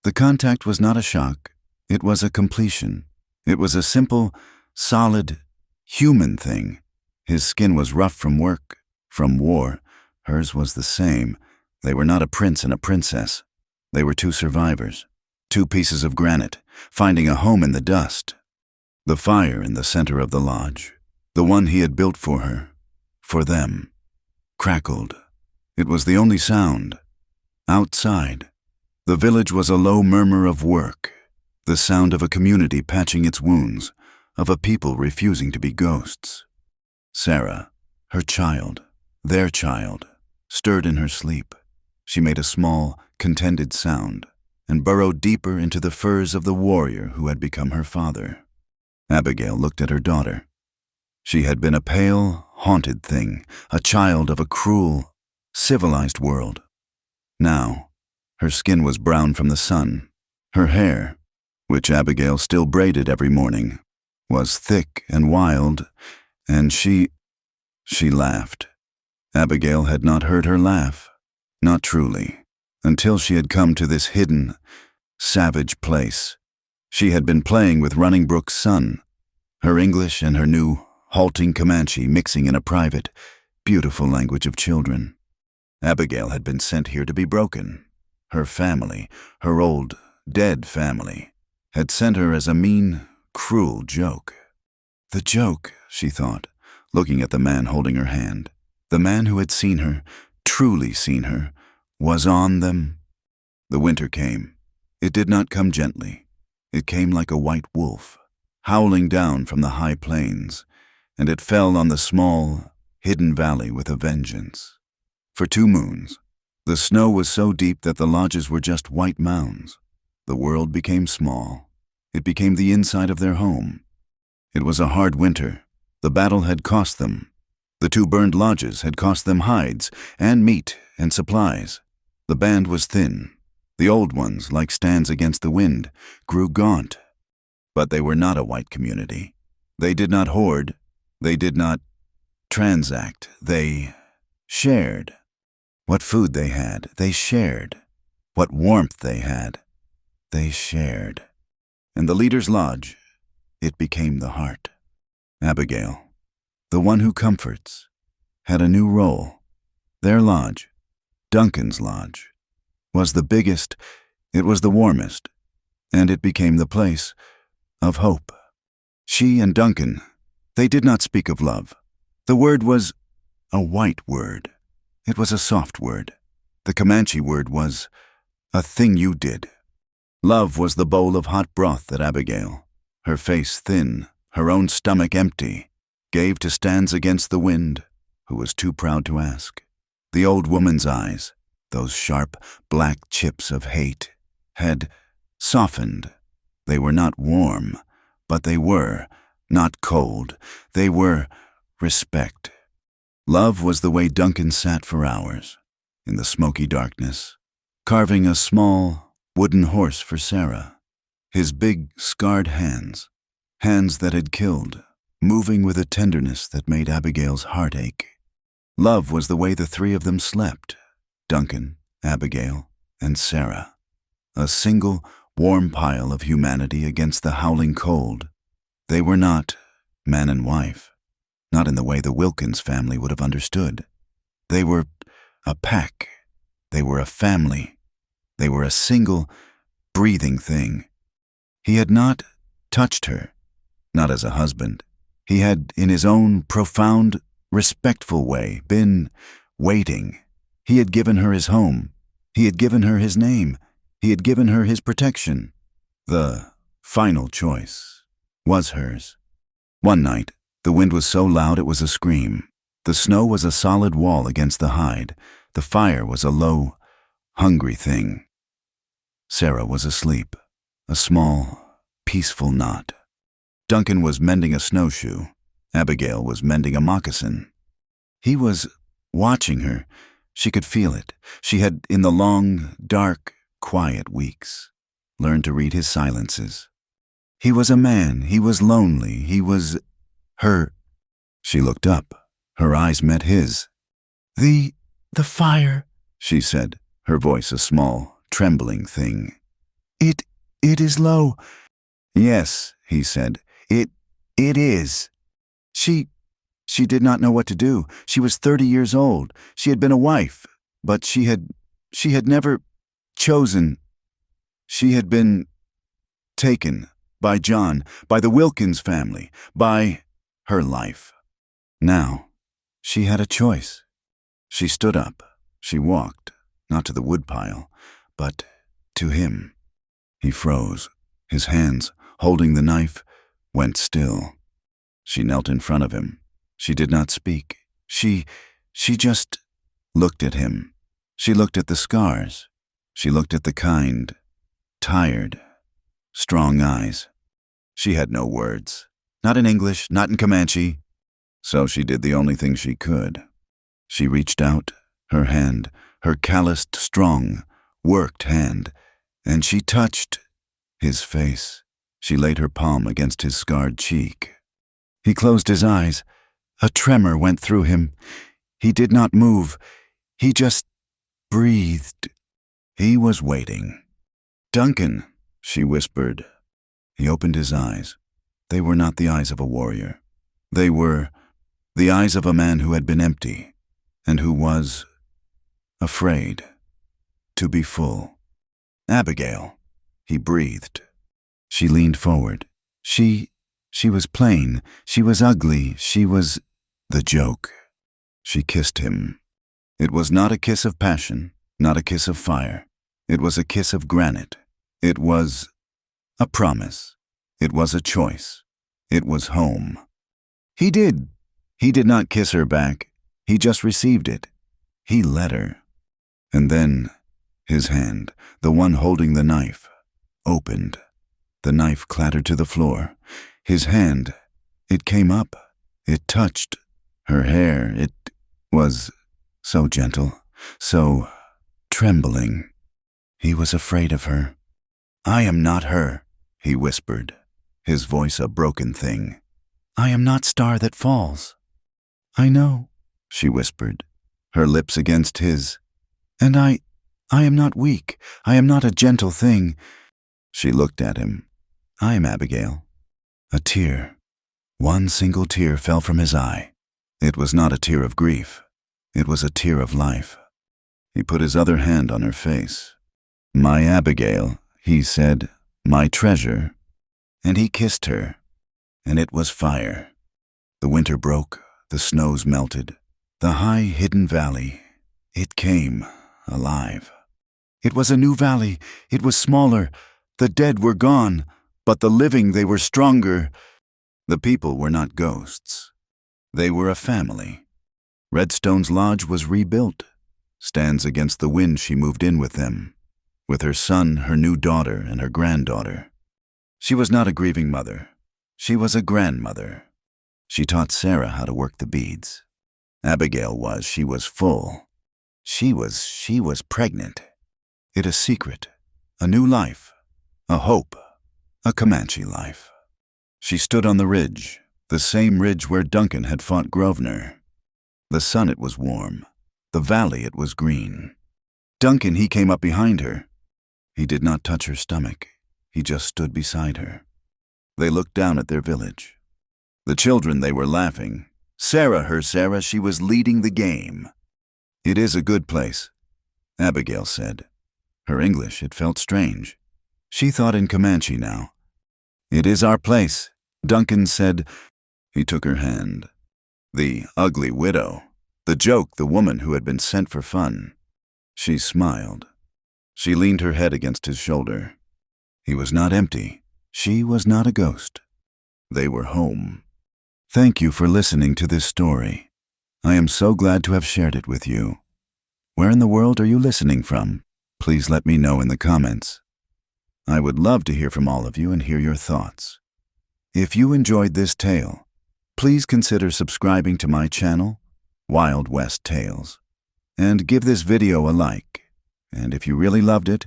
The contact was not a shock. It was a completion. It was a simple, solid, human thing. His skin was rough from work, from war. Hers was the same. They were not a prince and a princess. They were two survivors, two pieces of granite, finding a home in the dust. The fire in the center of the lodge, the one he had built for her, for them, crackled. It was the only sound. Outside, the village was a low murmur of work, the sound of a community patching its wounds, of a people refusing to be ghosts. Sarah, her child, their child, stirred in her sleep. She made a small, contented sound and burrowed deeper into the furs of the warrior who had become her father. Abigail looked at her daughter. She had been a pale, haunted thing, a child of a cruel, civilized world. Now, her skin was brown from the sun. Her hair, which Abigail still braided every morning, was thick and wild, and she laughed. Abigail had not heard her laugh, not truly, until she had come to this hidden, savage place. She had been playing with Running Brook's son, her English and her new, halting Comanche mixing in a private, beautiful language of children. Abigail had been sent here to be broken. Her family, her old, dead family, had sent her as a mean, cruel joke. The joke, she thought, looking at the man holding her hand. The man who had seen her, truly seen her, was on them. The winter came. It did not come gently. It came like a white wolf, howling down from the high plains, and it fell on the small, hidden valley with a vengeance. For 2 moons, the snow was so deep that the lodges were just white mounds. The world became small. It became the inside of their home. It was a hard winter. The battle had cost them. The 2 burned lodges had cost them hides and meat and supplies. The band was thin. The old ones, like stands against the wind, grew gaunt. But they were not a white community. They did not hoard. They did not transact. They shared. What food they had, they shared. What warmth they had, they shared. And the leader's lodge, it became the heart. Abigail, the one who comforts, had a new role. Their lodge, Duncan's lodge, was the biggest, it was the warmest, and it became the place of hope. She and Duncan, they did not speak of love. The word was a white word. It was a soft word. The Comanche word was a thing you did. Love was the bowl of hot broth that Abigail, her face thin, her own stomach empty, gave to Stands Against the Wind, who was too proud to ask. The old woman's eyes, those sharp, black chips of hate, had softened. They were not warm, but they were not cold. They were respect. Love was the way Duncan sat for hours, in the smoky darkness, carving a small wooden horse for Sarah. His big, scarred hands, hands that had killed, moving with a tenderness that made Abigail's heart ache. Love was the way the 3 of them slept, Duncan, Abigail, and Sarah. A single, warm pile of humanity against the howling cold. They were not man and wife. Not in the way the Wilkins family would have understood. They were a pack. They were a family. They were a single, breathing thing. He had not touched her, not as a husband. He had, in his own profound, respectful way, been waiting. He had given her his home. He had given her his name. He had given her his protection. The final choice was hers. One night, the wind was so loud it was a scream. The snow was a solid wall against the hide. The fire was a low, hungry thing. Sarah was asleep, a small, peaceful knot. Duncan was mending a snowshoe. Abigail was mending a moccasin. He was watching her. She could feel it. She had, in the long, dark, quiet weeks, learned to read his silences. He was a man. He was lonely. He was her. She looked up. Her eyes met his. The fire, She said, her voice a small, trembling thing. it is low. Yes, he said, it is. She did not know what to do. She was 30 years old. She had been a wife, but she had never chosen. She had been taken by John, by the Wilkins family, by her life. Now, she had a choice. She stood up. She walked, not to the woodpile, but to him. He froze. His hands, holding the knife, went still. She knelt in front of him. She did not speak. She just looked at him. She looked at the scars. She looked at the kind, tired, strong eyes. She had no words. Not in English, not in Comanche. So she did the only thing she could. She reached out, her hand, her calloused, strong, worked hand, and she touched his face. She laid her palm against his scarred cheek. He closed his eyes. A tremor went through him. He did not move. He just breathed. He was waiting. "Duncan," she whispered. He opened his eyes. They were not the eyes of a warrior. They were the eyes of a man who had been empty, and who was afraid to be full. "Abigail," he breathed. She leaned forward. She was plain. She was ugly. She was the joke. She kissed him. It was not a kiss of passion, not a kiss of fire. It was a kiss of granite. It was a promise. It was a choice. It was home. He did not kiss her back. He just received it. He let her. And then his hand, the one holding the knife, opened. The knife clattered to the floor. His hand, it came up. It touched her hair. It was so gentle, so trembling. He was afraid of her. "I am not her," he whispered, his voice a broken thing. "I am not star that falls." "I know," she whispered, her lips against his. "And I am not weak. I am not a gentle thing." She looked at him. "I am Abigail." A tear, one single tear fell from his eye. It was not a tear of grief. It was a tear of life. He put his other hand on her face. "My Abigail," he said, "my treasure." And he kissed her, and it was fire. The winter broke, the snows melted. The high hidden valley, it came alive. It was a new valley. It was smaller. The dead were gone, but the living, they were stronger. The people were not ghosts. They were a family. Redstone's lodge was rebuilt. Stands against the wind, she moved in with them, with her son, her new daughter, and her granddaughter. She was not a grieving mother. She was a grandmother. She taught Sarah how to work the beads. Abigail was, she was full. She was pregnant. It a secret, a new life, a hope, a Comanche life. She stood on the ridge, the same ridge where Duncan had fought Grosvenor. The sun, it was warm. The valley, it was green. Duncan, he came up behind her. He did not touch her stomach. He just stood beside her. They looked down at their village. The children, they were laughing. Sarah, her Sarah, she was leading the game. "It is a good place," Abigail said. Her English, it felt strange. She thought in Comanche now. "It is our place," Duncan said. He took her hand. The ugly widow, the joke, the woman who had been sent for fun. She smiled. She leaned her head against his shoulder. He was not empty. She was not a ghost. They were home. Thank you for listening to this story. I am so glad to have shared it with you. Where in the world are you listening from? Please let me know in the comments. I would love to hear from all of you and hear your thoughts. If you enjoyed this tale, please consider subscribing to my channel, Wild West tales. And give this video a like. And if you really loved it,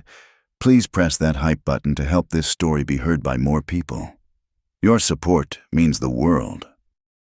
please press that hype button to help this story be heard by more people. Your support means the world.